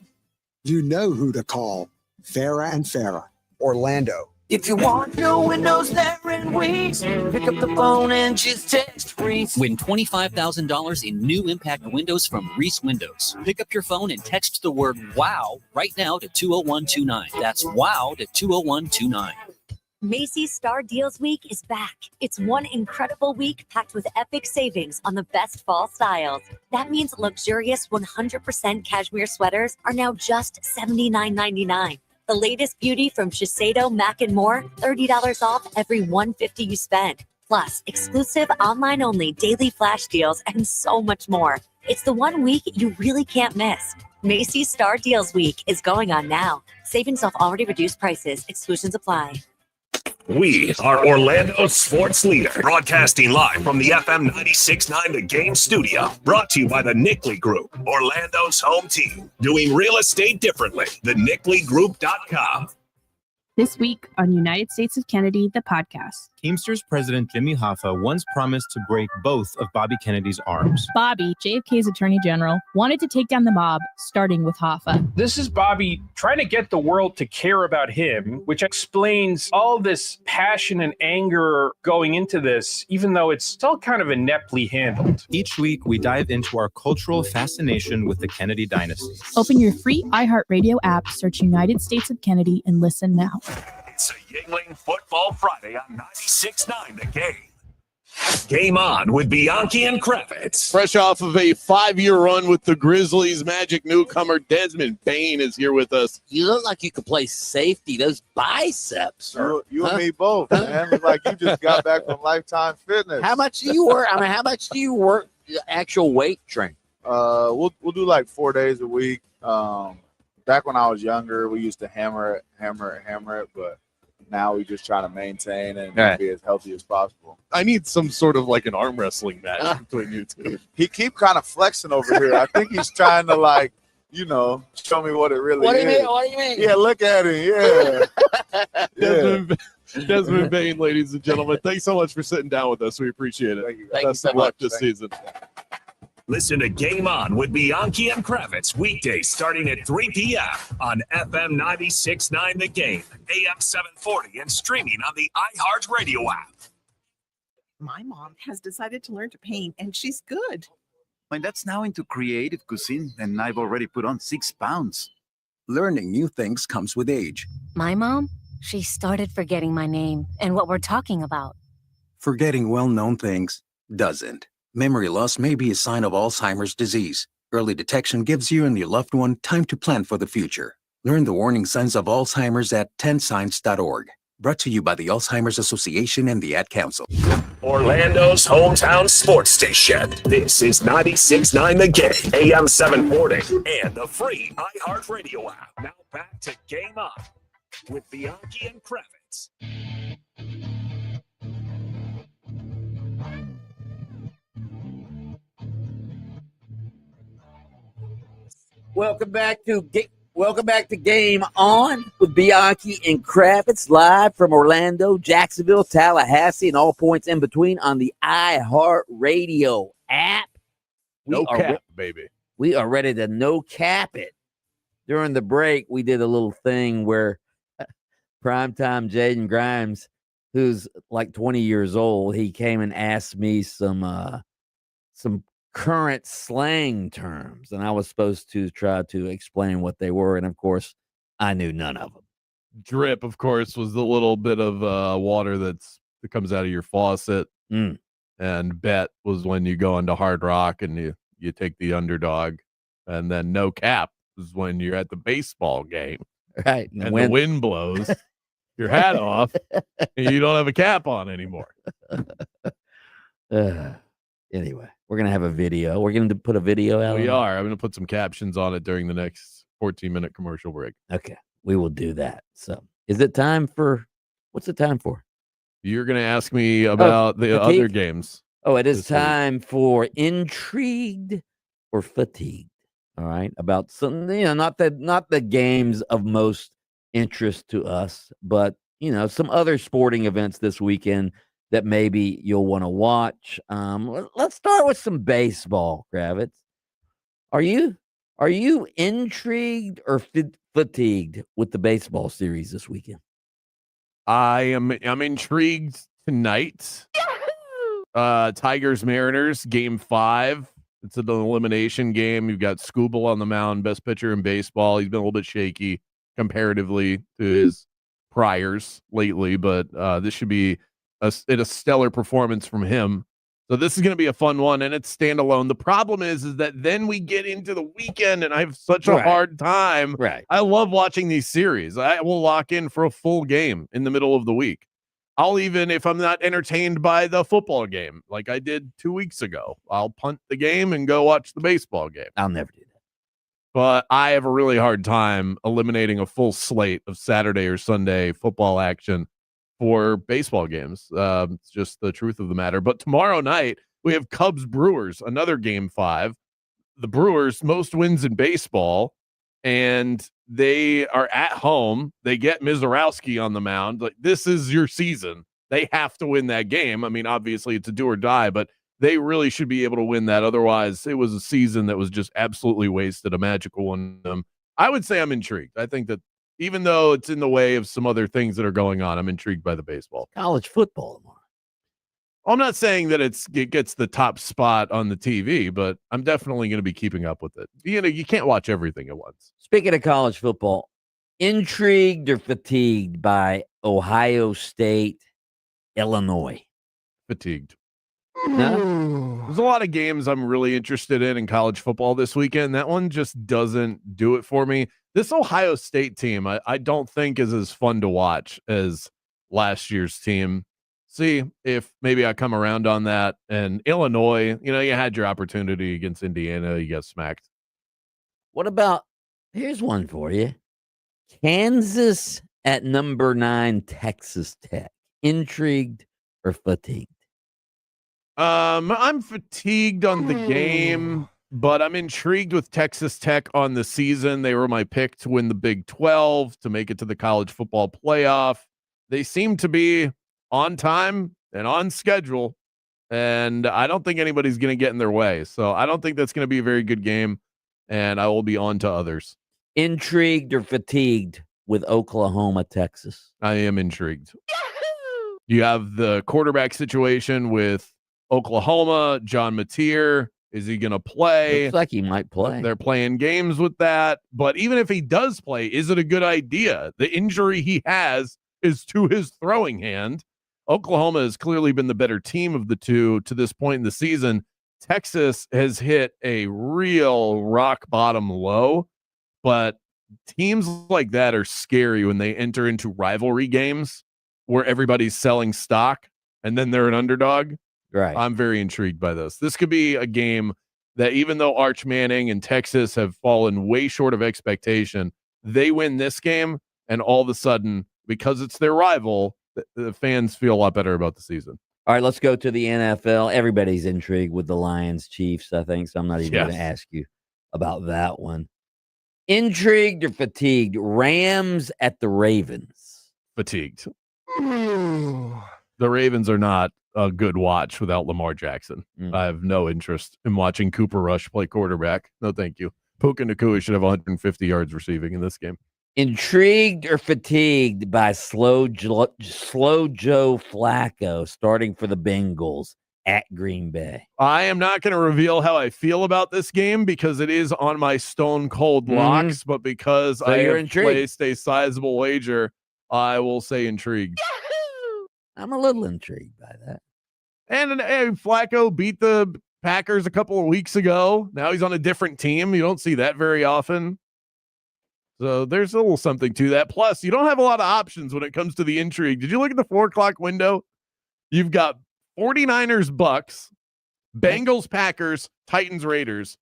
You know who to call. Farah and Farah, Orlando. If you want your windows there in weeks, pick up the phone and just text Reese. Win $25,000 in new impact windows from Reese Windows. Pick up your phone and text the word WOW right now to 20129. That's WOW to 20129. Macy's Star Deals Week is back. It's one incredible week packed with epic savings on the best fall styles. That means luxurious 100% cashmere sweaters are now just $79.99. The latest beauty from Shiseido, Mac & More, $30 off every $150 you spend. Plus, exclusive online-only daily flash deals and so much more. It's the one week you really can't miss. Macy's Star Deals Week is going on now. Savings off already reduced prices. Exclusions apply. We are Orlando's sports leader, broadcasting live from the FM 96.9 The Game studio. Brought to you by the Nickley Group, Orlando's home team. Doing real estate differently. TheNickleyGroup.com. This week on United States of Kennedy, the podcast. Teamsters President Jimmy Hoffa once promised to break both of Bobby Kennedy's arms. Bobby, JFK's attorney general, wanted to take down the mob, starting with Hoffa. This is Bobby trying to get the world to care about him, which explains all this passion and anger going into this, even though it's still kind of ineptly handled. Each week, we dive into our cultural fascination with the Kennedy dynasty. Open your free iHeartRadio app, search United States of Kennedy, and listen now. It's a Yingling Football Friday on 96.9 The Game. Game on with Bianchi and Kravitz. Fresh off of a 5-year run with the Grizzlies, Magic newcomer Desmond Bain is here with us. You look like you could play safety. Those biceps. You and me both, man. It's like you just got back from Lifetime Fitness. How much do you work? How much do you work actual weight training? We'll do like 4 days a week. Back when I was younger, we used to hammer it, but now we just try to maintain and be as healthy as possible. I need some sort of like an arm wrestling match between you two. He keep kind of flexing over here. I think he's trying to show me what it really is. What do you mean? Yeah, look at him. Yeah. Desmond Bain, ladies and gentlemen. Thanks so much for sitting down with us. We appreciate it. Thank you. Best of luck this season. Listen to Game On with Bianchi and Kravitz weekdays starting at 3 p.m. on FM 96.9 The Game, AM 740, and streaming on the iHeartRadio app. My mom has decided to learn to paint, and she's good. My dad's now into creative cuisine, and I've already put on 6 pounds. Learning new things comes with age. My mom, she started forgetting my name and what we're talking about. Forgetting well-known things doesn't. Memory loss may be a sign of Alzheimer's disease. Early detection gives you and your loved one time to plan for the future. Learn the warning signs of Alzheimer's at 10signs.org. Brought to you by the Alzheimer's Association and the Ad Council. Orlando's hometown sports station. This is 96.9 The Game, AM 740, and the free iHeartRadio app. Now back to Game On with Bianchi and Kravitz. Welcome back to Game On with Bianchi and Kravitz, live from Orlando, Jacksonville, Tallahassee, and all points in between on the iHeartRadio app. No cap, baby. We are ready to no cap it. During the break, we did a little thing where primetime Jaden Grimes, who's like 20 years old, he came and asked me some current slang terms, and I was supposed to try to explain what they were, and of course I knew none of them. Drip, of course, was the little bit of water that comes out of your faucet. And bet was when you go into Hard Rock and you take the underdog. And then no cap is when you're at the baseball game, right? And the wind blows. your hat off and you don't have a cap on anymore. Anyway, we're going to have a video. We're going to put a video out. We are. I'm going to put some captions on it during the next 14-minute commercial break. Okay. We will do that. So is it time for, what's it time for? You're going to ask me about the other games. Oh, it is time for Intrigued or Fatigued. All right. About some, not the games of most interest to us, but, some other sporting events this weekend that maybe you'll want to watch. Let's start with some baseball, Kravitz. Are you intrigued or fatigued with the baseball series this weekend? I'm intrigued tonight. Tigers Mariners game 5. It's an elimination game. You've got Skubal on the mound, best pitcher in baseball. He's been a little bit shaky comparatively to his priors lately, but this should be a stellar performance from him. So this is going to be a fun one, and it's standalone. The problem is that then we get into the weekend, and I have such a hard time. Right. I love watching these series. I will lock in for a full game in the middle of the week. I'll even, if I'm not entertained by the football game, like I did 2 weeks ago, I'll punt the game and go watch the baseball game. I'll never do that. But I have a really hard time eliminating a full slate of Saturday or Sunday football action for baseball games. It's just the truth of the matter. But tomorrow night, we have Cubs Brewers, another game 5. The Brewers, most wins in baseball, and they are at home. They get Mizorowski on the mound. Like, this is your season. They have to win that game. I mean, obviously it's a do or die, but they really should be able to win that. Otherwise, it was a season that was just absolutely wasted, a magical one. I would say I'm intrigued. I think that even though it's in the way of some other things that are going on, I'm intrigued by the baseball. College football tomorrow. I'm not saying that it gets the top spot on the TV, but I'm definitely going to be keeping up with it. You can't watch everything at once. Speaking of college football, intrigued or fatigued by Ohio State, Illinois? Fatigued. No? There's a lot of games I'm really interested in college football this weekend. That one just doesn't do it for me. This Ohio State team, I don't think is as fun to watch as last year's team. See if maybe I come around on that. And Illinois, you had your opportunity against Indiana. You got smacked. What about, here's one for you. Kansas at number 9, Texas Tech. Intrigued or fatigued? I'm fatigued on the game, but I'm intrigued with Texas Tech on the season. They were my pick to win the Big 12, to make it to the college football playoff. They seem to be on time and on schedule, and I don't think anybody's going to get in their way. So I don't think that's going to be a very good game, and I will be on to others. Intrigued or fatigued with Oklahoma, Texas? I am intrigued. You have the quarterback situation with Oklahoma, John Mateer. Is he going to play? Looks like he might play. They're playing games with that. But even if he does play, is it a good idea? The injury he has is to his throwing hand. Oklahoma has clearly been the better team of the two to this point in the season. Texas has hit a real rock bottom low, but teams like that are scary when they enter into rivalry games where everybody's selling stock and then they're an underdog. Right. I'm very intrigued by this. This could be a game that, even though Arch Manning and Texas have fallen way short of expectation, they win this game, and all of a sudden, because it's their rival, the fans feel a lot better about the season. All right, let's go to the NFL. Everybody's intrigued with the Lions Chiefs, I think, so I'm not even going to ask you about that one. Intrigued or fatigued? Rams at the Ravens? Fatigued. The Ravens are not a good watch without Lamar Jackson. I have no interest in watching Cooper Rush play quarterback. No, thank you. Puka Nacua should have 150 yards receiving in this game. Intrigued or fatigued by slow Joe Flacco starting for the Bengals at Green Bay? I am not going to reveal how I feel about this game because it is on my stone cold locks, but because I have placed a sizable wager, I will say intrigued. I'm a little intrigued by that. And Flacco beat the Packers a couple of weeks ago. Now he's on a different team. You don't see that very often. So there's a little something to that. Plus, you don't have a lot of options when it comes to the intrigue. Did you look at the 4 o'clock window? You've got 49ers, Bucks, Bengals, Packers, Titans, Raiders.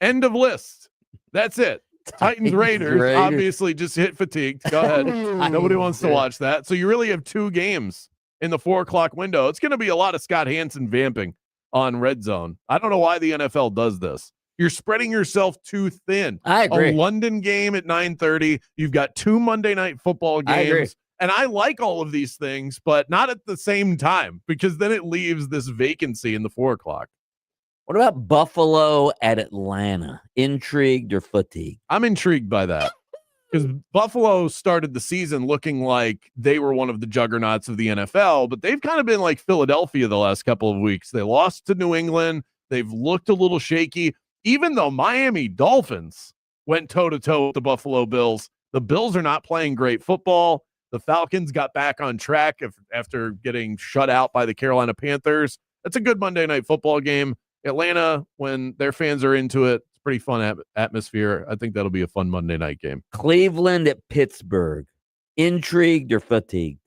End of list. That's it. Titans, Raiders, obviously just hit fatigued. Go ahead. Nobody wants to watch that. So you really have 2 games in the 4 o'clock window. It's going to be a lot of Scott Hansen vamping on Red Zone. I don't know why the NFL does this. You're spreading yourself too thin. I agree. A London game at 9:30. You've got 2 Monday night football games. I agree. And I like all of these things, but not at the same time, because then it leaves this vacancy in the 4 o'clock. What about Buffalo at Atlanta? Intrigued or fatigued? I'm intrigued by that because Buffalo started the season looking like they were one of the juggernauts of the NFL, but they've kind of been like Philadelphia the last couple of weeks. They lost to New England. They've looked a little shaky, even though Miami Dolphins went toe-to-toe with the Buffalo Bills. The Bills are not playing great football. The Falcons got back on track after getting shut out by the Carolina Panthers. That's a good Monday night football game. Atlanta, when their fans are into it, it's pretty fun atmosphere. I think that'll be a fun Monday night game. Cleveland at Pittsburgh. Intrigued or fatigued?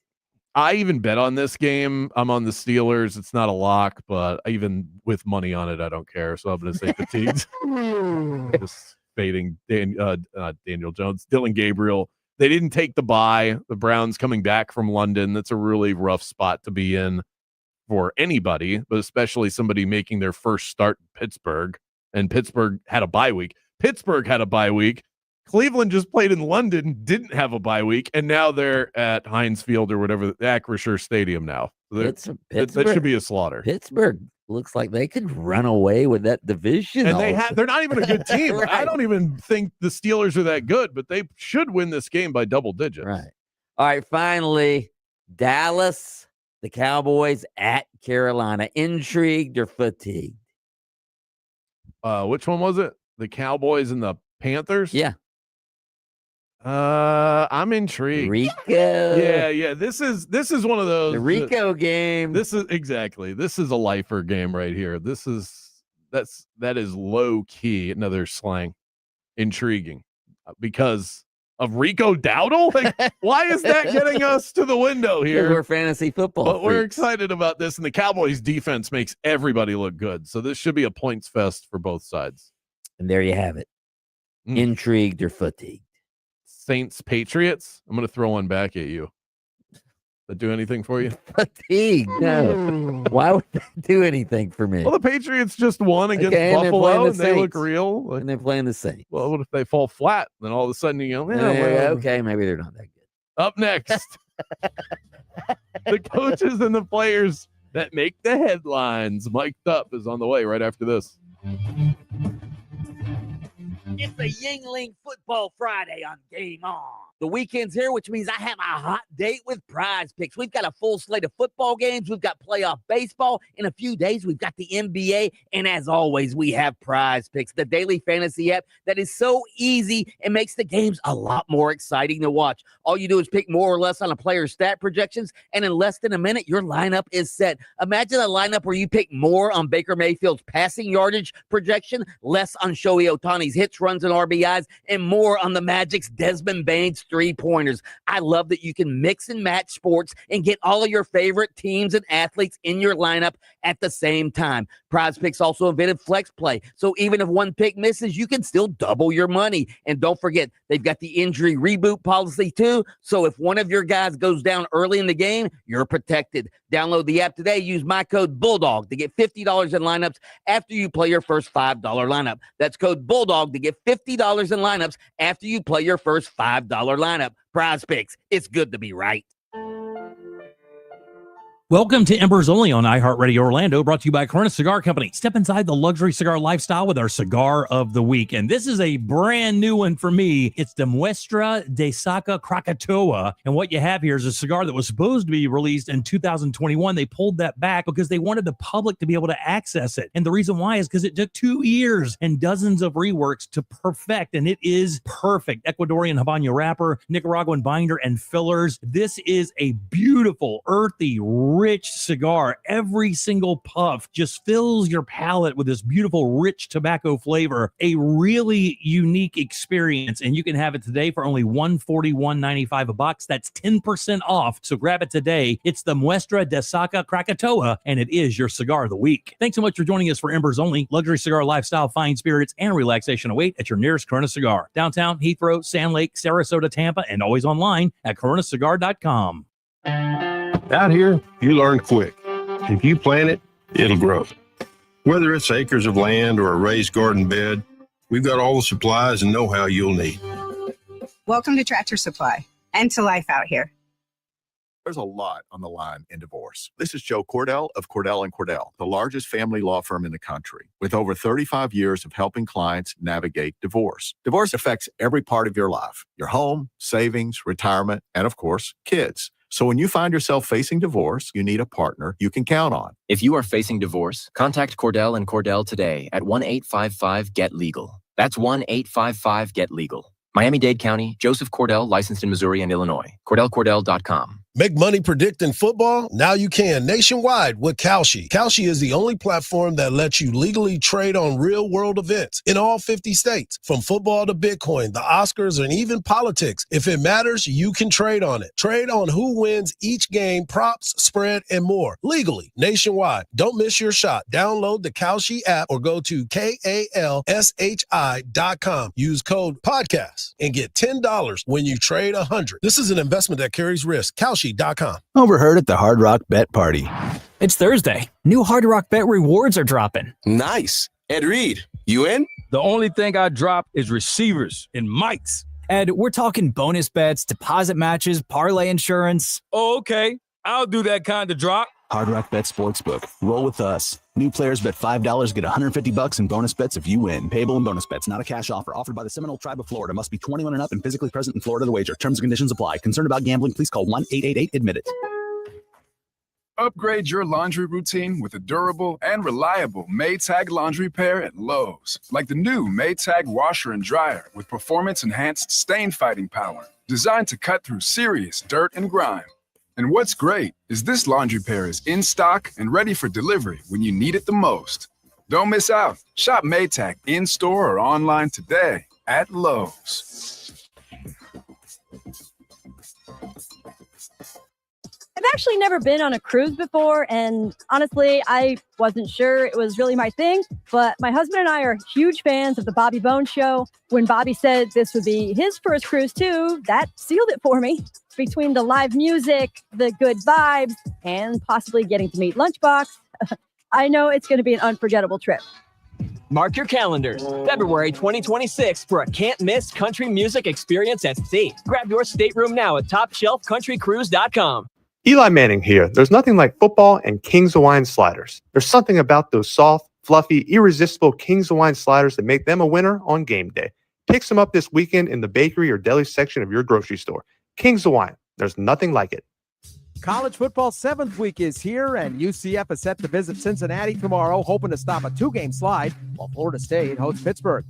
I even bet on this game. I'm on the Steelers. It's not a lock, but even with money on it, I don't care. So I'm going to say fatigued. Just fading Daniel Jones, Dylan Gabriel. They didn't take the bye. The Browns coming back from London. That's a really rough spot to be in for anybody, but especially somebody making their first start in Pittsburgh. And Pittsburgh had a bye week. Cleveland just played in London, didn't have a bye week, and now they're at Heinz Field or whatever, the Acrisure Stadium now. So that should be a slaughter. Pittsburgh looks like they could run away with that division. And they're not even a good team. Right. I don't even think the Steelers are that good, but they should win this game by double digits. Right. All right, finally, Dallas, the Cowboys at Carolina. Intrigued or fatigued? Which one was it? The Cowboys and the Panthers? Yeah. I'm intrigued. Rico. Yeah. This is one of those. The Rico game. This is a lifer game right here. That is low key. Another slang. Intriguing because of Rico Dowdle. Like, why is that getting us to the window here? We're fantasy football. But we're excited about this, and the Cowboys defense makes everybody look good. So this should be a points fest for both sides. And there you have it. Intrigued or fatigued? Saints Patriots. I'm going to throw one back at you. That do anything for you? Fatigue. No. Why would that do anything for me? Well, the Patriots just won against Buffalo, and they look real. And they're playing the Saints. Well, what if they fall flat? Then all of a sudden you go, okay, maybe they're not that good. Up next, the coaches and the players that make the headlines. Mic'd Up is on the way right after this. It's a Yingling Football Friday on Game On. The weekend's here, which means I have a hot date with Prize Picks. We've got a full slate of football games. We've got playoff baseball. In a few days, we've got the NBA. And as always, we have Prize Picks, the daily fantasy app that is so easy and makes the games a lot more exciting to watch. All you do is pick more or less on a player's stat projections, and in less than a minute, your lineup is set. Imagine a lineup where you pick more on Baker Mayfield's passing yardage projection, less on Shohei Ohtani's hits, runs, and RBIs, and more on the Magic's Desmond Bane's three-pointers. I love that you can mix and match sports and get all of your favorite teams and athletes in your lineup at the same time. Prize Picks also invented Flex Play, so even if one pick misses, you can still double your money. And don't forget, they've got the injury reboot policy too, so if one of your guys goes down early in the game, you're protected. Download the app today. Use my code BULLDOG to get $50 in lineups after you play your first $5 lineup. That's code BULLDOG to get $50 in lineups after you play your first $5 lineup. Prize Picks. It's good to be right. Welcome to Embers Only on iHeartRadio Orlando, brought to you by Corona Cigar Company. Step inside the luxury cigar lifestyle with our Cigar of the Week. And this is a brand new one for me. It's the Muestra de Saca Krakatoa. And what you have here is a cigar that was supposed to be released in 2021. They pulled that back because they wanted the public to be able to access it. And the reason why is because it took 2 years and dozens of reworks to perfect. And it is perfect. Ecuadorian Habano wrapper, Nicaraguan binder, and fillers. This is a beautiful, earthy, rich cigar. Every single puff just fills your palate with this beautiful, rich tobacco flavor. A really unique experience, and you can have it today for only $141.95 a box. That's 10% off, so grab it today. It's the Muestra de Saca Krakatoa, and it is your cigar of the week. Thanks so much for joining us for Embers Only. Luxury cigar lifestyle, fine spirits, and relaxation await at your nearest Corona Cigar. Downtown, Heathrow, Sand Lake, Sarasota, Tampa, and always online at coronacigar.com. Out here, you learn quick. If you plant it, it'll grow. Whether it's acres of land or a raised garden bed, we've got all the supplies and know-how you'll need. Welcome to Tractor Supply and to life out here. There's a lot on the line in divorce. This is Joe Cordell of Cordell & Cordell, the largest family law firm in the country, with over 35 years of helping clients navigate divorce. Divorce affects every part of your life, your home, savings, retirement, and of course, kids. So when you find yourself facing divorce, you need a partner you can count on. If you are facing divorce, contact Cordell & Cordell today at 1-855-GET-LEGAL. That's 1-855-GET-LEGAL. Miami-Dade County, Joseph Cordell, licensed in Missouri and Illinois. CordellCordell.com. Make money predicting football? Now you can nationwide with Kalshi. Kalshi is the only platform that lets you legally trade on real-world events in all 50 states. From football to Bitcoin, the Oscars, and even politics. If it matters, you can trade on it. Trade on who wins each game, props, spread, and more. Legally, nationwide. Don't miss your shot. Download the Kalshi app or go to KALSHI.com. Use code PODCAST and get $10 when you trade $100. This is an investment that carries risk. Kalshi.com. Overheard at the Hard Rock Bet Party. It's Thursday. New Hard Rock Bet rewards are dropping. Nice. Ed Reed, you in? The only thing I drop is receivers and mics. Ed, we're talking bonus bets, deposit matches, parlay insurance. Oh, okay. I'll do that kind of drop. Hard Rock Bet Sportsbook. Roll with us. New players bet $5, get $150 in bonus bets if you win. Payable in bonus bets, not a cash offer. Offered by the Seminole Tribe of Florida. Must be 21 and up and physically present in Florida to wager. Terms and conditions apply. Concerned about gambling? Please call 1-888-ADMIT-IT. Upgrade your laundry routine with a durable and reliable Maytag laundry pair at Lowe's. Like the new Maytag washer and dryer with performance-enhanced stain-fighting power. Designed to cut through serious dirt and grime. And what's great is this laundry pair is in stock and ready for delivery when you need it the most. Don't miss out. Shop Maytag in-store or online today at Lowe's. I've actually never been on a cruise before, and honestly, I wasn't sure it was really my thing, but my husband and I are huge fans of the Bobby Bones Show. When Bobby said this would be his first cruise too, that sealed it for me. Between the live music, the good vibes, and possibly getting to meet Lunchbox, I know it's going to be an unforgettable trip. Mark your calendars. February 2026 for a can't-miss country music experience at sea. Grab your stateroom now at TopShelfCountryCruise.com. Eli Manning here. There's nothing like football and King's Hawaiian sliders. There's something about those soft, fluffy, irresistible King's Hawaiian sliders that make them a winner on game day. Pick some up this weekend in the bakery or deli section of your grocery store. King's Hawaiian. There's nothing like it. College football 7th week is here, and UCF is set to visit Cincinnati tomorrow, hoping to stop a 2-game slide while Florida State hosts Pittsburgh.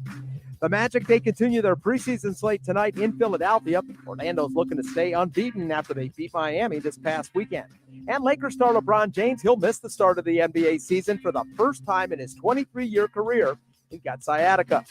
The Magic, they continue their preseason slate tonight in Philadelphia. Orlando's looking to stay unbeaten after they beat Miami this past weekend. And Lakers star LeBron James, he'll miss the start of the NBA season for the first time in his 23-year career. He got sciatica.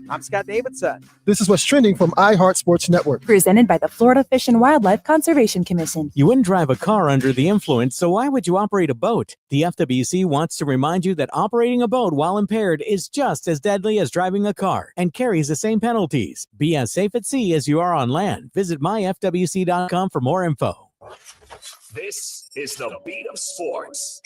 I'm Scott Davidson. This is what's trending from iHeart Sports Network. Presented by the Florida Fish and Wildlife Conservation Commission. You wouldn't drive a car under the influence, so why would you operate a boat? The FWC wants to remind you that operating a boat while impaired is just as deadly as driving a car and carries the same penalties. Be as safe at sea as you are on land. Visit myfwc.com for more info. This is the beat of sports.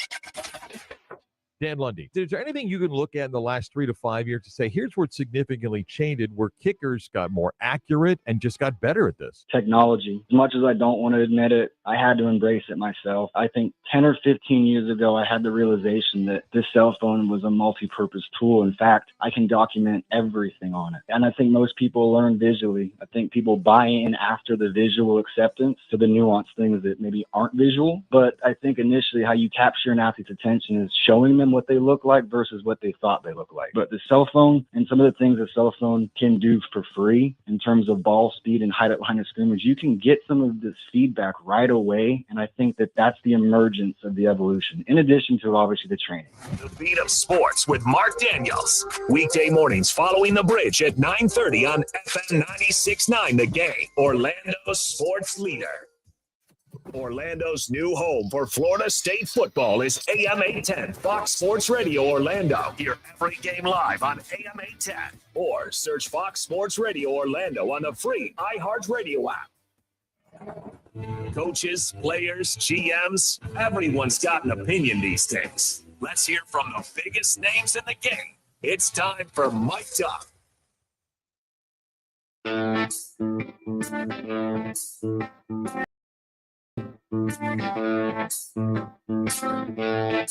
Dan Lundy, is there anything you can look at in the last 3 to 5 years to say, here's where it significantly changed, where kickers got more accurate and just got better at this? Technology. As much as I don't want to admit it, I had to embrace it myself. I think 10 or 15 years ago, I had the realization that this cell phone was a multi-purpose tool. In fact, I can document everything on it. And I think most people learn visually. I think people buy in after the visual acceptance to the nuanced things that maybe aren't visual. But I think initially how you capture an athlete's attention is showing them them what they look like versus what they thought they look like. But the cell phone and some of the things the cell phone can do for free in terms of ball speed and height at line of scrimmage, you can get some of this feedback right away. And I think that that's the emergence of the evolution, in addition to obviously the training. The Beat of Sports with Mark Daniels. Weekday mornings following the bridge at 9:30 on FM 96.9 The Game, Orlando's sports leader. Orlando's new home for Florida State football is AM 810 Fox Sports Radio Orlando. Hear every game live on AM 810 or search Fox Sports Radio Orlando on the free iHeartRadio app. Coaches, players, GMs, everyone's got an opinion these days. Let's hear from the biggest names in the game. It's time for Mic'd Up.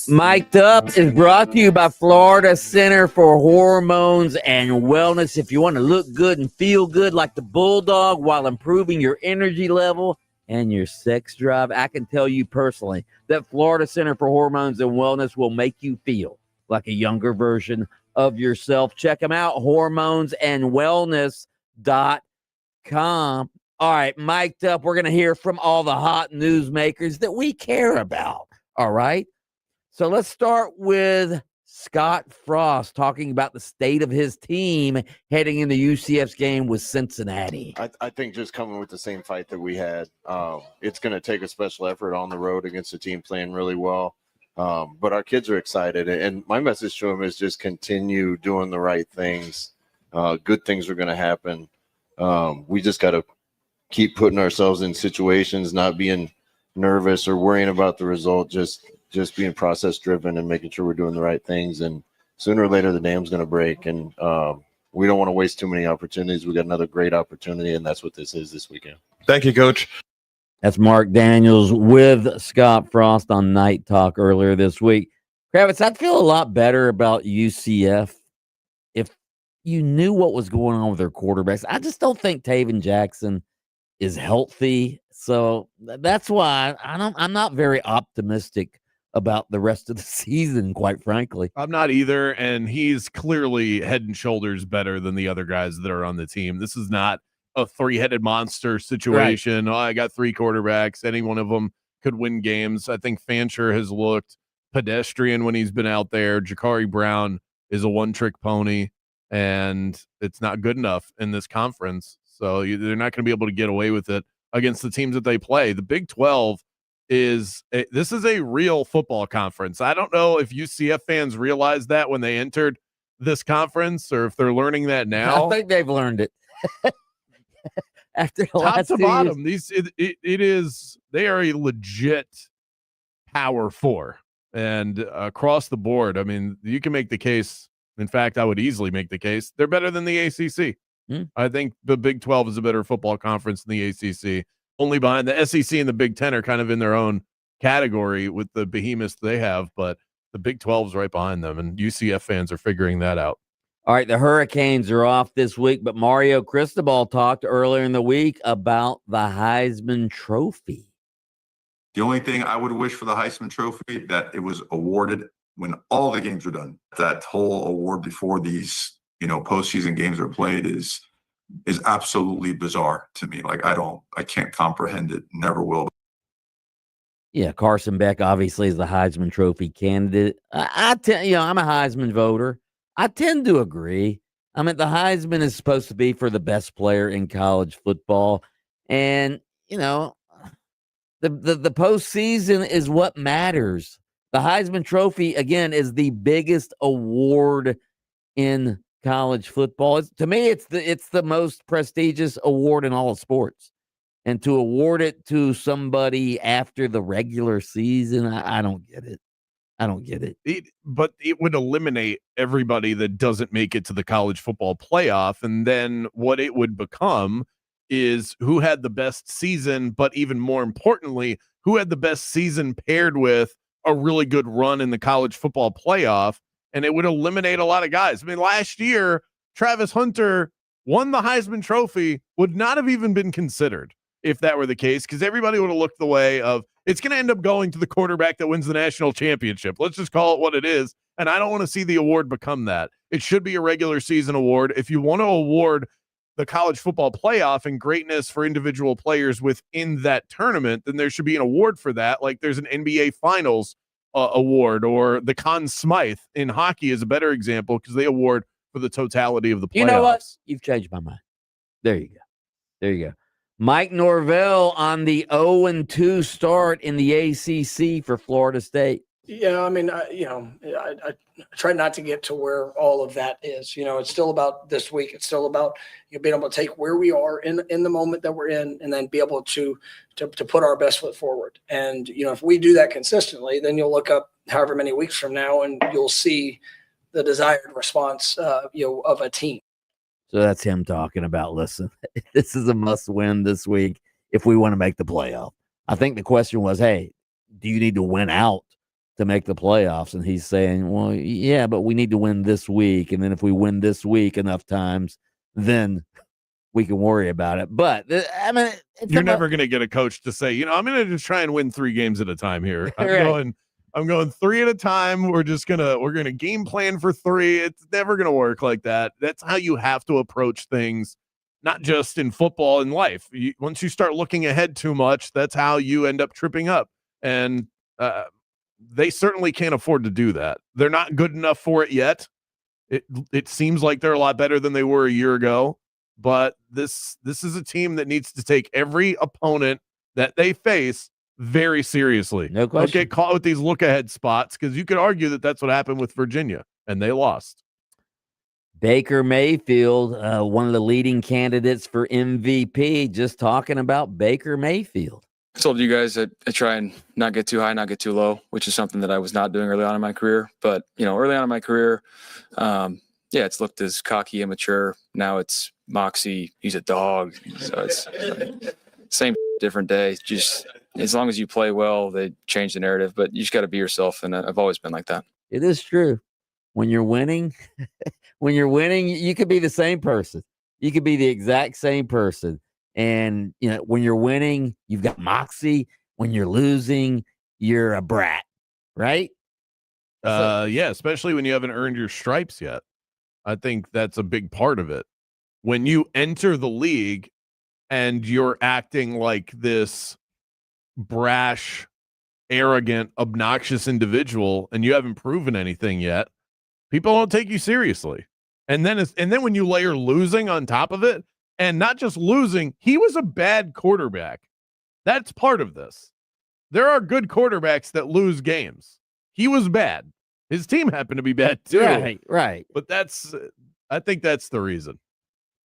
Mic'd Up is brought to you by Florida Center for Hormones and Wellness. If you want to look good and feel good like the bulldog while improving your energy level and your sex drive, I can tell you personally that Florida Center for Hormones and Wellness will make you feel like a younger version of yourself. Check them out, hormonesandwellness.com. All right, Mic'd Up, we're going to hear from all the hot newsmakers that we care about, all right? So let's start with Scott Frost talking about the state of his team heading into UCF's game with Cincinnati. I think just coming with the same fight that we had, it's going to take a special effort on the road against a team playing really well. But our kids are excited, and my message to them is just continue doing the right things. Good things are going to happen. We just got to keep putting ourselves in situations, not being nervous or worrying about the result, just being process driven and making sure we're doing the right things. And sooner or later, the dam's going to break. And we don't want to waste too many opportunities. We got another great opportunity, and that's what this is this weekend. Thank you, Coach. That's Mark Daniels with Scott Frost on Night Talk earlier this week. Kravitz, I'd feel a lot better about UCF if you knew what was going on with their quarterbacks. I just don't think Taven Jackson is healthy. So that's why I'm not very optimistic about the rest of the season, quite frankly. I'm not either, and he's clearly head and shoulders better than the other guys that are on the team. This is not a three-headed monster situation. Right. Oh, I got three quarterbacks. Any one of them could win games. I think Fancher has looked pedestrian when he's been out there. Jakari Brown is a one-trick pony, and it's not good enough in this conference. So they're not going to be able to get away with it against the teams that they play. The Big 12 this is a real football conference. I don't know if UCF fans realized that when they entered this conference or if they're learning that now. I think they've learned it. After the top last to 2 bottom, years. they are a legit Power 4 and across the board. I mean, you can make the case. In fact, I would easily make the case they're better than the ACC. I think the Big 12 is a better football conference than the ACC. Only behind the SEC and the Big 10 are kind of in their own category with the behemoths they have, but the Big 12 is right behind them, and UCF fans are figuring that out. All right, the Hurricanes are off this week, but Mario Cristobal talked earlier in the week about the Heisman Trophy. The only thing I would wish for the Heisman Trophy, that it was awarded when all the games are done. That whole award before these postseason games are played is absolutely bizarre to me. Like I can't comprehend it. Never will. Yeah, Carson Beck obviously is the Heisman Trophy candidate. I'm a Heisman voter. I tend to agree. I mean, the Heisman is supposed to be for the best player in college football, and the postseason is what matters. The Heisman Trophy again is the biggest award in college football. To me, it's the most prestigious award in all of sports, and to award it to somebody after the regular season, I don't get it. I don't get it. But it would eliminate everybody that doesn't make it to the college football playoff, and then what it would become is who had the best season, but even more importantly, who had the best season paired with a really good run in the college football playoff. And it would eliminate a lot of guys. I mean, last year, Travis Hunter won the Heisman Trophy, would not have even been considered. if that were the case, because everybody would have looked the way of it's going to end up going to the quarterback that wins the national championship. Let's just call it what it is. And I don't want to see the award become that. It should be a regular season award. If you want to award the college football playoff and greatness for individual players within that tournament, then there should be an award for that. Like there's an NBA Finals award, or the Conn Smythe in hockey is a better example because they award for the totality of the playoffs. You know what? You've changed my mind. There you go. There you go. Mike Norvell on the 0-2 start in the ACC for Florida State. Yeah, I mean, I try not to get to where all of that is. It's still about this week. It's still about being able to take where we are in the moment that we're in, and then be able to put our best foot forward. And if we do that consistently, then you'll look up however many weeks from now, and you'll see the desired response, of a team. So that's him talking about, listen, this is a must-win this week if we want to make the playoff. I think the question was, hey, do you need to win out to make the playoffs? And he's saying, well, yeah, but we need to win this week. And then if we win this week enough times, then we can worry about it. But I mean, you're never going to get a coach to say, I'm going to just try and win 3 games at a time here. I'm going 3 at a time. We're going to game plan for 3. It's never going to work like that. That's how you have to approach things, not just in football, in life. Once you start looking ahead too much, that's how you end up tripping up. And they certainly can't afford to do that. They're not good enough for it yet. It seems like they're a lot better than they were a year ago, but this is a team that needs to take every opponent that they face very seriously. No question. Don't get caught with these look-ahead spots, because you could argue that that's what happened with Virginia, and they lost. Baker Mayfield, one of the leading candidates for MVP, just talking about Baker Mayfield. I told you guys that I try and not get too high, not get too low, which is something that I was not doing early on in my career. But, early on in my career, it's looked as cocky, immature. Now it's moxie. He's a dog. So it's same different day. Just as long as you play well, they change the narrative. But you just got to be yourself, and I've always been like that. It is true. When you're winning, you could be the same person. You could be the exact same person. And, when you're winning, you've got moxie. When you're losing, you're a brat, right? Yeah, especially when you haven't earned your stripes yet. I think that's a big part of it. When you enter the league and you're acting like this brash, arrogant, obnoxious individual, and you haven't proven anything yet, people don't take you seriously. And then when you layer losing on top of it, and not just losing, he was a bad quarterback. That's part of this. There are good quarterbacks that lose games. He was bad. His team happened to be bad too. Right. But I think that's the reason.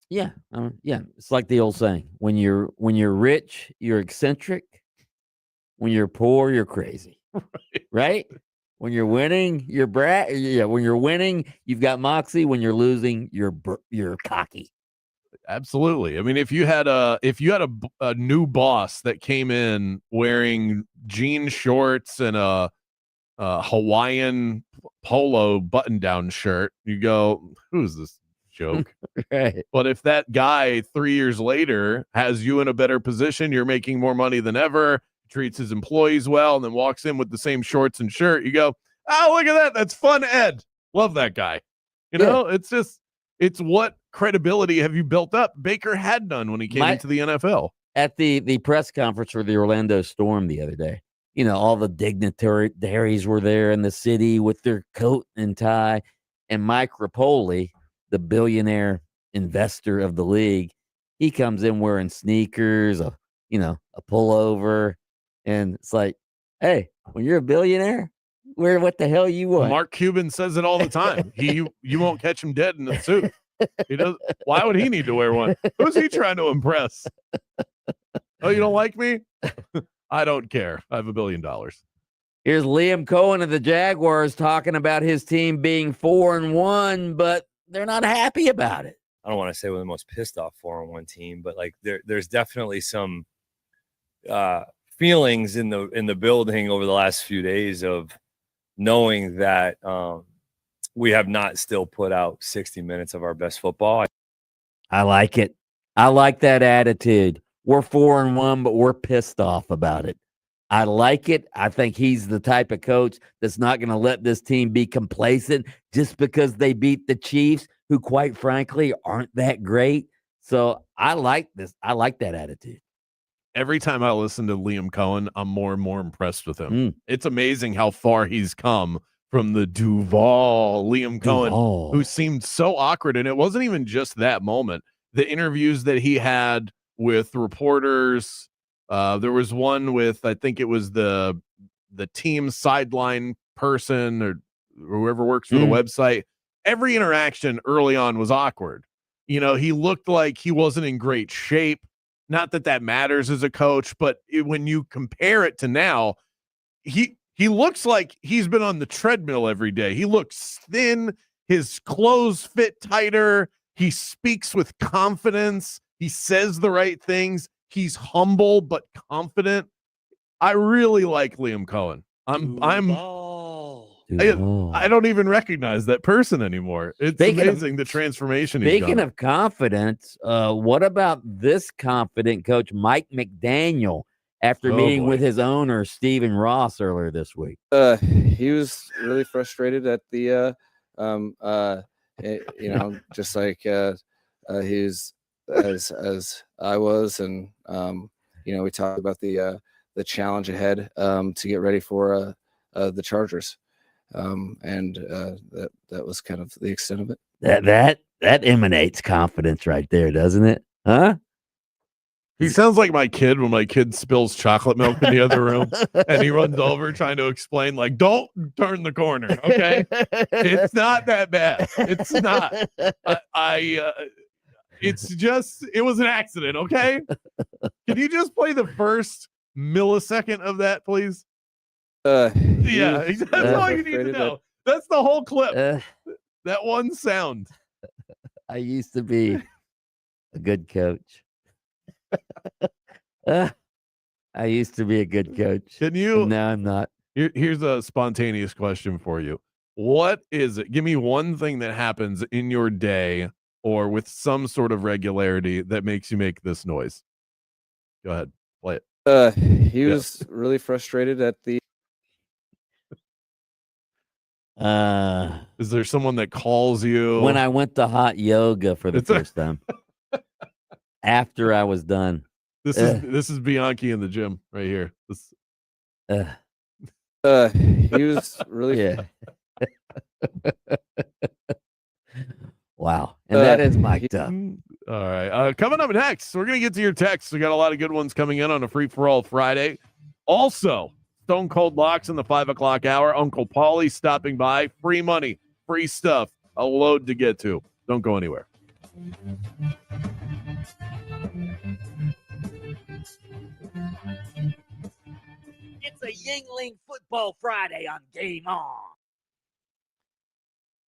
Yeah. Yeah. It's like the old saying, when you're rich, you're eccentric. When you're poor, you're crazy. Right? When you're winning, you're brat. Yeah. When you're winning, you've got moxie. When you're losing, you're cocky. Absolutely. I mean, if you had a new boss that came in wearing jean shorts and a Hawaiian polo button-down shirt, you go, who's this joke? Right. But if that guy 3 years later has you in a better position, you're making more money than ever, treats his employees well, and then walks in with the same shorts and shirt, you go, oh, look at that. That's fun, Ed. Love that guy. It's what credibility have you built up? Baker had none when he came into the NFL. At the press conference for the Orlando Storm the other day, all the dignitaries were there in the city with their coat and tie. And Mike Rapoli, the billionaire investor of the league, he comes in wearing sneakers, a pullover. And it's like, hey, when you're a billionaire, what the hell you want? Mark Cuban says it all the time. You won't catch him dead in a suit. He does. Why would he need to wear one? Who's he trying to impress? Oh, you don't like me? I don't care. I have $1 billion. Here's Liam Cohen of the Jaguars talking about his team being 4-1, but they're not happy about it. I don't want to say we're the most pissed off 4-1 team, but like there's definitely some feelings in the building over the last few days of knowing that we have not still put out 60 minutes of our best football. I like it. I like that attitude. we're 4-1, but we're pissed off about it. I like it. I think he's the type of coach that's not going to let this team be complacent just because they beat the Chiefs, who quite frankly aren't that great. So I like this. I like that attitude. Every time I listen to Liam Cohen, I'm more and more impressed with him. It's amazing how far he's come from the Duval Liam Cohen, who seemed so awkward. And it wasn't even just that moment. The interviews that he had with reporters, there was one with, I think it was the team sideline person or whoever works for the website. Every interaction early on was awkward. You know, he looked like he wasn't in great shape. Not that that matters as a coach, but when you compare it to now, he looks like he's been on the treadmill every day. He looks thin. His clothes fit tighter. He speaks with confidence. He says the right things. He's humble but confident. I really like Liam Cohen. I don't even recognize that person anymore. It's amazing the transformation he's Speaking gone. of confidence, what about this confident coach, Mike McDaniel, after meeting with his owner, Stephen Ross, earlier this week? He was really frustrated at the, just like he's as I was, and we talked about the challenge ahead to get ready for the Chargers. That was kind of the extent of it. That emanates confidence right there, doesn't it? Huh? He sounds like my kid when my kid spills chocolate milk in the other room and he runs over trying to explain, like, don't turn the corner. Okay. It's not that bad. It's not. It's just, it was an accident. Okay. Can you just play the first millisecond of that, please? Yeah, that's all you need to know. That's the whole clip. That one sound. I used to be a good coach. I used to be a good coach. Can you? No, I'm not. Here's a spontaneous question for you. What is it? Give me one thing that happens in your day or with some sort of regularity that makes you make this noise. Go ahead, play it. He was really frustrated at the. Is there someone that calls you when I went to hot yoga for the first time after I was done? This is Bianchi in the gym right here. He was really wow, and that is mic'd up. All right, coming up next, we're gonna get to your texts. We got a lot of good ones coming in on a free for all Friday. Also, Stone Cold Locks in the 5 o'clock hour. Uncle Paulie stopping by. Free money, free stuff, a load to get to. Don't go anywhere. It's a Yingling Football Friday on Game On.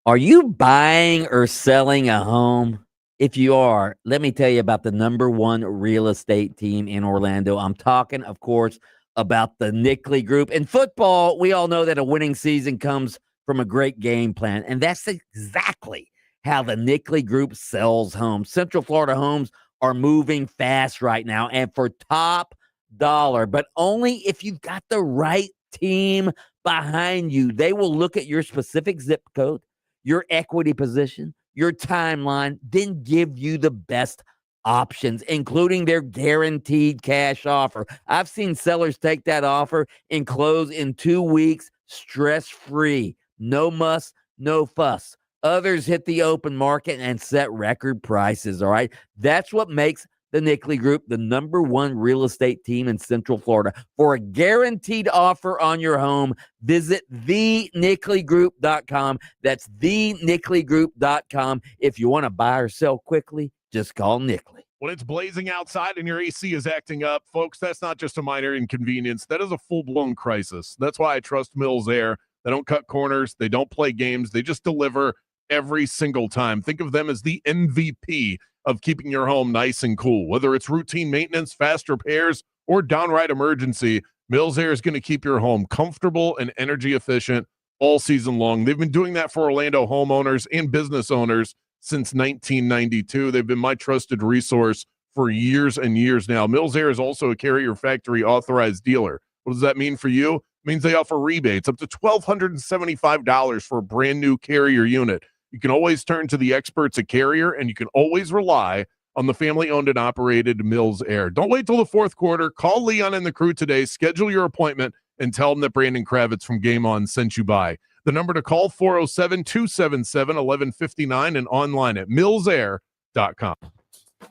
Are you buying or selling a home? If you are, let me tell you about the #1 real estate team in Orlando. I'm talking, of course, about the Nickley Group. In football, we all know that a winning season comes from a great game plan, and that's exactly how the Nickley Group sells homes. Central Florida homes are moving fast right now, and for top dollar, but only if you've got the right team behind you. They will look at your specific zip code, your equity position, your timeline, then give you the best options, including their guaranteed cash offer. I've seen sellers take that offer and close in 2 weeks, stress-free. No muss, no fuss. Others hit the open market and set record prices, all right? That's what makes the Nickley Group the #1 real estate team in Central Florida. For a guaranteed offer on your home, visit thenickley.com. That's thenickley.com. If you want to buy or sell quickly, just call Nickley. When it's blazing outside and your AC is acting up, folks, that's not just a minor inconvenience. That is a full-blown crisis. That's why I trust Mills Air. They don't cut corners. They don't play games. They just deliver every single time. Think of them as the MVP of keeping your home nice and cool. Whether it's routine maintenance, fast repairs, or downright emergency, Mills Air is going to keep your home comfortable and energy efficient all season long. They've been doing that for Orlando homeowners and business owners since 1992. They've been my trusted resource for years and years now. Mills Air is also a Carrier Factory authorized dealer. What does that mean for you? It means they offer rebates up to $1,275 for a brand new Carrier unit. You can always turn to the experts at Carrier, and you can always rely on the family-owned and operated Mills Air. Don't wait till the fourth quarter. Call Leon and the crew today. Schedule your appointment and tell them that Brandon Kravitz from Game On sent you by. The number to call, 407-277-1159, and online at millsair.com.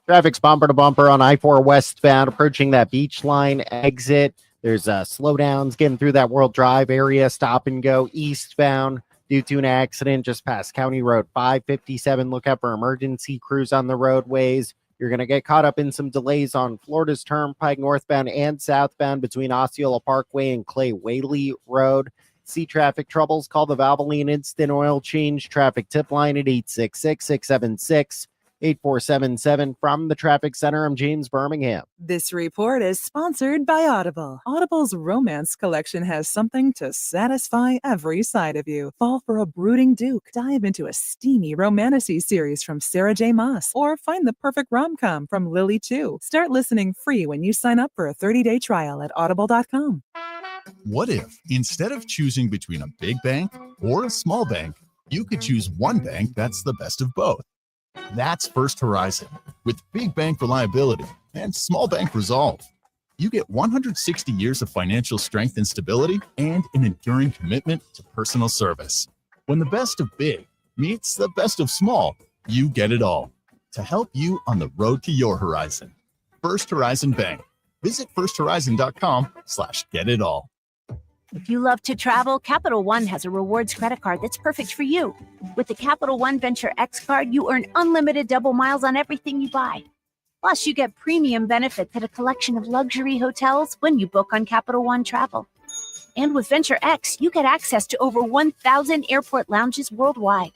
Traffic's bumper to bumper on I-4 westbound, approaching that Beach Line exit. There's slowdowns getting through that World Drive area, stop and go eastbound due to an accident just past County Road 557. Look out for emergency crews on the roadways. You're going to get caught up in some delays on Florida's Turnpike northbound and southbound between Osceola Parkway and Clay Whaley Road. See traffic troubles, call the Valvoline Instant Oil Change traffic tip line at 866-676-8477. From the Traffic Center, I'm James Birmingham. This report is sponsored by Audible. Audible's romance collection has something to satisfy every side of you. Fall for a brooding duke. Dive into a steamy romantasy series from Sarah J. Maas, or find the perfect rom-com from Lily Chu. Start listening free when you sign up for a 30-day trial at audible.com. What if, instead of choosing between a big bank or a small bank, you could choose one bank that's the best of both? That's First Horizon, with big bank reliability and small bank resolve. You get 160 years of financial strength and stability and an enduring commitment to personal service. When the best of big meets the best of small, you get it all. To help you on the road to your horizon. First Horizon Bank. Visit firsthorizon.com/get-it-all. If you love to travel, Capital One has a rewards credit card that's perfect for you. With the Capital One Venture X card, you earn unlimited double miles on everything you buy. Plus, you get premium benefits at a collection of luxury hotels when you book on Capital One Travel. And with Venture X, you get access to over 1,000 airport lounges worldwide.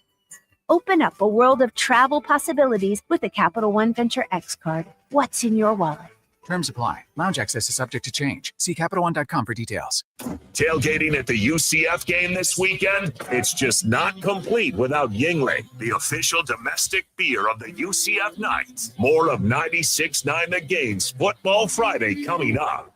Open up a world of travel possibilities with the Capital One Venture X card. What's in your wallet? Terms apply. Lounge access is subject to change. See CapitalOne.com for details. Tailgating at the UCF game this weekend? It's just not complete without Yingling, the official domestic beer of the UCF Knights. More of 96.9 The Game's Football Friday coming up.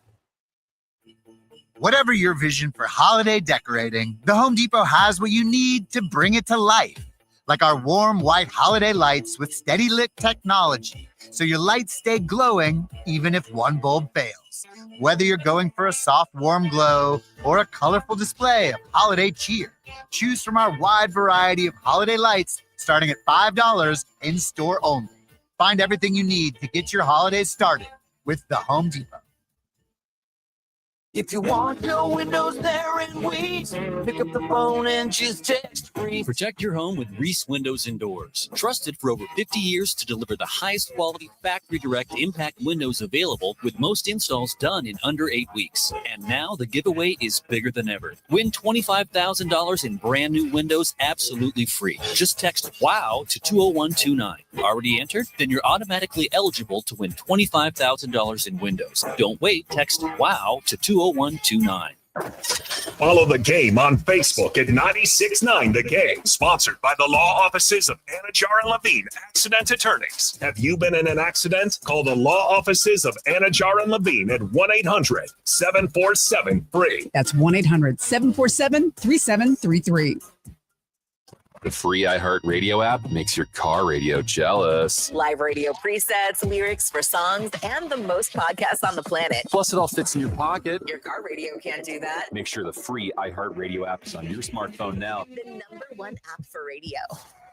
Whatever your vision for holiday decorating, the Home Depot has what you need to bring it to life. Like our warm white holiday lights with steady lit technology, so your lights stay glowing even if one bulb fails. Whether you're going for a soft, warm glow or a colorful display of holiday cheer, choose from our wide variety of holiday lights starting at $5 in store only. Find everything you need to get your holidays started with the Home Depot. If you want no windows there in weeks, pick up the phone and just text Reese. Protect your home with Reese Windows and Doors. Trusted for over 50 years to deliver the highest quality factory direct impact windows available, with most installs done in under 8 weeks. And now the giveaway is bigger than ever. Win $25,000 in brand new windows absolutely free. Just text WOW to 20129. Already entered? Then you're automatically eligible to win $25,000 in windows. Don't wait. Text WOW to 20129. Follow The Game on Facebook at 96.9 The Game. Sponsored by the law offices of Anajar and Levine, accident attorneys. Have you been in an accident? Call the law offices of Anajar and Levine at 1-800-747-FREE. That's 1-800-747-3733. The free iHeartRadio app makes your car radio jealous. Live radio presets, lyrics for songs, and the most podcasts on the planet. Plus, it all fits in your pocket. Your car radio can't do that. Make sure the free iHeartRadio app is on your smartphone now. The #1 app for radio.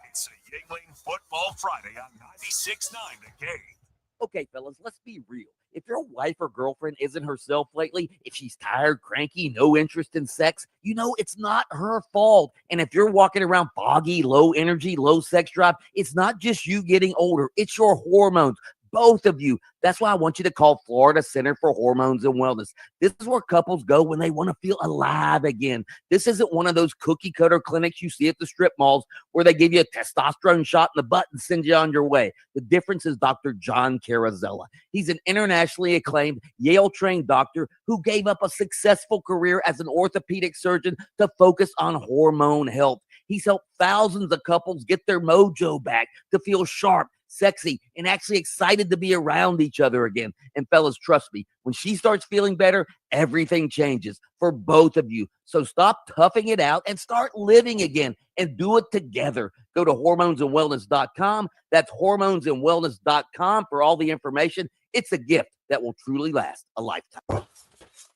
It's a Yingling Football Friday on 96.9 The Game. Okay, fellas, let's be real. If your wife or girlfriend isn't herself lately, if she's tired, cranky, no interest in sex, you know it's not her fault. And if you're walking around foggy, low energy, low sex drive, it's not just you getting older. It's your hormones. Both of you. That's why I want you to call Florida Center for Hormones and Wellness. This is where couples go when they want to feel alive again. This isn't one of those cookie cutter clinics you see at the strip malls where they give you a testosterone shot in the butt and send you on your way. The difference is Dr. John Carrazella. He's an internationally acclaimed Yale-trained doctor who gave up a successful career as an orthopedic surgeon to focus on hormone health. He's helped thousands of couples get their mojo back, to feel sharp, sexy, and actually excited to be around each other again. And fellas, trust me, when she starts feeling better, everything changes for both of you. So stop toughing it out and start living again and do it together. Go to hormonesandwellness.com. That's hormonesandwellness.com for all the information. It's a gift that will truly last a lifetime.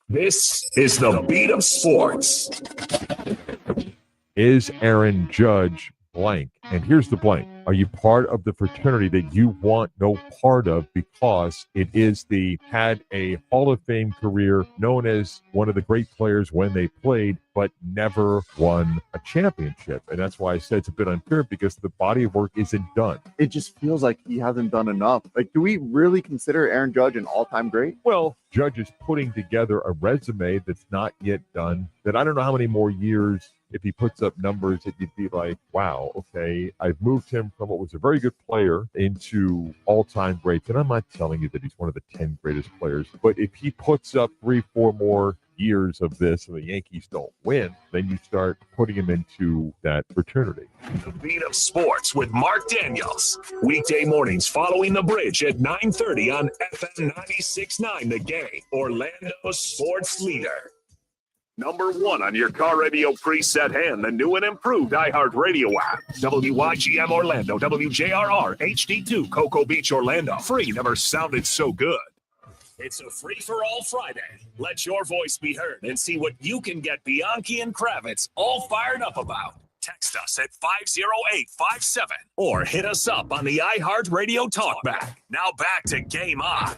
This is the beat of sports. Is Aaron Judge blank? And here's the blank. Are you part of the fraternity that you want no part of because it is had a Hall of Fame career, known as one of the great players when they played, but never won a championship? And that's why I said it's a bit unfair, because the body of work isn't done. It just feels like he hasn't done enough. Like, do we really consider Aaron Judge an all-time great? Well, Judge is putting together a resume that's not yet done, that I don't know how many more years, if he puts up numbers that you'd be like, wow, okay, I've moved him from what was a very good player into all-time greats. And I'm not telling you that he's one of the 10 greatest players, but if he puts up 3-4 more years of this and the Yankees don't win, then you start putting him into that fraternity. The beat of sports with Mark Daniels. Weekday mornings following the bridge at 9:30 on FM 96.9 The Game, Orlando's sports leader. Number one on your car radio preset and the new and improved iHeartRadio app. WYGM Orlando, WJRR, HD2, Cocoa Beach, Orlando. Free never sounded so good. It's a free-for-all Friday. Let your voice be heard and see what you can get Bianchi and Kravitz all fired up about. Text us at 50857 or hit us up on the iHeartRadio Talkback. Now back to Game On.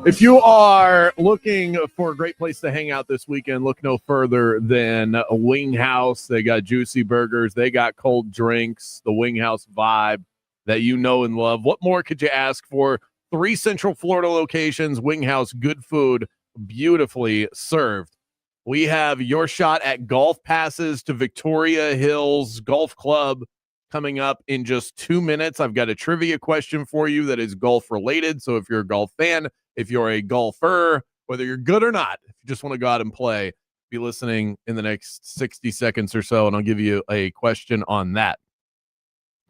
If you are looking for a great place to hang out this weekend, look no further than a Wing House. They got juicy burgers. They got cold drinks, the Wing House vibe that you know and love. What more could you ask for? 3 Central Florida locations, Wing House, good food, beautifully served. We have your shot at golf passes to Victoria Hills Golf Club coming up in just 2 minutes. I've got a trivia question for you that is golf related. So if you're a golf fan, if you're a golfer, whether you're good or not, if you just want to go out and play, be listening in the next 60 seconds or so, and I'll give you a question on that.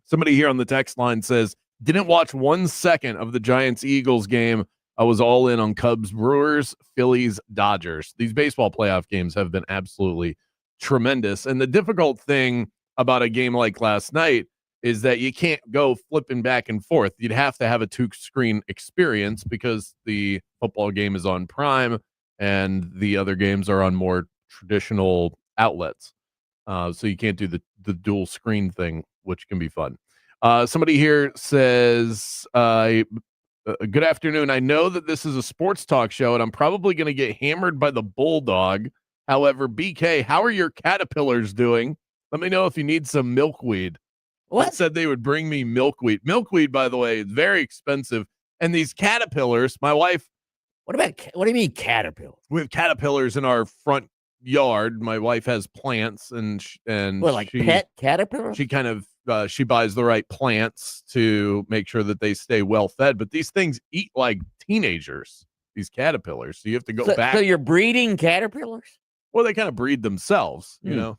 Somebody here on the text line says, didn't watch 1 second of the Giants-Eagles game. I was all in on Cubs, Brewers, Phillies, Dodgers. These baseball playoff games have been absolutely tremendous. And the difficult thing about a game like last night is that you can't go flipping back and forth. You'd have to have a 2-screen experience because the football game is on Prime and the other games are on more traditional outlets. So you can't do the dual screen thing, which can be fun. Somebody here says, good afternoon. I know that this is a sports talk show and I'm probably going to get hammered by the Bulldog. However, BK, how are your caterpillars doing? Let me know if you need some milkweed. What? Said they would bring me milkweed. Milkweed, by the way, is very expensive. And these caterpillars, my wife. What do you mean caterpillar? We have caterpillars in our front yard. My wife has plants and pet caterpillars? She kind of she buys the right plants to make sure that they stay well fed. But these things eat like teenagers, these caterpillars. So you have to go back. So you're breeding caterpillars? Well, they kind of breed themselves, you know.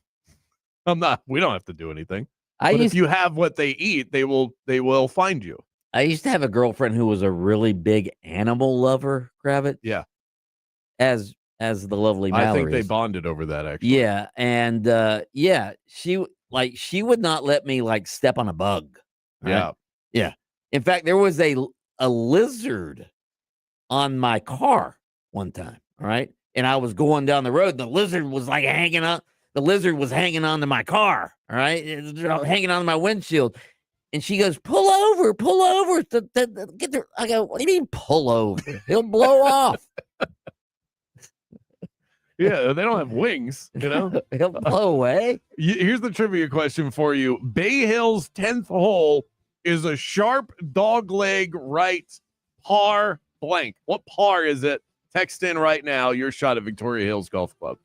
We don't have to do anything. If you have what they eat, they will find you. I used to have a girlfriend who was a really big animal lover, Kravitz. Yeah. As the lovely Mallory. I think they bonded over that, actually. Yeah. And she would not let me step on a bug. Right? Yeah. Yeah. In fact, there was a lizard on my car one time. All right. And I was going down the road. And the lizard was hanging on. The lizard was hanging on to my car, all right? Hanging on to my windshield. And she goes, pull over. Get there. I go, what do you mean pull over? He'll blow off. Yeah, they don't have wings, you know? He'll blow away. Here's the trivia question for you. Bay Hill's 10th hole is a sharp dog leg right par blank. What par is it? Text in right now your shot at Victoria Hills Golf Club.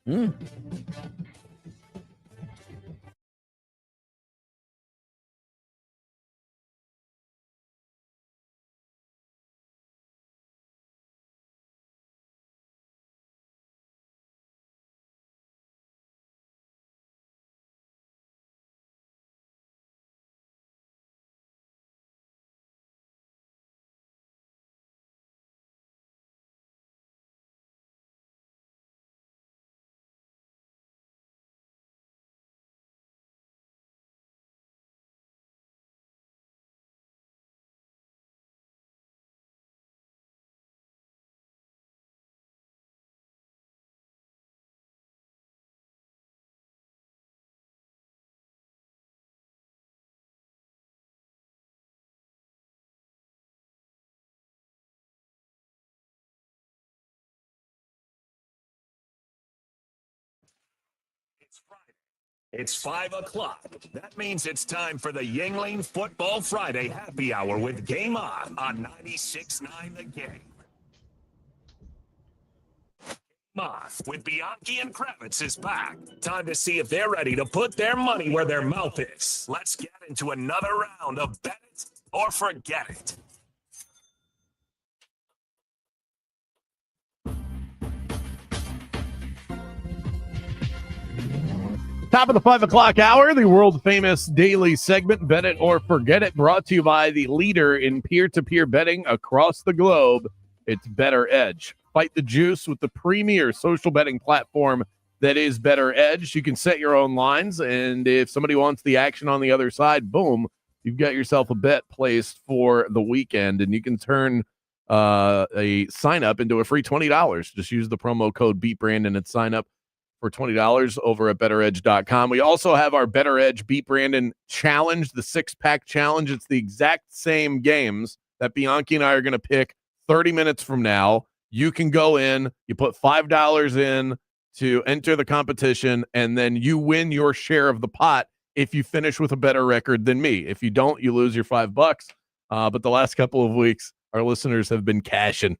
It's 5 o'clock. That means it's time for the Yingling Football Friday Happy Hour with Game on 96.9 The Game. Moth with Bianchi and Kravitz is back. Time to see if they're ready to put their money where their mouth is. Let's get into another round of Bet It or Forget It. Top of the 5 o'clock hour, the world famous daily segment, Bet It or Forget It, brought to you by the leader in peer-to-peer betting across the globe. It's Better Edge. Fight the juice with the premier social betting platform that is Better Edge. You can set your own lines, and if somebody wants the action on the other side, boom, you've got yourself a bet placed for the weekend, and you can turn a sign-up into a free $20. Just use the promo code BeatBrandon and sign up for $20 over at betteredge.com. We also have our Better Edge Beat Brandon Challenge, the 6-pack challenge. It's the exact same games that Bianchi and I are going to pick 30 minutes from now. You can go in, you put $5 in to enter the competition, and then you win your share of the pot if you finish with a better record than me. If you don't, you lose your $5. But the last couple of weeks, our listeners have been cashing.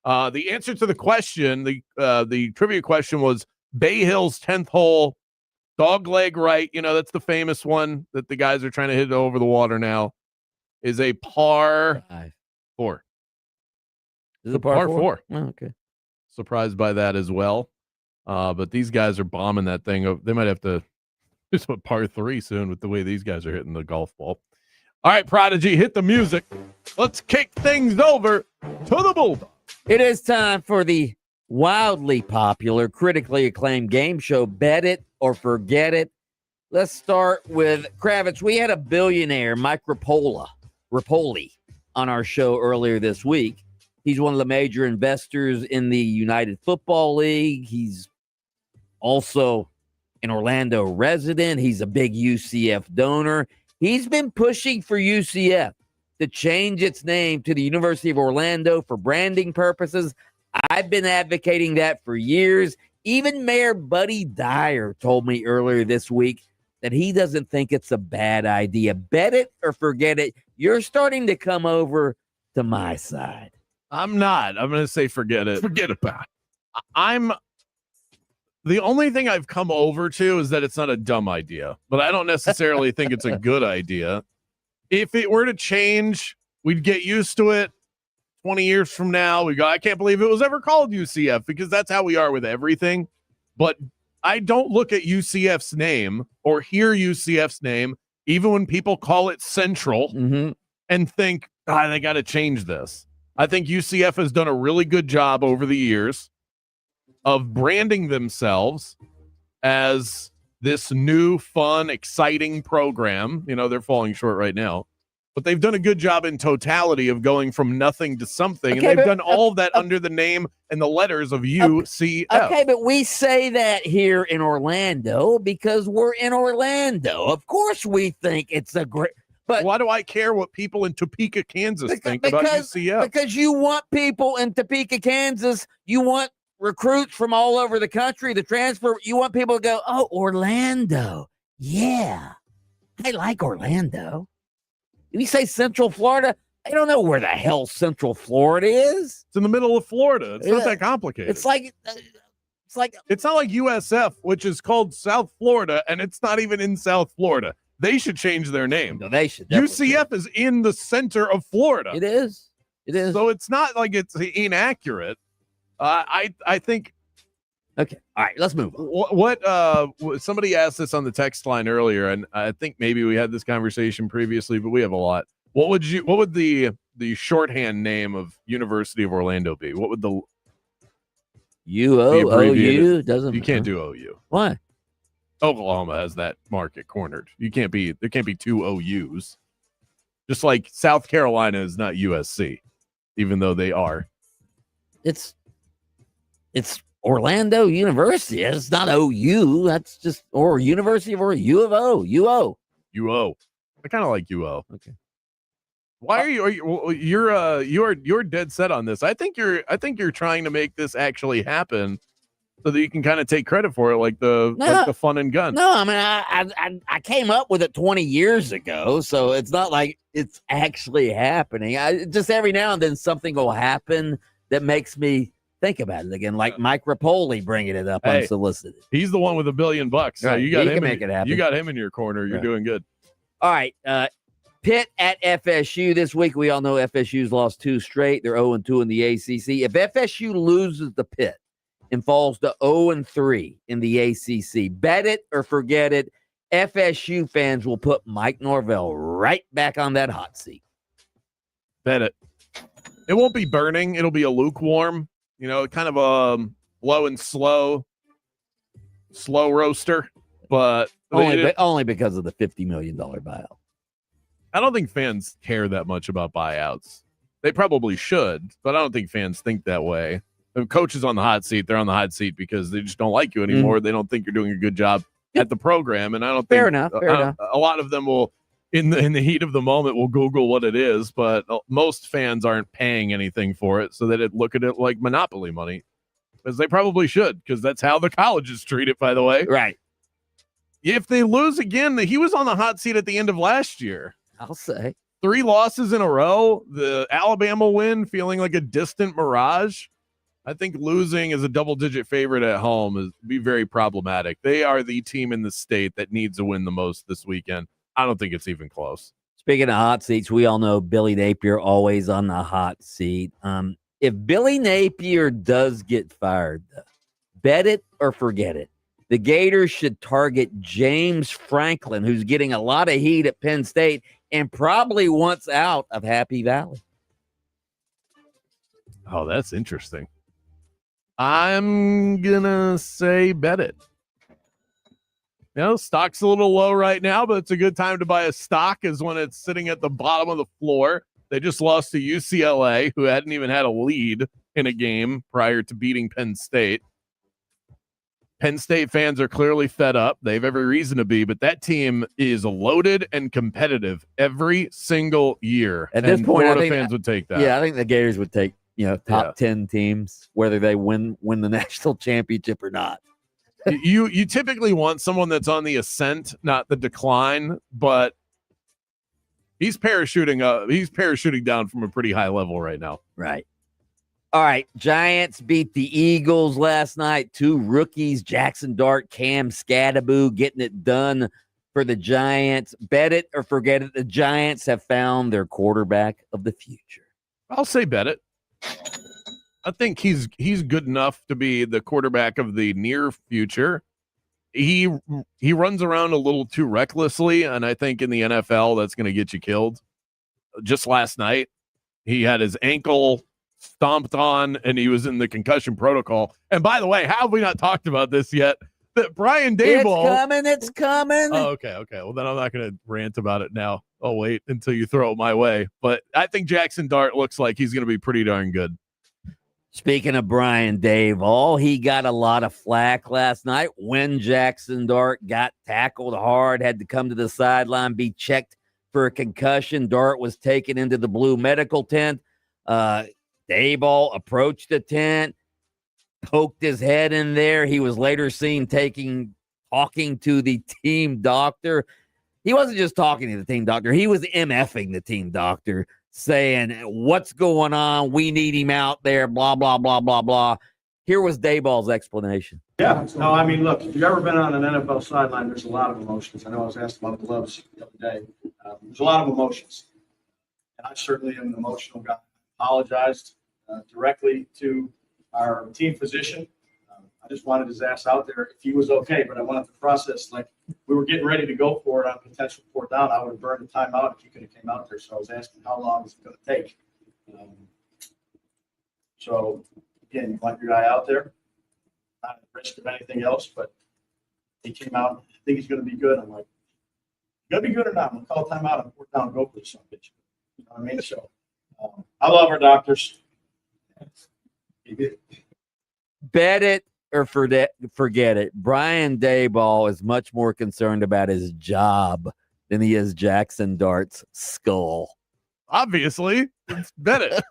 The answer to the question, the trivia question was Bay Hill's 10th hole, dog leg right. You know, that's the famous one that the guys are trying to hit over the water now, is a par 4. Is it par 4? Oh, okay. Surprised by that as well. But these guys are bombing that thing. They might have to just put par 3 soon with the way these guys are hitting the golf ball. All right, Prodigy, hit the music. Let's kick things over to the Bulldog. It is time for the wildly popular, critically acclaimed game show, Bet It or Forget It. Let's start with Kravitz. We had a billionaire, Mike Rapoli, on our show earlier this week. He's one of the major investors in the United Football League. He's also an Orlando resident. He's a big UCF donor. He's been pushing for UCF to change its name to the University of Orlando for branding purposes. I've been advocating that for years. Even Mayor Buddy Dyer told me earlier this week that he doesn't think it's a bad idea. Bet it or forget it. You're starting to come over to my side. I'm not. I'm going to say forget it. Forget about it. The only thing I've come over to is that it's not a dumb idea, but I don't necessarily think it's a good idea. If it were to change, we'd get used to it. 20 years from now, I can't believe it was ever called UCF, because that's how we are with everything. But I don't look at UCF's name or hear UCF's name, even when people call it Central, and think, they got to change this. I think UCF has done a really good job over the years of branding themselves as this new, fun, exciting program. You know, they're falling short right now, but they've done a good job in totality of going from nothing to something. Okay, and they've done all of that under the name and the letters of UCF. Okay, but we say that here in Orlando because we're in Orlando. Of course we think it's a great... But why do I care what people in Topeka, Kansas think about UCF? Because you want people in Topeka, Kansas, you want recruits from all over the country to transfer. You want people to go, oh, Orlando. Yeah, I like Orlando. You say Central Florida, I don't know where the hell Central Florida is. It's in the middle of Florida. It's not that complicated. It's not like USF, which is called South Florida, and it's not even in South Florida. They should change their name. No, they should. UCF is in the center of Florida. It is. So it's not like it's inaccurate. I think. Okay. All right. Let's move on. What somebody asked this on the text line earlier, and I think maybe we had this conversation previously, but we have a lot. What would the shorthand name of University of Orlando be? What would the OU doesn't? You can't do OU. Why? Oklahoma has that market cornered. There can't be two OUs. Just like South Carolina is not USC, even though they are. It's Orlando University. It's not OU. That's just or University of Orlando. U of O. UO. I kind of like UO. Okay. Why are you're dead set on this? I think you're trying to make this actually happen. so that you can kind of take credit for it, like the fun and gun. No, I mean, I came up with it 20 years ago, so it's not like it's actually happening. Just every now and then something will happen that makes me think about it again, like Mike Rapoli bringing it up unsolicited. He's the one with $1 billion, so Right, you got he him. can make it happen. You got him in your corner. You're doing good. All right, Pitt at FSU this week. We all know FSU's lost 2 straight. They're 0-2 in the ACC. If FSU loses to Pitt and falls to 0-3 in the ACC, bet it or forget it. FSU fans will put Mike Norvell right back on that hot seat. Bet it. It won't be burning. It'll be a lukewarm, kind of a low and slow roaster. But only because of the $50 million buyout. I don't think fans care that much about buyouts. They probably should, but I don't think fans think that way. The coach is on the hot seat. They're on the hot seat because they just don't like you anymore. They don't think you're doing a good job at the program. And I don't think fair enough. A lot of them will, in the heat of the moment, will Google what it is. But most fans aren't paying anything for it, so that look at it like monopoly money, because they probably should, because that's how the colleges treat it, by the way. Right. If they lose again, he was on the hot seat at the end of last year. I'll say 3 losses in a row. The Alabama win feeling like a distant mirage. I think losing as a double-digit favorite at home is be very problematic. They are the team in the state that needs to win the most this weekend. I don't think it's even close. Speaking of hot seats, we all know Billy Napier always on the hot seat. If Billy Napier does get fired, bet it or forget it. The Gators should target James Franklin, who's getting a lot of heat at Penn State and probably wants out of Happy Valley. Oh, that's interesting. I'm going to say bet it. Stock's a little low right now, but it's a good time to buy a stock is when it's sitting at the bottom of the floor. They just lost to UCLA, who hadn't even had a lead in a game prior to beating Penn State. Penn State fans are clearly fed up. They have every reason to be, but that team is loaded and competitive every single year. At this point, Florida I think fans would take that. Yeah, I think the Gators would take top 10 teams, whether they win the national championship or not. You typically want someone that's on the ascent, not the decline, but he's parachuting up. He's parachuting down from a pretty high level right now. Right. All right. Giants beat the Eagles last night. 2 rookies, Jackson Dart, Cam Scadaboo, getting it done for the Giants. Bet it or forget it. The Giants have found their quarterback of the future. I'll say bet it. I think he's good enough to be the quarterback of the near future. He runs around a little too recklessly, and I think in the NFL that's going to get you killed. Just last night, he had his ankle stomped on, and he was in the concussion protocol. And by the way, how have we not talked about this yet? That Brian Daboll. It's coming. Oh, okay. Well, then I'm not going to rant about it now. I'll wait until you throw it my way. But I think Jackson Dart looks like he's going to be pretty darn good. Speaking of Brian Daboll, he got a lot of flack last night when Jackson Dart got tackled hard, had to come to the sideline, be checked for a concussion. Dart was taken into the blue medical tent. Daboll approached the tent, poked his head in there. He was later seen talking to the team doctor. He wasn't just talking to the team doctor. He was MFing the team doctor, saying, what's going on? We need him out there, blah, blah, blah, blah, blah. Here was Daboll's explanation. Yeah, no, I mean, look, if you've ever been on an NFL sideline, there's a lot of emotions. I know I was asked about gloves the other day. There's a lot of emotions. And I certainly am an emotional guy. I apologized directly to our team physician. I just wanted his ass out there if he was okay, but I wanted to process, like, we were getting ready to go for it on potential 4th down. I would have burned the timeout if he could have came out there. So I was asking how long is it going to take. So, again, you want your guy out there, not at risk of anything else, but he came out. I think he's going to be good. I'm like, you going to be good or not? I'm going to call timeout and 4th down, go for this son of a bitch. You know what I mean? So, I love our doctors. Bet it or forget it. Brian Daboll is much more concerned about his job than he is Jackson Dart's skull. Obviously, bet it.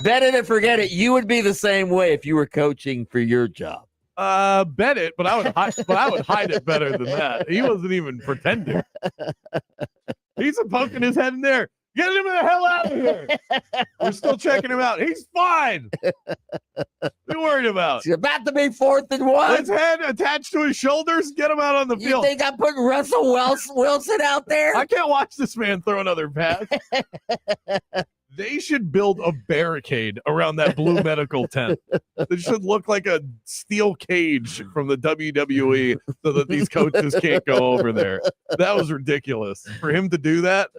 Bet it or forget it. You would be the same way if you were coaching for your job. Bet it, but I would hide it better than that. He wasn't even pretending. He's poking his head in there. Get him the hell out of here. We're still checking him out. He's fine. What are you worried about? It's about to be 4th and 1. His head attached to his shoulders. Get him out on the You field. think I'm putting Russell Wilson out there? I can't watch this man throw another pass. They should build a barricade around that blue medical tent. It should look like a steel cage from the WWE so that these coaches can't go over there. That was ridiculous. For him to do that.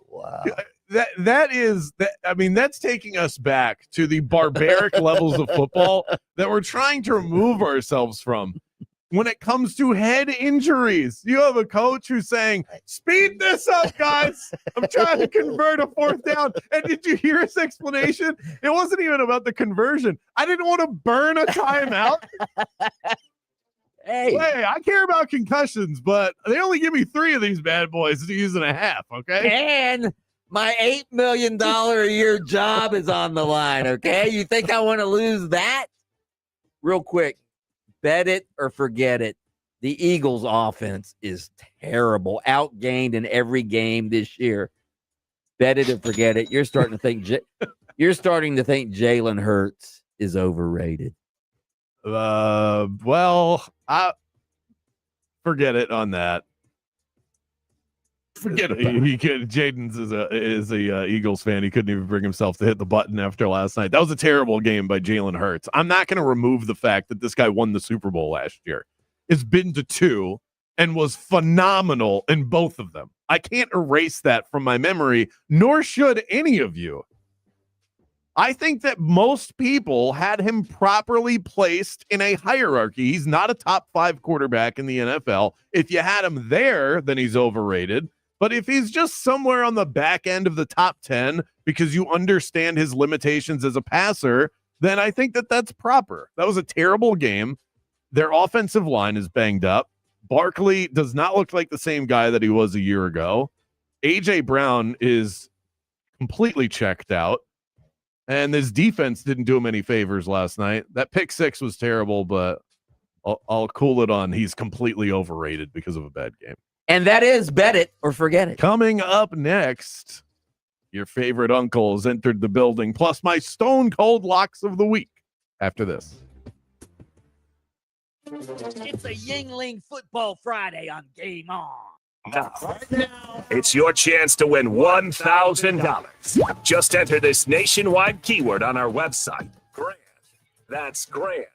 Wow. That's taking us back to the barbaric levels of football that we're trying to remove ourselves from. When it comes to head injuries, you have a coach who's saying, speed this up, guys. I'm trying to convert a 4th down. And did you hear his explanation? It wasn't even about the conversion. I didn't want to burn a timeout. Hey, I care about concussions, but they only give me 3 of these bad boys to use and a half, okay? And my $8 million a year job is on the line, okay? You think I want to lose that? Real quick. Bet it or forget it. The Eagles' offense is terrible, outgained in every game this year. Bet it or forget it. You're starting to think Jalen Hurts is overrated. I forget it on that. Forget it. Jaden's is a Eagles fan. He couldn't even bring himself to hit the button after last night. That was a terrible game by Jalen Hurts. I'm not going to remove the fact that this guy won the Super Bowl last year. It's been to 2 and was phenomenal in both of them. I can't erase that from my memory, nor should any of you. I think that most people had him properly placed in a hierarchy. He's not a top 5 quarterback in the NFL. If you had him there, then he's overrated. But if he's just somewhere on the back end of the top 10 because you understand his limitations as a passer, then I think that that's proper. That was a terrible game. Their offensive line is banged up. Barkley does not look like the same guy that he was a year ago. A.J. Brown is completely checked out. And his defense didn't do him any favors last night. That pick 6 was terrible, but I'll cool it on. He's completely overrated because of a bad game. And that is bet it or forget it. Coming up next, your favorite uncle has entered the building, plus my stone cold locks of the week after this. It's a Yingling Football Friday on Game On. Right now, it's your chance to win $1,000. Just enter this nationwide keyword on our website, GRAND. That's GRAND.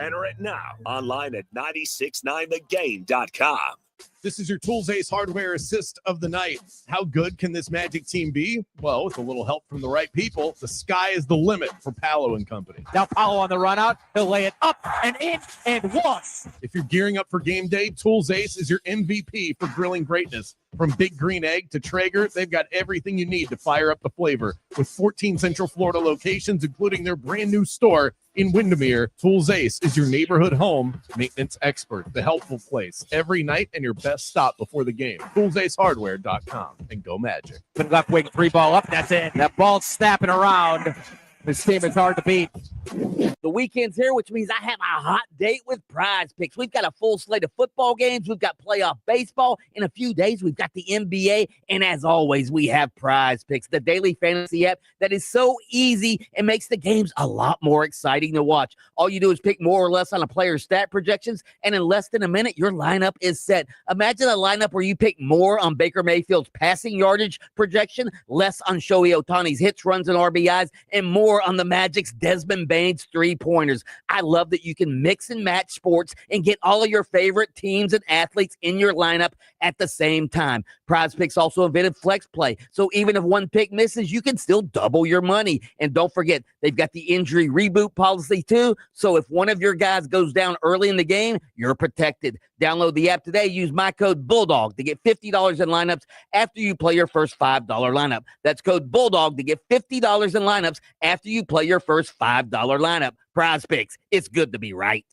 Enter it now online at 969thegame.com. This is your Tools Ace Hardware Assist of the night. How good can this Magic team be? Well, with a little help from the right people, the sky is the limit for Paolo and company. Now Paolo on the run out. He'll lay it up and in and one. If you're gearing up for game day, Tools Ace is your MVP for grilling greatness. From Big Green Egg to Traeger, they've got everything you need to fire up the flavor. With 14 Central Florida locations, including their brand new store in Windermere, Tools Ace is your neighborhood home maintenance expert, the helpful place every night and your best stop before the game. ToolsAceHardware.com and go Magic. Put left wing 3-ball up. That's it. That ball's snapping around. This team is hard to beat. The weekend's here, which means I have a hot date with Prize Picks. We've got a full slate of football games. We've got playoff baseball. In a few days, we've got the NBA. And as always, we have Prize Picks, the daily fantasy app that is so easy and makes the games a lot more exciting to watch. All you do is pick more or less on a player's stat projections, and in less than a minute, your lineup is set. Imagine a lineup where you pick more on Baker Mayfield's passing yardage projection, less on Shohei Ohtani's hits, runs, and RBIs, and more on the Magic's Desmond Bane's three-pointers. I love that you can mix and match sports and get all of your favorite teams and athletes in your lineup at the same time. Prize Picks also invented Flex Play, so even if one pick misses, you can still double your money. And don't forget, they've got the injury reboot policy too, so if one of your guys goes down early in the game, you're protected. Download the app today. Use my code BULLDOG to get $50 in lineups after you play your first $5 lineup. That's code BULLDOG to get $50 in lineups after you play your first $5 lineup. Prize Picks. It's good to be right.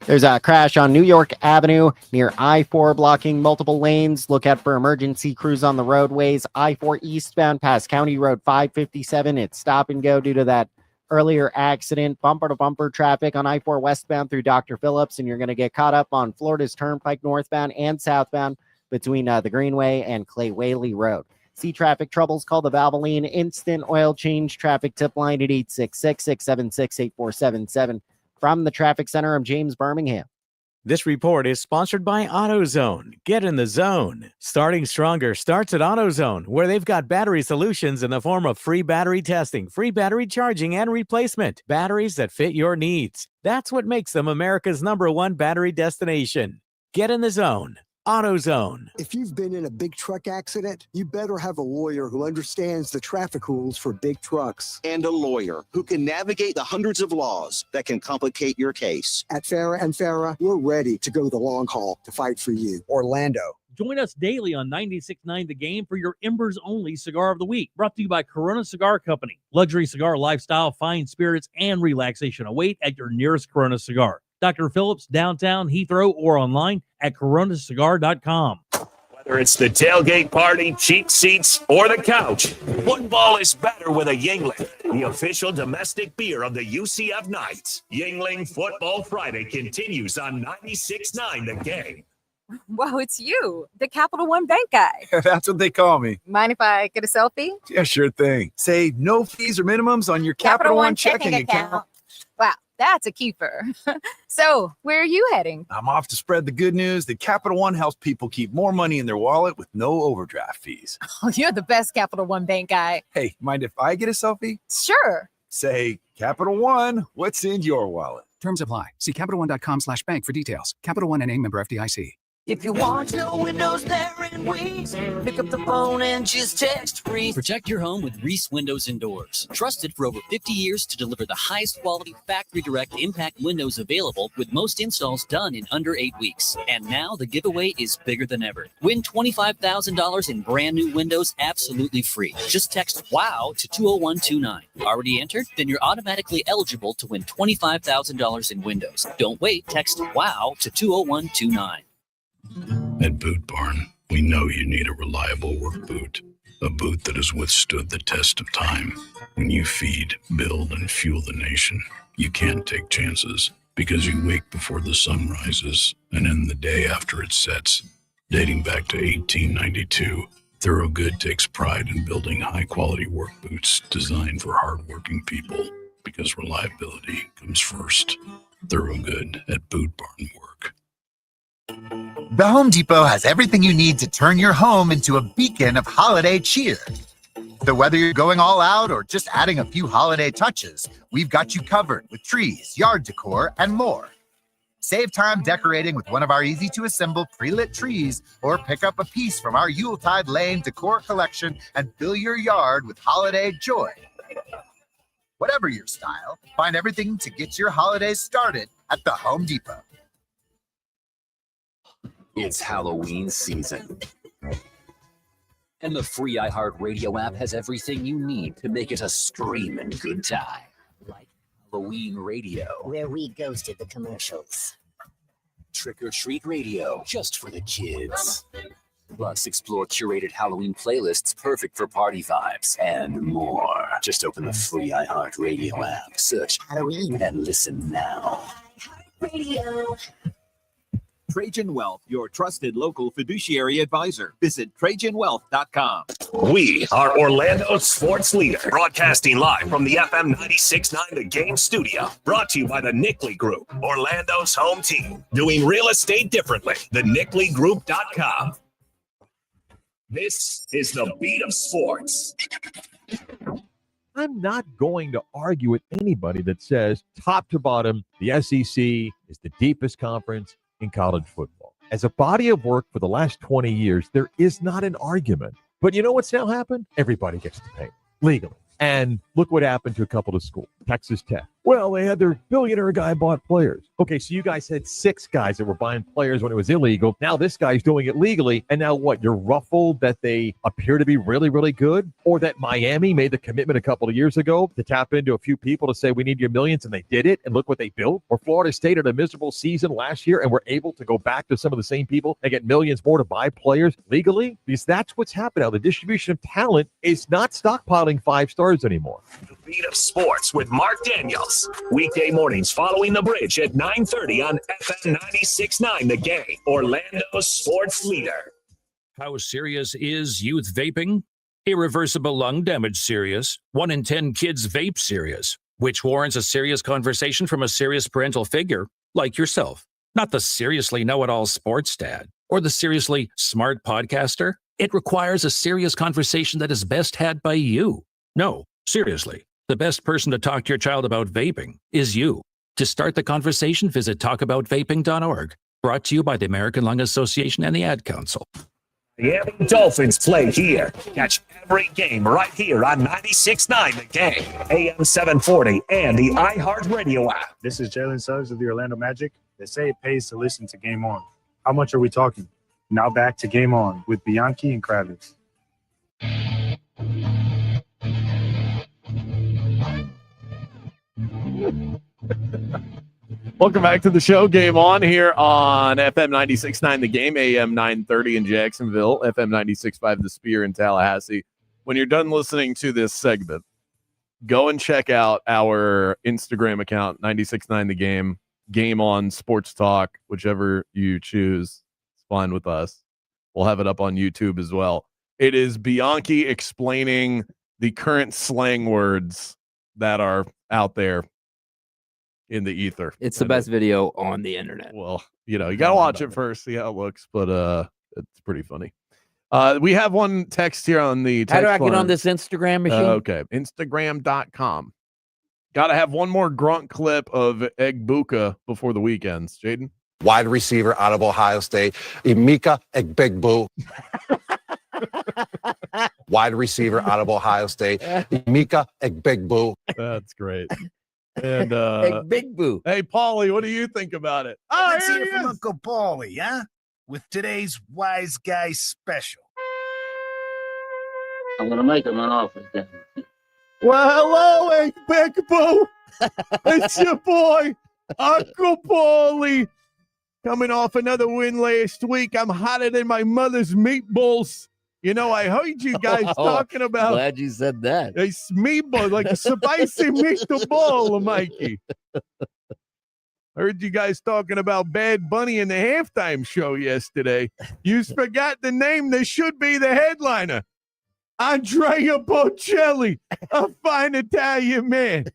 There's a crash on New York Avenue near I-4 blocking multiple lanes. Look out for emergency crews on the roadways. I-4 eastbound past County Road 557. It's stop and go due to that earlier accident, bumper to bumper traffic on I-4 westbound through Dr. Phillips, and you're going to get caught up on Florida's Turnpike northbound and southbound between the Greenway and Clay Whaley Road. See traffic troubles, call the Valvoline Instant Oil Change traffic tip line at 866-676-8477. From the Traffic Center, I'm James Birmingham. This report is sponsored by AutoZone. Get in the zone. Starting stronger starts at AutoZone, where they've got battery solutions in the form of free battery testing, free battery charging, and replacement. Batteries that fit your needs. That's what makes them America's #1 battery destination. Get in the zone. AutoZone. If you've been in a big truck accident, you better have a lawyer who understands the traffic rules for big trucks. And a lawyer who can navigate the hundreds of laws that can complicate your case. At Farah and Farah, we're ready to go the long haul to fight for you. Orlando. Join us daily on 96.9 The Game for your Embers Only Cigar of the Week. Brought to you by Corona Cigar Company. Luxury cigar lifestyle, fine spirits, and relaxation await at your nearest Corona Cigar. Dr. Phillips, downtown, Heathrow, or online at coronacigar.com. Whether it's the tailgate party, cheap seats, or the couch, football is better with a Yingling, the official domestic beer of the UCF Knights. Yingling Football Friday continues on 96.9 The Game. Whoa, it's you, the Capital One Bank guy. That's what they call me. Mind if I get a selfie? Yeah, sure thing. Say no fees or minimums on your Capital One checking account. Wow, that's a keeper. So, where are you heading? I'm off to spread the good news that Capital One helps people keep more money in their wallet with no overdraft fees. Oh, you're the best Capital One Bank guy. Hey, mind if I get a selfie? Sure. Say, Capital One, what's in your wallet? Terms apply. See CapitalOne.com/bank for details. Capital One NA, member FDIC. If you want no windows there in weeks, pick up the phone and just text free. Protect your home with Reese Windows and Doors. Trusted for over 50 years to deliver the highest quality factory direct impact windows available, with most installs done in under 8 weeks. And now the giveaway is bigger than ever. Win $25,000 in brand new windows absolutely free. Just text WOW to 20129. Already entered? Then you're automatically eligible to win $25,000 in windows. Don't wait. Text WOW to 20129. At Boot Barn, we know you need a reliable work boot, a boot that has withstood the test of time. When you feed, build, and fuel the nation, you can't take chances because you wake before the sun rises and end the day after it sets. Dating back to 1892, Thorogood takes pride in building high-quality work boots designed for hardworking people because reliability comes first. Thorogood at Boot Barn Work. The Home Depot has everything you need to turn your home into a beacon of holiday cheer. So whether you're going all out or just adding a few holiday touches, we've got you covered with trees, yard decor, and more. Save time decorating with one of our easy-to-assemble pre-lit trees, or pick up a piece from our Yuletide Lane decor collection and fill your yard with holiday joy. Whatever your style, find everything to get your holidays started at the Home Depot. It's Halloween season. And the free iHeartRadio app has everything you need to make it a screaming good time. Like Halloween Radio, where we ghosted the commercials. Trick or Treat Radio, just for the kids. Plus, explore curated Halloween playlists perfect for party vibes and more. Just open the free iHeartRadio app, search Halloween, and listen now. Radio. Trajan Wealth, your trusted local fiduciary advisor. Visit TrajanWealth.com. We are Orlando's sports leader, broadcasting live from the FM 96.9 The Game studio. Brought to you by the Nickley Group, Orlando's home team. Doing real estate differently. TheNickleyGroup.com. This is the beat of sports. I'm not going to argue with anybody that says top to bottom, the SEC is the deepest conference in college football. As a body of work for the last 20 years, there is not an argument. But you know what's now happened? Everybody gets to pay legally. And look what happened to a couple of schools. Texas Tech. Well, they had their billionaire guy bought players. Okay, so you guys had 6 guys that were buying players when it was illegal. Now this guy's doing it legally. And now what? You're ruffled that they appear to be really, really good? Or that Miami made the commitment a couple of years ago to tap into a few people to say, we need your millions, and they did it, and look what they built? Or Florida State had a miserable season last year and were able to go back to some of the same people and get millions more to buy players legally? Because that's what's happened now. The distribution of talent is not stockpiling 5 stars anymore. Beat of Sports with Mark Daniels. Weekday mornings following the bridge at 9:30 on FM 96.9 The Game, Orlando's sports leader. How serious is youth vaping? Irreversible lung damage serious. 1 in 10 kids vape serious, which warrants a serious conversation from a serious parental figure like yourself. Not the seriously know-it-all sports dad or the seriously smart podcaster. It requires a serious conversation that is best had by you. No, seriously. The best person to talk to your child about vaping is you. To start the conversation, visit talkaboutvaping.org. Brought to you by the American Lung Association and the Ad Council. Miami Dolphins play here. Catch every game right here on 96.9 The Game, AM 740, and the iHeartRadio app. This is Jalen Suggs of the Orlando Magic. They say it pays to listen to Game On. How much are we talking? Now back to Game On with Bianchi and Kravitz. Welcome back to the show. Game On here on FM 96.9 The Game, AM 930 in Jacksonville, FM 96.5 The Spear in Tallahassee. When you're done listening to this segment, go and check out our Instagram account, 96.9 The Game, Game On Sports Talk, whichever you choose. It's fine with us. We'll have it up on YouTube as well. It is Bianchi explaining the current slang words that are out there in the ether. It's the best video on the internet. Well, you gotta watch it first, see how it looks, but it's pretty funny. We have one text here on the text How do I get line. on this Instagram machine? Okay, Instagram.com. Gotta have one more grunt clip of Egbuka before the weekends. Jaden? Wide receiver out of Ohio State, Emeka Egbuka. Wide receiver out of Ohio State, Emeka Egbuka. That's great. And Big Boo. Hey, Paulie, what do you think about it? Let's hear from Uncle Paulie, huh? With today's Wise Guy special. I'm gonna make him an offer then. Well, hello, Big Boo. It's your boy, Uncle Paulie. Coming off another win last week. I'm hotter than my mother's meatballs. I heard you guys talking about. Glad you said that. It's meatball, like a spicy meatball, Mikey. Heard you guys talking about Bad Bunny in the halftime show yesterday. You forgot the name that should be the headliner. Andrea Bocelli, a fine Italian man.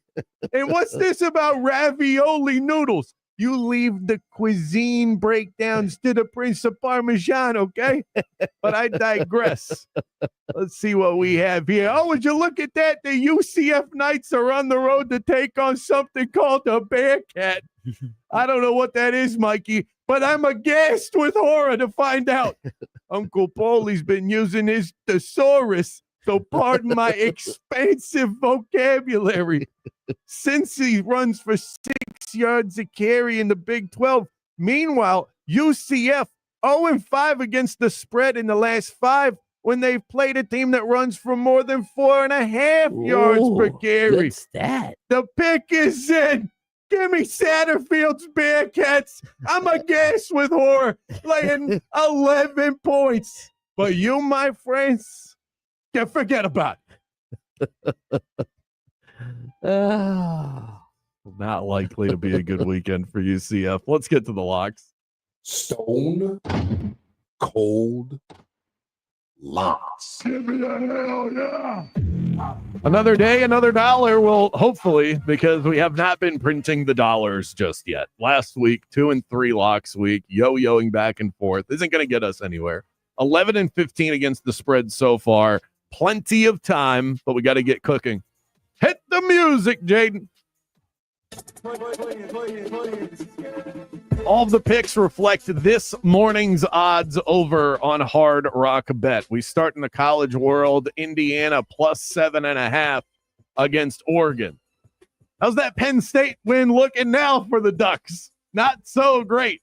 And what's this about ravioli noodles? You leave the cuisine breakdowns to the Prince of Parmesan, okay? But I digress. Let's see what we have here. Oh, would you look at that? The UCF Knights are on the road to take on something called the Bearcat. I don't know what that is, Mikey, but I'm aghast with horror to find out. Uncle Paulie's been using his thesaurus, so pardon my expansive vocabulary. Since he runs for 6 yards a carry in the Big 12. Meanwhile, UCF 0-5 against the spread in the last 5 when they've played a team that runs for more than 4.5 yards per carry. Good stat. The pick is in. Give me Satterfield's Bearcats. I'm aghast with horror, laying 11 points. But you, my friends, can forget about it. Not likely to be a good weekend for UCF. Let's get to the locks. Stone cold locks. Give me a hell yeah. Another day, another dollar. Well, hopefully, because we have not been printing the dollars just yet. Last week, 2 and 3 locks week, yo-yoing back and forth. Isn't going to get us anywhere. 11 and 15 against the spread so far. Plenty of time, but we got to get cooking. Hit the music, Jaden. All of the picks reflect this morning's odds over on Hard Rock Bet. We start in the college world. Indiana plus 7.5 against Oregon. How's that Penn State win looking now for the Ducks? Not so great.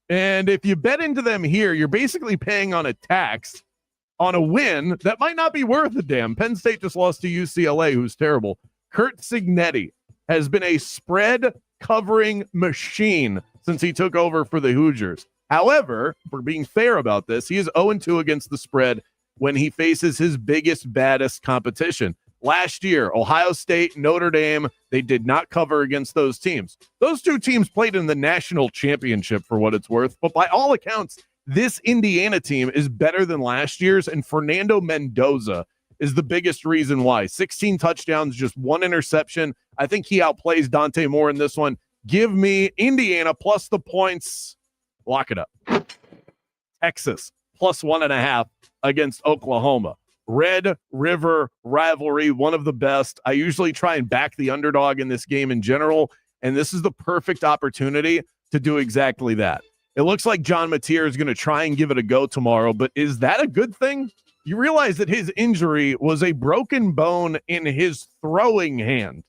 And if you bet into them here, you're basically paying on a tax on a win that might not be worth a damn. Penn State just lost to UCLA, who's terrible. Kurt Cignetti has been a spread covering machine since he took over for the Hoosiers. However, for being fair about this, he is 0-2 against the spread when he faces his biggest, baddest competition. Last year, Ohio State, Notre Dame, they did not cover against those teams. Those two teams played in the national championship for what it's worth, but by all accounts, this Indiana team is better than last year's, and Fernando Mendoza is the biggest reason why. 16 touchdowns, just 1 interception. I think he outplays Dante Moore in this one. Give me Indiana plus the points. Lock it up. Texas plus 1.5 against Oklahoma. Red River rivalry, one of the best. I usually try and back the underdog in this game in general, and this is the perfect opportunity to do exactly that. It looks like John Mateer is going to try and give it a go tomorrow, but is that a good thing? You realize that his injury was a broken bone in his throwing hand.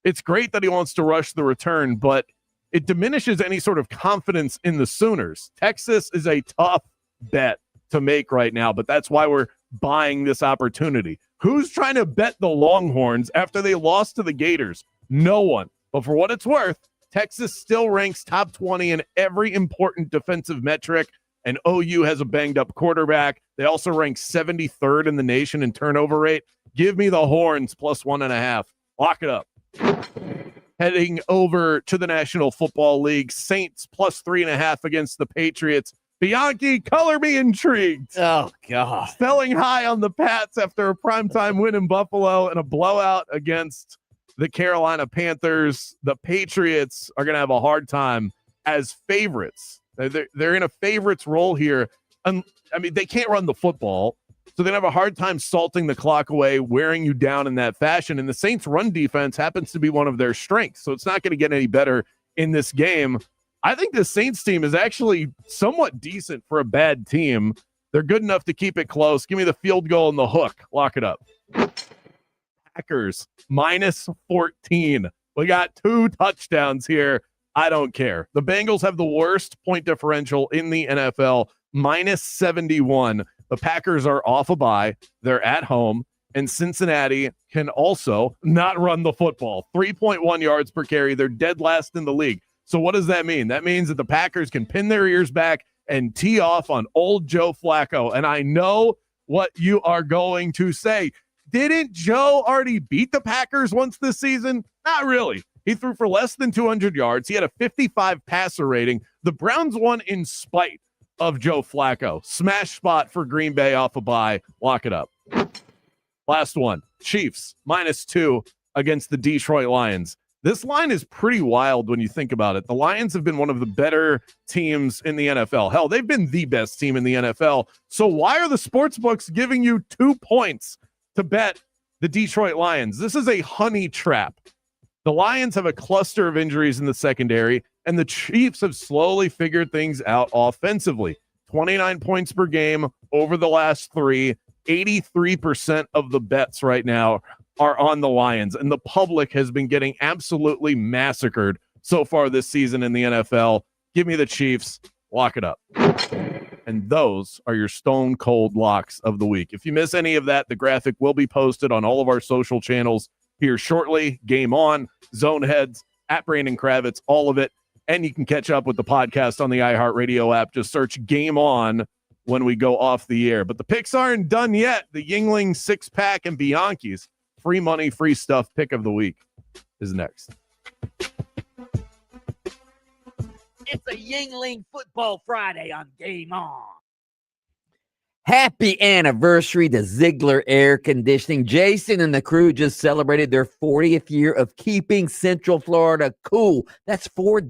It's great that he wants to rush the return, but it diminishes any sort of confidence in the Sooners. Texas is a tough bet to make right now, but that's why we're buying this opportunity. Who's trying to bet the Longhorns after they lost to the Gators? No one. But for what it's worth, Texas still ranks top 20 in every important defensive metric, and OU has a banged-up quarterback. They also rank 73rd in the nation in turnover rate. Give me the Horns plus 1.5. Lock it up. Heading over to the National Football League, Saints plus 3.5 against the Patriots. Bianchi, color me intrigued. Oh, God. Selling high on the Pats after a primetime win in Buffalo and a blowout against the Carolina Panthers. The Patriots are going to have a hard time as favorites. They're in a favorites role here. I mean, they can't run the football, so they're going to have a hard time salting the clock away, wearing you down in that fashion. And the Saints' run defense happens to be one of their strengths, so it's not going to get any better in this game. I think the Saints team is actually somewhat decent for a bad team. They're good enough to keep it close. Give me the field goal and the hook. Lock it up. Packers minus 14. We got 2 touchdowns here. I don't care. The Bengals have the worst point differential in the NFL, minus 71. The Packers are off a bye. They're at home. And Cincinnati can also not run the football. 3.1 yards per carry. They're dead last in the league. So what does that mean? That means that the Packers can pin their ears back and tee off on old Joe Flacco. And I know what you are going to say. Didn't Joe already beat the Packers once this season? Not really. He threw for less than 200 yards. He had a 55 passer rating. The Browns won in spite of Joe Flacco. Smash spot for Green Bay off a bye. Lock it up. Last one. Chiefs minus 2 against the Detroit Lions. This line is pretty wild when you think about it. The Lions have been one of the better teams in the NFL. Hell, they've been the best team in the NFL. So why are the sports books giving you 2 points to bet the Detroit Lions? This is a honey trap. The Lions have a cluster of injuries in the secondary, and the Chiefs have slowly figured things out offensively. 29 points per game over the last 3. 83% of the bets right now are on the Lions, and the public has been getting absolutely massacred so far this season in the NFL. Give me the Chiefs. Lock it up. And those are your stone cold locks of the week. If you miss any of that, the graphic will be posted on all of our social channels here shortly. Game On, Zone Heads, at Brandon Kravitz, all of it. And you can catch up with the podcast on the iHeartRadio app. Just search Game On when we go off the air. But the picks aren't done yet. The Yingling 6-pack and Bianchi's free money, free stuff pick of the week is next. It's a Yingling Football Friday on Game On. Happy anniversary to Ziegler Air Conditioning. Jason and the crew just celebrated their 40th year of keeping Central Florida cool. That's 4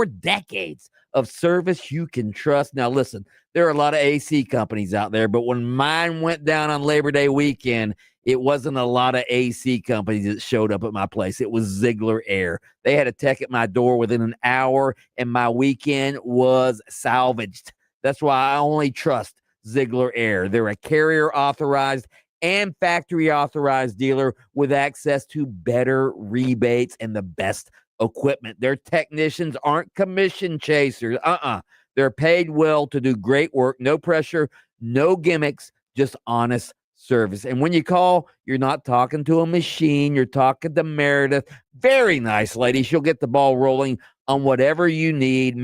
decades of service you can trust. Now, listen, there are a lot of AC companies out there, but when mine went down on Labor Day weekend, it wasn't a lot of AC companies that showed up at my place. It was Ziegler Air. They had a tech at my door within an hour, and my weekend was salvaged. That's why I only trust Ziegler Air. They're a carrier authorized and factory authorized dealer with access to better rebates and the best equipment. Their technicians aren't commission chasers. They're paid well to do great work. No pressure, no gimmicks, just honest service. And when you call, you're not talking to a machine. You're talking to Meredith. Very nice lady. She'll get the ball rolling on whatever you need.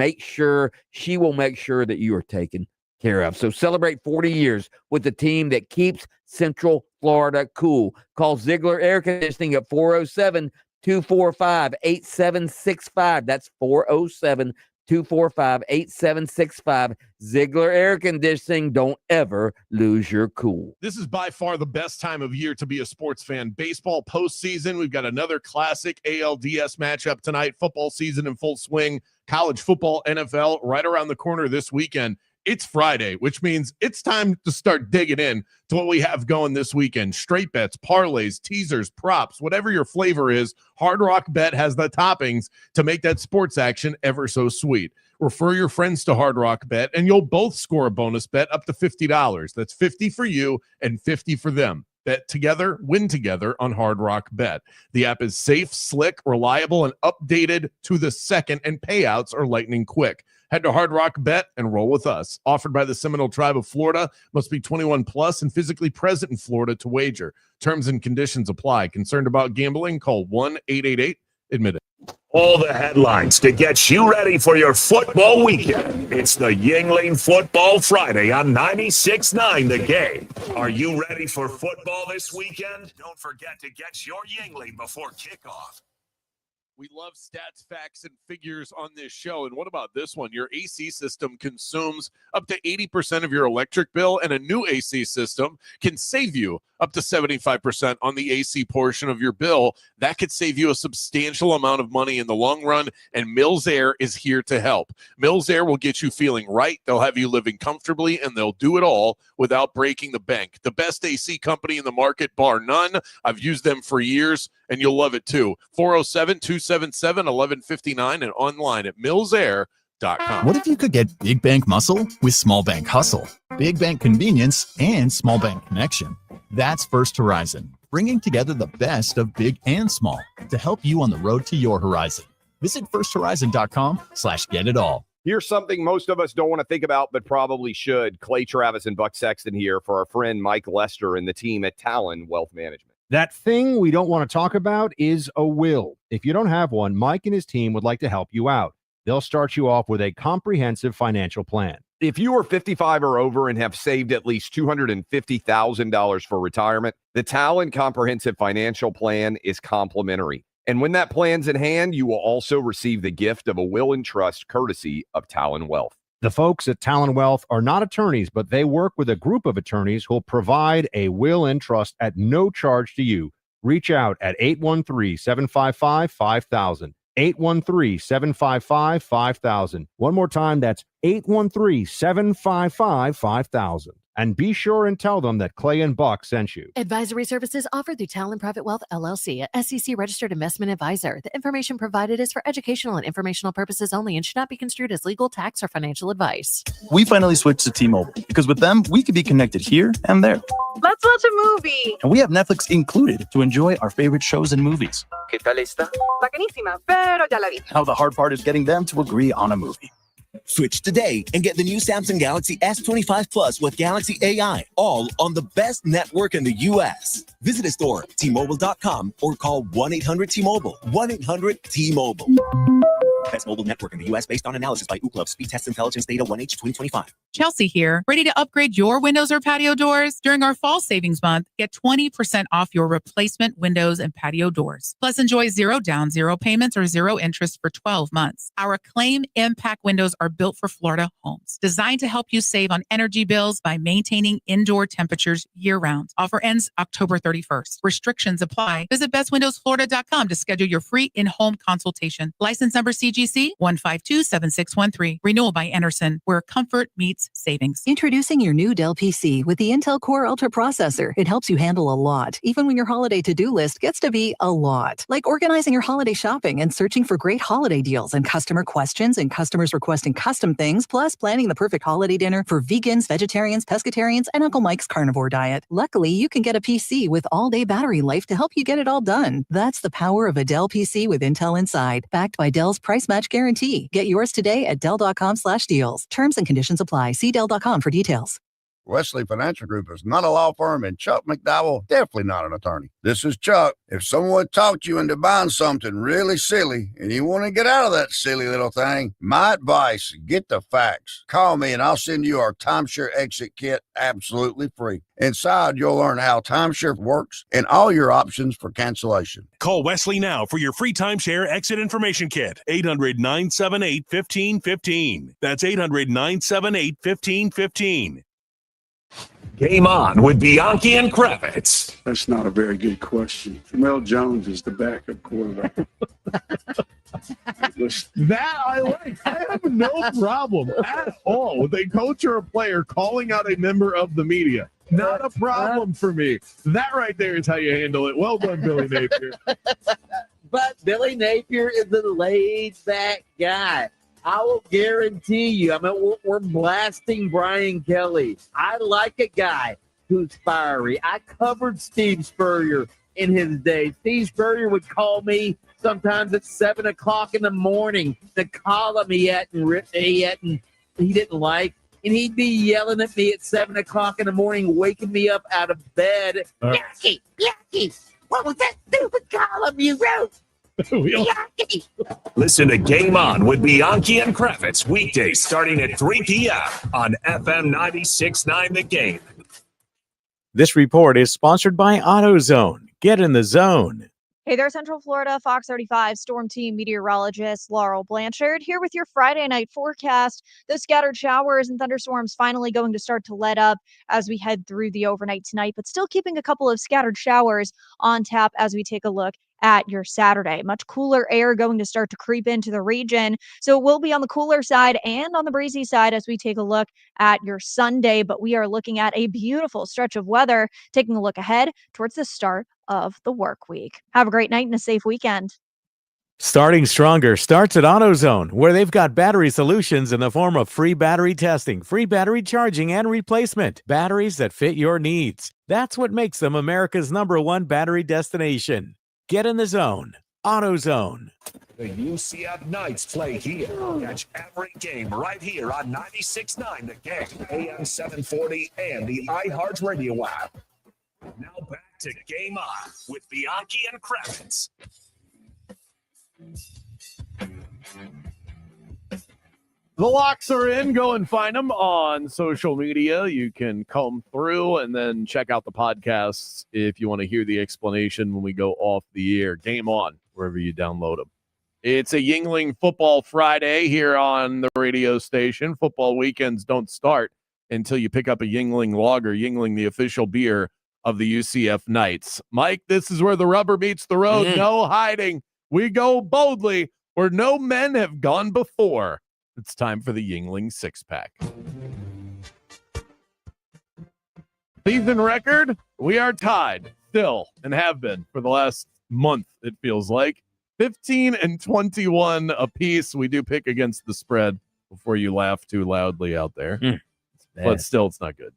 She will make sure that you are taken care of. So celebrate 40 years with the team that keeps Central Florida cool. Call Ziegler Air Conditioning at 407-245-8765. That's 407-245-8765. Ziegler Air Conditioning. Don't ever lose your cool. This is by far the best time of year to be a sports fan. Baseball postseason. We've got another classic ALDS matchup tonight. Football season in full swing. College football, NFL, right around the corner this weekend. It's Friday, which means it's time to start digging in to what we have going this weekend. Straight bets, parlays, teasers, props, whatever your flavor is, Hard Rock Bet has the toppings to make that sports action ever so sweet. Refer your friends to Hard Rock Bet, and you'll both score a bonus bet up to $50. That's $50 for you and $50 for them. Bet together, win together on Hard Rock Bet. The app is safe, slick, reliable, and updated to the second, and payouts are lightning quick. Head to Hard Rock Bet and roll with us. Offered by the Seminole Tribe of Florida. Must be 21 plus and physically present in Florida to wager. Terms and conditions apply. Concerned about gambling? Call 1-888-ADMIT-IT. All the headlines to get you ready for your football weekend. It's the Yingling Football Friday on 96.9 The Game. Are you ready for football this weekend? Don't forget to get your Yingling before kickoff. We love stats, facts, and figures on this show. And what about this one? Your AC system consumes up to 80% of your electric bill, and a new AC system can save you up to 75% on the AC portion of your bill. That could save you a substantial amount of money in the long run, and Mills Air is here to help. Mills Air will get you feeling right. They'll have you living comfortably, and they'll do it all without breaking the bank. The best AC company in the market, bar none. I've used them for years, and you'll love it too. 407-277-1159 and online at millsair.com. What if you could get big bank muscle with small bank hustle, big bank convenience, and small bank connection? That's First Horizon, bringing together the best of big and small to help you on the road to your horizon. Visit firsthorizon.com/get-it-all. Here's something most of us don't want to think about, but probably should. Clay Travis and Buck Sexton here for our friend Mike Lester and the team at Talon Wealth Management. That thing we don't want to talk about is a will. If you don't have one, Mike and his team would like to help you out. They'll start you off with a comprehensive financial plan. If you are 55 or over and have saved at least $250,000 for retirement, the Talon Comprehensive Financial Plan is complimentary. And when that plan's in hand, you will also receive the gift of a will and trust courtesy of Talon Wealth. The folks at Talon Wealth are not attorneys, but they work with a group of attorneys who'll provide a will and trust at no charge to you. Reach out at 813-755-5000. 813-755-5000. One more time, that's 813-755-5000. And be sure and tell them that Clay and Buck sent you. Advisory services offered through Talon Private Wealth, LLC, a SEC-registered investment advisor. The information provided is for educational and informational purposes only and should not be construed as legal, tax, or financial advice. We finally switched to T-Mobile because with them, we can be connected here and there. Let's watch a movie. And we have Netflix included to enjoy our favorite shows and movies. ¿Qué tal está? Bacanísima, pero ya la vi. Now the hard part is getting them to agree on a movie. Switch today and get the new Samsung Galaxy S25 Plus with Galaxy AI, all on the best network in the U.S. Visit a store, T-Mobile.com, or call 1-800-T-Mobile. 1-800-T-Mobile. Best mobile network in the U.S. based on analysis by Ookla Speed Test Intelligence Data 1H 2025. Chelsea here. Ready to upgrade your windows or patio doors? During our fall savings month, get 20% off your replacement windows and patio doors. Plus, enjoy 0 down, 0 payments, or 0 interest for 12 months. Our Claim Impact windows are built for Florida homes, designed to help you save on energy bills by maintaining indoor temperatures year-round. Offer ends October 31st. Restrictions apply. Visit bestwindowsflorida.com to schedule your free in-home consultation. License number CGC 1527613. Renewal by Anderson, where comfort meets savings. Introducing your new Dell PC with the Intel Core Ultra processor. It helps you handle a lot, even when your holiday to-do list gets to be a lot. Like organizing your holiday shopping and searching for great holiday deals and customer questions and customers requesting custom things, plus planning the perfect holiday dinner for vegans, vegetarians, pescatarians, and Uncle Mike's carnivore diet. Luckily, you can get a PC with all-day battery life to help you get it all done. That's the power of a Dell PC with Intel inside, backed by Dell's price match guarantee. Get yours today at Dell.com/deals. Terms and conditions apply. See Dell.com for details. Wesley Financial Group is not a law firm, and Chuck McDowell definitely not an attorney. This is Chuck. If someone talked you into buying something really silly and you want to get out of that silly little thing, my advice, get the facts. Call me and I'll send you our timeshare exit kit absolutely free. Inside, you'll learn how timeshare works and all your options for cancellation. Call Wesley now for your free timeshare exit information kit. 800-978-1515. That's 800-978-1515. Game on with Bianchi and Kravitz. That's not a very good question. Jamel Jones is the backup quarterback. That I like. I have no problem at all with a coach or a player calling out a member of the media. Not a problem for me. That right there is how you handle it. Well done, Billy Napier. But Billy Napier is a laid-back guy. I will guarantee you, I mean, we're blasting Brian Kelly. I like a guy who's fiery. I covered Steve Spurrier in his day. Steve Spurrier would call me sometimes at 7 o'clock in the morning. The column he didn't like. And he'd be yelling at me at 7 o'clock in the morning, waking me up out of bed. Bianchi, what was that stupid column you wrote? Listen to Game On with Bianchi and Kravitz weekdays starting at 3 p.m. on FM 96.9 The Game. This report is sponsored by AutoZone. Get in the zone. Hey there, Central Florida, Fox 35 Storm Team meteorologist Laurel Blanchard here with your Friday night forecast. The scattered showers and thunderstorms finally going to start to let up as we head through the overnight tonight, but still keeping a couple of scattered showers on tap as we take a look at your Saturday. Much cooler air going to start to creep into the region. So it will be on the cooler side and on the breezy side as we take a look at your Sunday. But we are looking at a beautiful stretch of weather, taking a look ahead towards the start of the work week. Have a great night and a safe weekend. Starting stronger starts at AutoZone, where they've got battery solutions in the form of free battery testing, free battery charging and replacement, batteries that fit your needs. That's what makes them America's #1 battery destination. Get in the zone. AutoZone. The UCF Knights play here. Catch every game right here on 96.9 The Game, AM 740, and the iHeartRadio app. Now back to Game On with Bianchi and Kravitz. The locks are in. Go and find them on social media. You can comb through and then check out the podcasts if you want to hear the explanation when we go off the air. Game On, wherever you download them. It's a Yuengling Football Friday here on the radio station. Football weekends don't start until you pick up a Yuengling Lager. Yuengling, the official beer of the UCF Knights. Mike, this is where the rubber meets the road. No hiding. We go boldly where no men have gone before. It's time for the Yuengling six-pack. Season record, we are tied still and have been for the last month, it feels like. 15-21 apiece. We do pick against the spread before you laugh too loudly out there. But still, it's not good.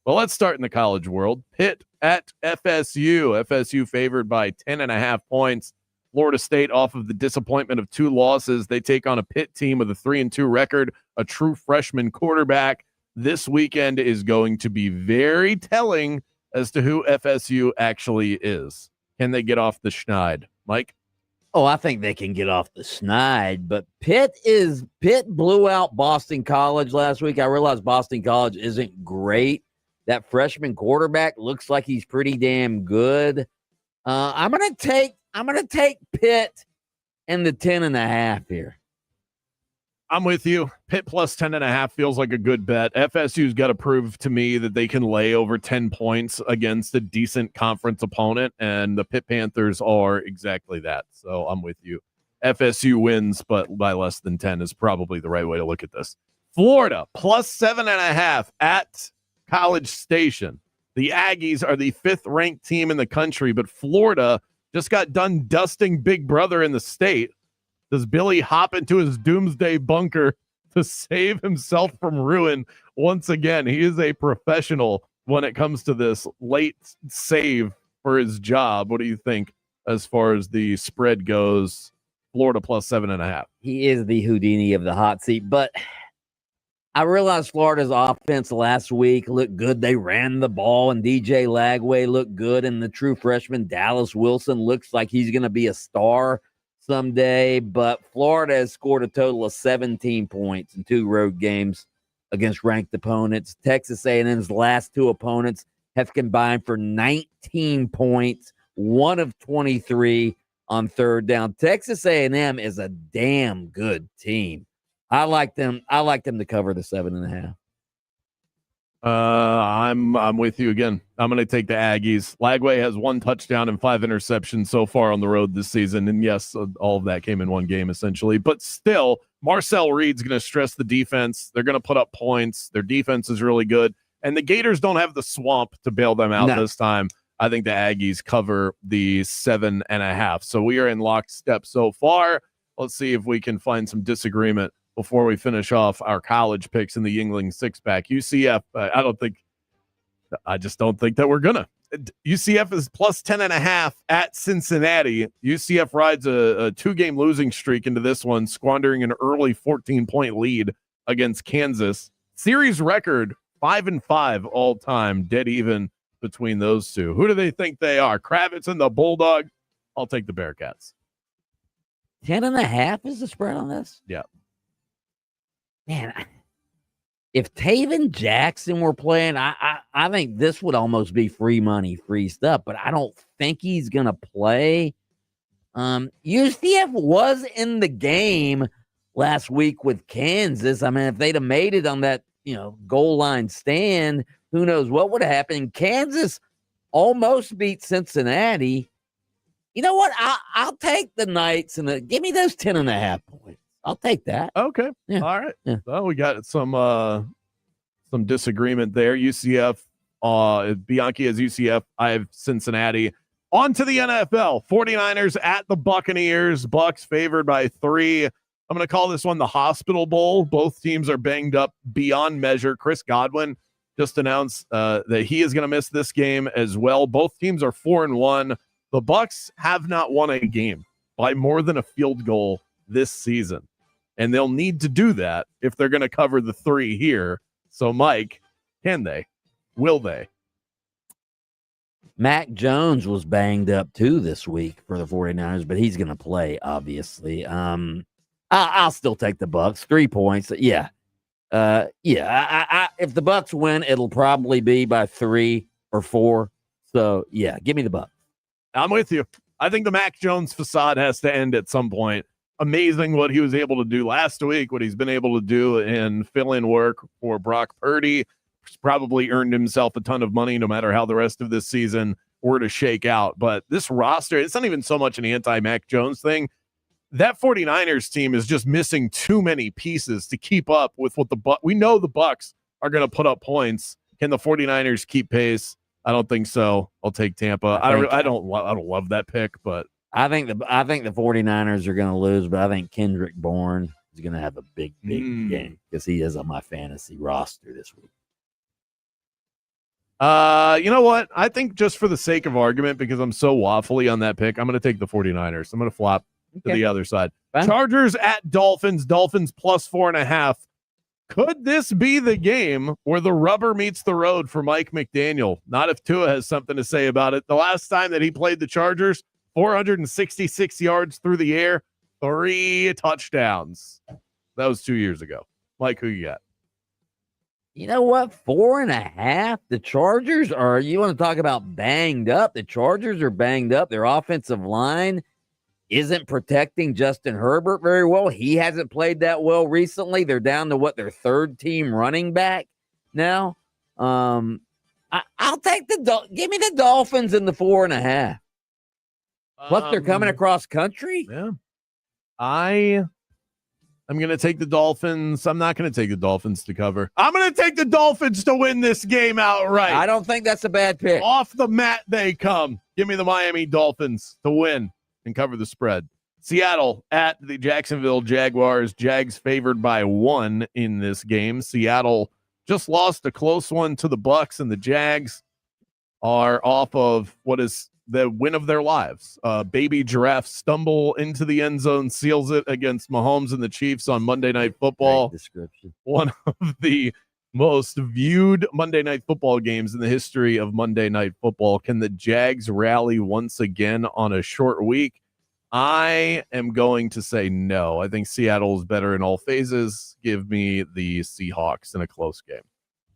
Well, let's start in the college world. Pitt at FSU. FSU favored by 10.5 points. Florida State, off of the disappointment of 2 losses, they take on a Pitt team with a 3-2 record, a true freshman quarterback. This weekend is going to be very telling as to who FSU actually is. Can they get off the schneid? Mike? Oh, I think they can get off the schneid, but Pitt blew out Boston College last week. I realize Boston College isn't great. That freshman quarterback looks like he's pretty damn good. I'm gonna take Pitt and the 10.5 here. I'm with you. Pitt plus 10.5 feels like a good bet. FSU's got to prove to me that they can lay over 10 points against a decent conference opponent, and the Pitt Panthers are exactly that. So I'm with you. FSU wins, but by less than 10 is probably the right way to look at this. Florida plus 7.5 at College Station. The Aggies are the 5th-ranked team in the country, but Florida just got done dusting Big Brother in the state. Does Billy hop into his doomsday bunker to save himself from ruin once again? He is a professional when it comes to this late save for his job. What do you think as far as the spread goes? Florida plus 7.5. He is the Houdini of the hot seat, but I realized Florida's offense last week looked good. They ran the ball, and DJ Lagway looked good, and the true freshman Dallas Wilson looks like he's going to be a star someday. But Florida has scored a total of 17 points in 2 road games against ranked opponents. Texas A&M's last 2 opponents have combined for 19 points, 1 of 23 on third down. Texas A&M is a damn good team. I like them to cover the 7.5. I'm with you again. I'm going to take the Aggies. Lagway has 1 touchdown and 5 interceptions so far on the road this season. And yes, all of that came in 1 game essentially. But still, Marcel Reed's going to stress the defense. They're going to put up points. Their defense is really good. And the Gators don't have the swamp to bail them out this time. I think the Aggies cover the 7.5. So we are in lockstep so far. Let's see if we can find some disagreement before we finish off our college picks in the Yingling 6-pack. UCF, I just don't think that we're gonna. UCF is plus 10.5 at Cincinnati. UCF rides a 2-game losing streak into this one, squandering an early 14-point lead against Kansas. Series record 5-5 all time, dead even between those two. Who do they think they are? Kravitz and the Bulldog. I'll take the Bearcats. 10.5 is the spread on this? Yeah. Man, if Taven Jackson were playing, I think this would almost be free money, free stuff, but I don't think he's going to play. UCF was in the game last week with Kansas. I mean, if they'd have made it on that, goal line stand, who knows what would have happened. Kansas almost beat Cincinnati. You know what? I'll take the Knights and give me those 10.5 points. I'll take that. Okay. Yeah. All right. Yeah. Well, we got some disagreement there. UCF, Bianchi has UCF. I have Cincinnati. On to the NFL. 49ers at the Buccaneers. Bucs favored by 3. I'm going to call this one the Hospital Bowl. Both teams are banged up beyond measure. Chris Godwin just announced that he is going to miss this game as well. Both teams are 4-1. The Bucs have not won a game by more than a field goal this season, and they'll need to do that if they're going to cover the 3 here. So, Mike, can they? Will they? Mac Jones was banged up too this week for the 49ers, but he's going to play, obviously. I'll still take the Bucs. 3 points. Yeah. If the Bucs win, it'll probably be by 3 or 4. So, yeah, give me the Bucs. I'm with you. I think the Mac Jones facade has to end at some point. Amazing what he was able to do last week, what he's been able to do in fill-in work for Brock Purdy. He's probably earned himself a ton of money no matter how the rest of this season were to shake out. But this roster, it's not even so much an anti-Mac Jones thing. That 49ers team is just missing too many pieces to keep up with what we know the Bucs are going to put up points. Can the 49ers keep pace? I don't think so. I'll take Tampa. I don't love that pick, but I think the 49ers are going to lose, but I think Kendrick Bourne is going to have a big game because he is on my fantasy roster this week. You know what? I think just for the sake of argument, because I'm so waffly on that pick, I'm going to take the 49ers. I'm going to flop to the other side. Fine. Chargers at Dolphins. Dolphins plus 4.5. Could this be the game where the rubber meets the road for Mike McDaniel? Not if Tua has something to say about it. The last time that he played the Chargers, 466 yards through the air, 3 touchdowns. That was 2 years ago. Mike, who you got? You know what? 4.5. The Chargers are, you want to talk about banged up? The Chargers are banged up. Their offensive line isn't protecting Justin Herbert very well. He hasn't played that well recently. They're down to their 3rd team running back now. I'll take give me the Dolphins in the 4.5. Plus, they're coming across country. Yeah. I'm going to take the Dolphins. I'm not going to take the Dolphins to cover. I'm going to take the Dolphins to win this game outright. I don't think that's a bad pick. Off the mat they come. Give me the Miami Dolphins to win and cover the spread. Seattle at the Jacksonville Jaguars. Jags favored by 1 in this game. Seattle just lost a close one to the Bucs, and the Jags are off of what is the win of their lives. Baby Giraffe stumble into the end zone, seals it against Mahomes and the Chiefs on Monday Night Football. Great description. One of the most viewed Monday Night Football games in the history of Monday Night Football. Can the Jags rally once again on a short week? I am going to say no. I think Seattle is better in all phases. Give me the Seahawks in a close game.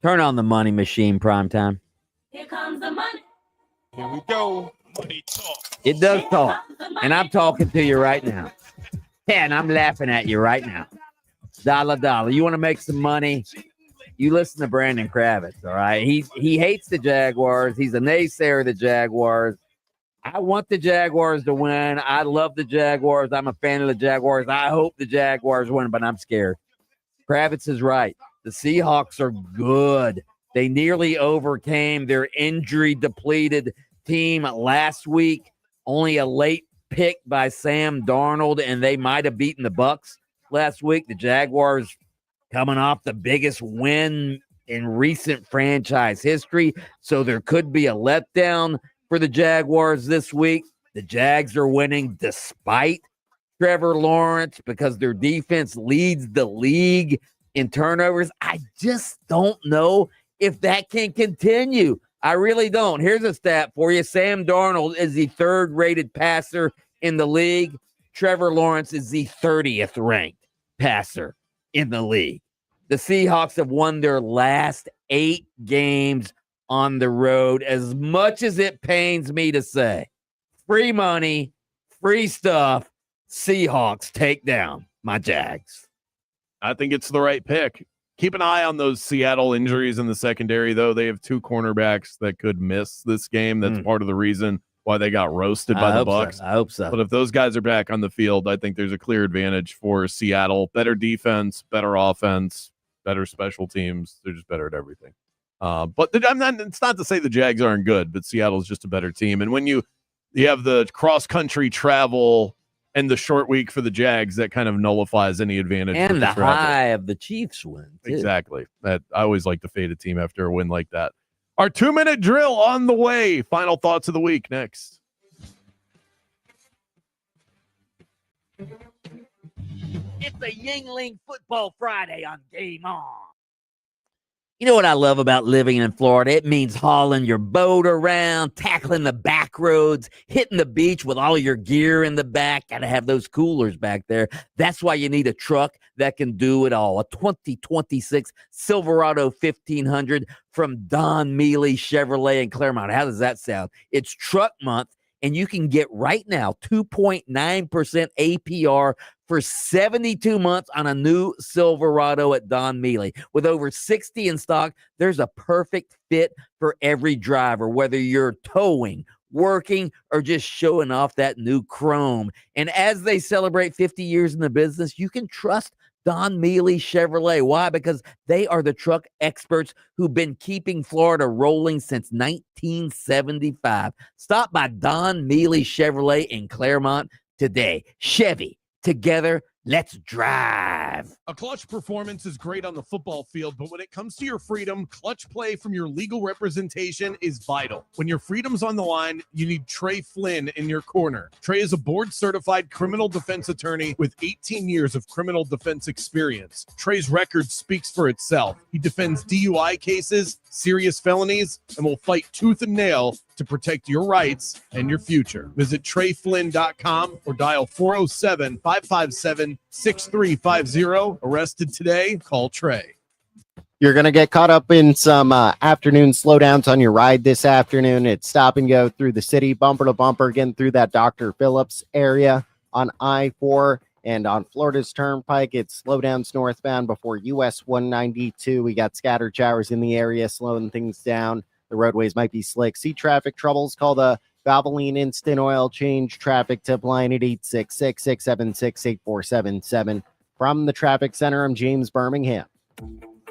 Turn on the money machine, primetime. Here comes the money. Here we go. Money talk. It does talk. And I'm talking to you right now. Yeah, and I'm laughing at you right now. Dollar. You want to make some money? You listen to Brandon Kravitz, all right? He hates the Jaguars. He's a naysayer of the Jaguars. I want the Jaguars to win. I love the Jaguars. I'm a fan of the Jaguars. I hope the Jaguars win, but I'm scared. Kravitz is right. The Seahawks are good. They nearly overcame their injury-depleted team last week. Only a late pick by Sam Darnold, and they might have beaten the Bucs last week. The Jaguars coming off the biggest win in recent franchise history, so there could be a letdown for the Jaguars this week. The Jags are winning despite Trevor Lawrence because their defense leads the league in turnovers. I just don't know if that can continue. I really don't. Here's a stat for you. Sam Darnold is the third-rated passer in the league. Trevor Lawrence is the 30th ranked passer in the league. The Seahawks have won their last 8 games on the road, as much as it pains me to say. Free money, free stuff. Seahawks take down my Jags. I think it's the right pick. Keep an eye on those Seattle injuries in the secondary, though. They have 2 cornerbacks that could miss this game. That's part of the reason why they got roasted by the Bucs. I hope so. But if those guys are back on the field, I think there's a clear advantage for Seattle. Better defense, better offense, better special teams. They're just better at everything. But it's not to say the Jags aren't good, but Seattle's just a better team. And when you have the cross-country travel and the short week for the Jags, that kind of nullifies any advantage. And the high of the Chiefs win, too. Exactly. I always like to fade a team after a win like that. Our 2-minute drill on the way. Final thoughts of the week next. It's a Yingling Football Friday on Game On. You know what I love about living in Florida? It means hauling your boat around, tackling the back roads, hitting the beach with all your gear in the back. Got to have those coolers back there. That's why you need a truck that can do it all. A 2026 Silverado 1500 from Don Mealy Chevrolet in Claremont. How does that sound? It's truck month, and you can get right now 2.9% APR for 72 months on a new Silverado at Don Mealy. With over 60 in stock, there's a perfect fit for every driver, whether you're towing, working, or just showing off that new chrome. And as they celebrate 50 years in the business, you can trust Don Mealy Chevrolet. Why? Because they are the truck experts who've been keeping Florida rolling since 1975. Stop by Don Mealy Chevrolet in Claremont today. Chevy, together, let's drive. A clutch performance is great on the football field, but when it comes to your freedom, clutch play from your legal representation is vital. When your freedom's on the line, you need Trey Flynn in your corner. Trey is a board-certified criminal defense attorney with 18 years of criminal defense experience. Trey's record speaks for itself. He defends DUI cases, serious felonies, and will fight tooth and nail to protect your rights and your future. Visit TreyFlynn.com or dial 407-557-6350. Arrested today? Call Trey. You're going to get caught up in some afternoon slowdowns on your ride this afternoon. It's stop and go through the city, bumper to bumper, getting through that Dr. Phillips area on I-4 and on Florida's Turnpike. It's slowdowns northbound before US 192. We got scattered showers in the area, slowing things down. The roadways might be slick. See traffic troubles? Call the Valvoline Instant Oil Change traffic tip line at 866-676-8477. From the traffic center, I'm James Birmingham.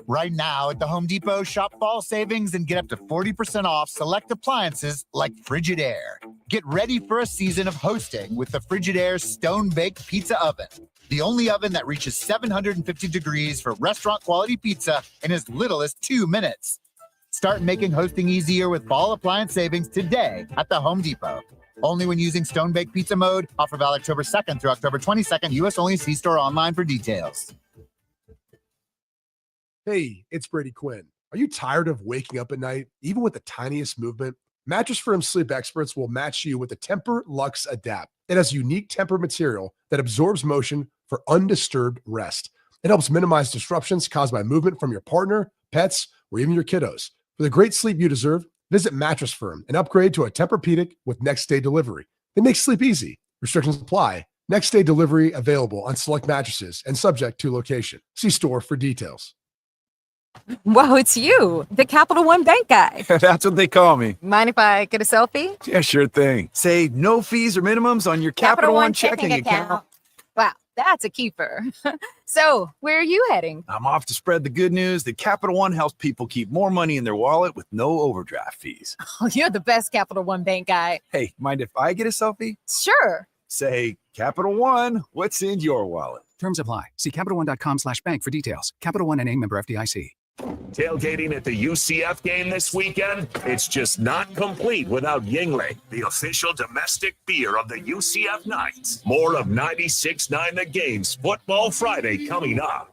Right now at the Home Depot, shop fall savings and get up to 40% off select appliances like Frigidaire. Get ready for a season of hosting with the Frigidaire Stone-Baked Pizza Oven. The only oven that reaches 750 degrees for restaurant-quality pizza in as little as 2 minutes. Start making hosting easier with fall appliance savings today at the Home Depot. Only when using Stone Bake Pizza mode. Offer valid October 2nd through October 22nd. U.S. only. See store online for details. Hey, it's Brady Quinn. Are you tired of waking up at night, even with the tiniest movement? Mattress Firm sleep experts will match you with the Temper Luxe Adapt. It has unique temper material that absorbs motion for undisturbed rest. It helps minimize disruptions caused by movement from your partner, pets, or even your kiddos. For the great sleep you deserve, visit Mattress Firm and upgrade to a Tempur-Pedic with next-day delivery. They make sleep easy. Restrictions apply. Next-day delivery available on select mattresses and subject to location. See store for details. Whoa, it's you, the Capital One Bank guy. That's what they call me. Mind if I get a selfie? Yeah, sure thing. Say no fees or minimums on your Capital One checking account. Wow, that's a keeper. So, where are you heading? I'm off to spread the good news that Capital One helps people keep more money in their wallet with no overdraft fees. Oh, you're the best Capital One Bank guy. Hey, mind if I get a selfie? Sure. Say, Capital One, what's in your wallet? Terms apply. See CapitalOne.com/bank for details. Capital One NA, member FDIC. Tailgating at the UCF game this weekend? It's just not complete without Yingling, the official domestic beer of the UCF Knights. More of 96.9 The Game's Football Friday coming up.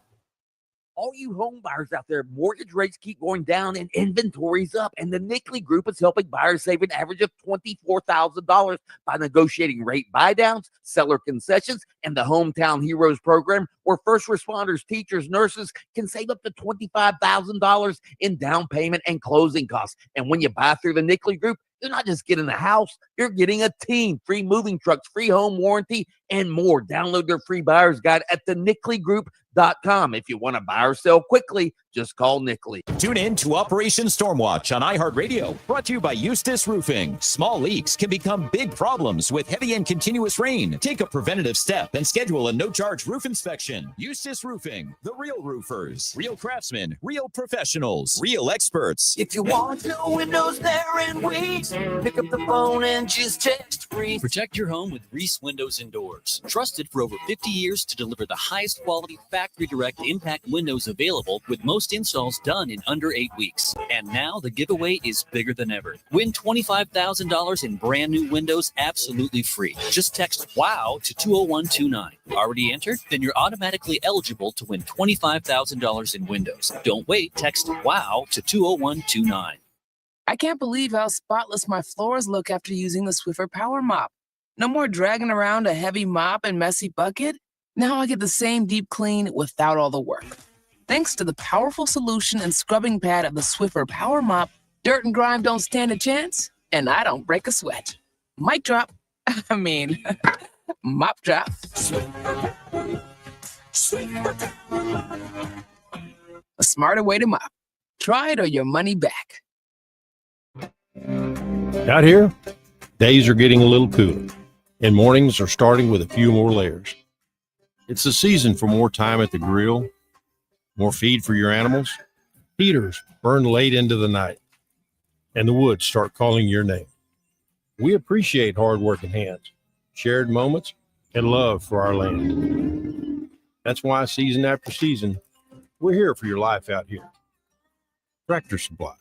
All you home buyers out there, mortgage rates keep going down and inventory's up. And the Nickley Group is helping buyers save an average of $24,000 by negotiating rate buydowns, seller concessions, and the Hometown Heroes program, where first responders, teachers, nurses can save up to $25,000 in down payment and closing costs. And when you buy through the Nickley Group, you're not just getting a house, you're getting a team, free moving trucks, free home warranty, and more. Download their free buyer's guide at thenickley.com. If you want to buy or sell quickly, just call Nickley. Tune in to Operation Stormwatch on iHeartRadio, brought to you by Eustis Roofing. Small leaks can become big problems with heavy and continuous rain. Take a preventative step and schedule a no-charge roof inspection. Eustis Roofing, the real roofers, real craftsmen, real professionals, real experts. If you want no windows there and wait, pick up the phone and just text free. Protect your home with Reese Windows and Doors. Trusted for over 50 years to deliver the highest quality factory direct impact windows available, with most installs done in under 8 weeks. And now the giveaway is bigger than ever. Win $25,000 in brand new windows absolutely free. Just text WOW to 20129. Already entered? Then you're automatically eligible to win $25,000 in windows. Don't wait. Text WOW to 20129. I can't believe how spotless my floors look after using the Swiffer Power Mop. No more dragging around a heavy mop and messy bucket. Now I get the same deep clean without all the work. Thanks to the powerful solution and scrubbing pad of the Swiffer Power Mop, dirt and grime don't stand a chance, and I don't break a sweat. Mic drop. Mop drop. A smarter way to mop. Try it or your money back. Out here, days are getting a little cooler, and mornings are starting with a few more layers. It's the season for more time at the grill, more feed for your animals. Heaters burn late into the night, and the woods start calling your name. We appreciate hard-working hands, shared moments, and love for our land. That's why season after season, we're here for your life out here. Tractor Supply.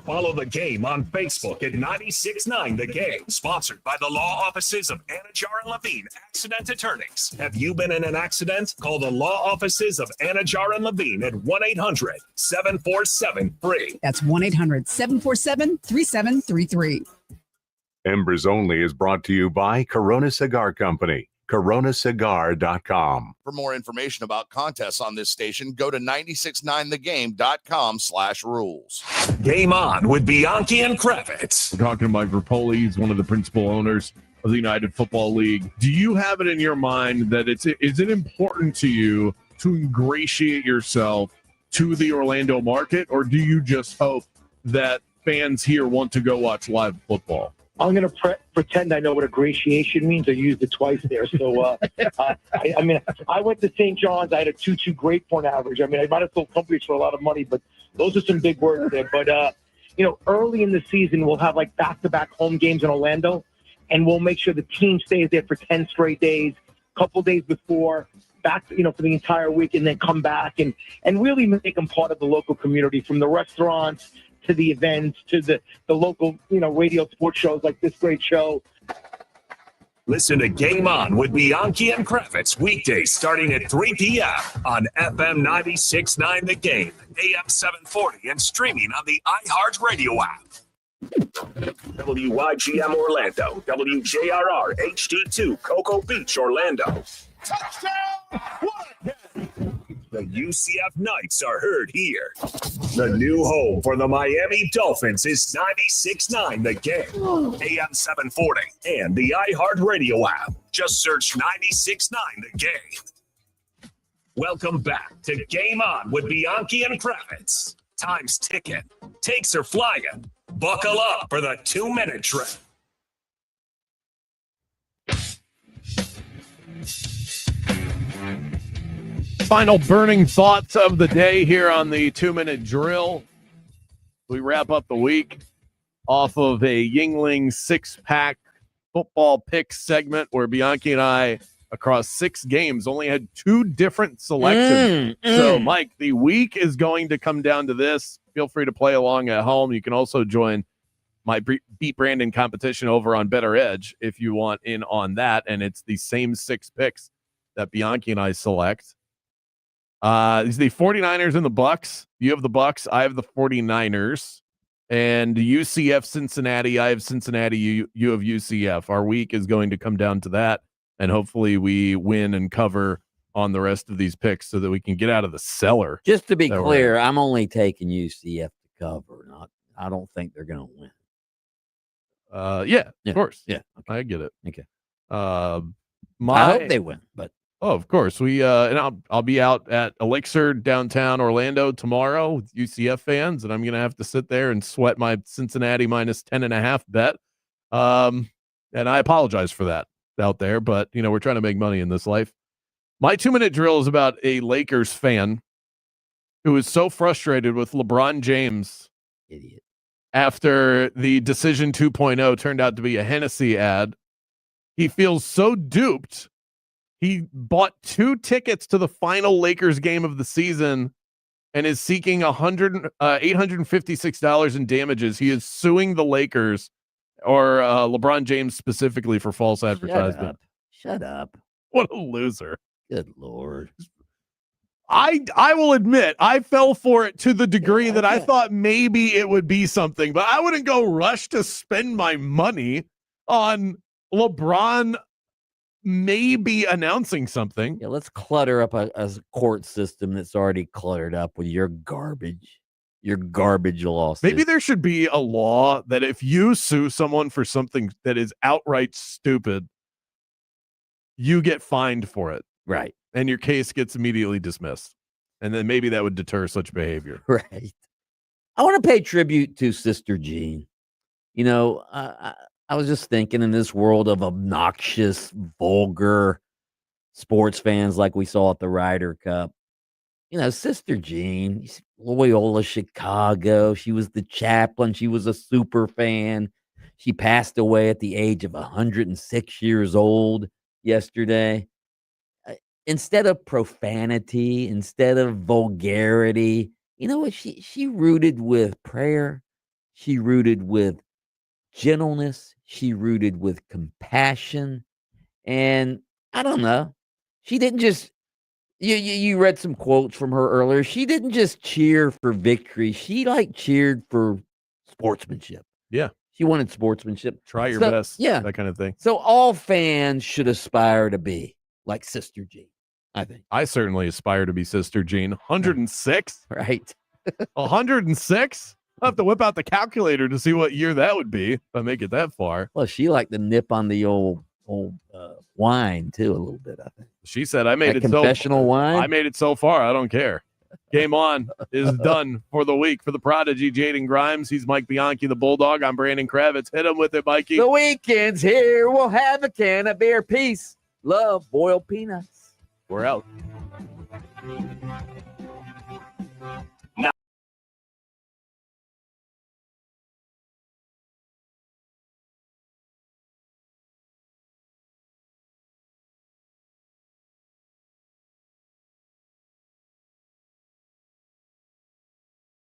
Follow the game on Facebook at 96.9 The Game, sponsored by the law offices of Anajar and Levine, accident attorneys. Have you been in an accident? Call the law offices of Anajar and Levine at 1-800-747-FREE. That's 1-800-747-3733. Embers Only is brought to you by Corona Cigar Company. coronacigar.com. For more information about contests on this station, go to 969thegame.com/rules. Game on with Bianchi and Kravitz. We're talking to Mike Rapoli. He's one of the principal owners of the United Football League. Do you have it in your mind that is it important to you to ingratiate yourself to the Orlando market, or do you just hope that fans here want to go watch live football? I'm going to pretend I know what ingratiation means. I used it twice there. So, I went to St. John's. I had a 2.2 grade point average. I might have sold companies for a lot of money, but those are some big words there. But, early in the season, we'll have like back-to-back home games in Orlando, and we'll make sure the team stays there for 10 straight days. A couple days before, back, for the entire week and then come back and really make them part of the local community, from the restaurants to the events to the local, radio sports shows like this great show. Listen to Game On with Bianchi and Kravitz weekdays starting at 3 p.m. on FM 96.9 The Game, AM 740, and streaming on the iHeartRadio app. WYGM Orlando, WJRR HD2 Cocoa Beach, Orlando. The UCF Knights are heard here. The new home for the Miami Dolphins is 96.9 The Game, AM 740, and the iHeartRadio app. Just search 96.9 The Game. Welcome back to Game On with Bianchi and Kravitz. Time's ticking. Takes are flying. Buckle up for the 2-minute drill. Final burning thoughts of the day here on the 2-minute drill. We wrap up the week off of a Yingling 6-pack football pick segment where Bianchi and I, across 6 games, only had 2 different selections. So, Mike, the week is going to come down to this. Feel free to play along at home. You can also join my Beat Brandon competition over on Better Edge if you want in on that. And it's the same 6 picks that Bianchi and I select. It's the 49ers and the Bucks. You have the Bucks. I have the 49ers. And UCF Cincinnati. I have Cincinnati. You have UCF. Our week is going to come down to that. And hopefully we win and cover on the rest of these picks so that we can get out of the cellar. Just to be clear, I'm only taking UCF to cover. I don't think they're going to win. Yeah, of course. Yeah, okay. I get it. Okay. I hope they win, but of course we and I'll be out at Elixir downtown Orlando tomorrow with UCF fans, and I'm gonna have to sit there and sweat my Cincinnati minus 10.5 bet. And I apologize for that out there, but we're trying to make money in this life. My 2-minute drill is about a Lakers fan who is so frustrated with LeBron James, idiot, after the Decision 2.0 turned out to be a Hennessy ad. He feels so duped. He bought 2 tickets to the final Lakers game of the season and is seeking $856 in damages. He is suing the Lakers or LeBron James specifically for false advertisement. Shut up. What a loser. Good Lord. I will admit, I fell for it to the degree that I thought maybe it would be something, but I wouldn't go rush to spend my money on LeBron maybe announcing something. Yeah, let's clutter up a court system that's already cluttered up with your garbage lawsuit. Maybe there should be a law that if you sue someone for something that is outright stupid, you get fined for it. Right. And your case gets immediately dismissed. And then maybe that would deter such behavior. Right. I want to pay tribute to Sister Jean. I was just thinking, in this world of obnoxious, vulgar sports fans like we saw at the Ryder Cup, Sister Jean, Loyola, Chicago. She was the chaplain. She was a super fan. She passed away at the age of 106 years old yesterday. Instead of profanity, instead of vulgarity, you know what? She rooted with prayer. She rooted with gentleness. She rooted with compassion. And I don't know. She didn't just, you read some quotes from her earlier. She didn't just cheer for victory. She cheered for sportsmanship. Yeah. She wanted sportsmanship. Try your best. Yeah. That kind of thing. So all fans should aspire to be like Sister Jean, I think. I certainly aspire to be Sister Jean. 106? Right. 106? I'll have to whip out the calculator to see what year that would be if I make it that far. Well, she liked to nip on the old wine too a little bit, I think. She said, I made that it confessional wine. I made it so far. I don't care. Game On is done for the week. For the prodigy, Jaden Grimes. He's Mike Bianchi, the Bulldog. I'm Brandon Kravitz. Hit him with it, Mikey. The weekend's here. We'll have a can of beer. Peace, love, boiled peanuts. We're out.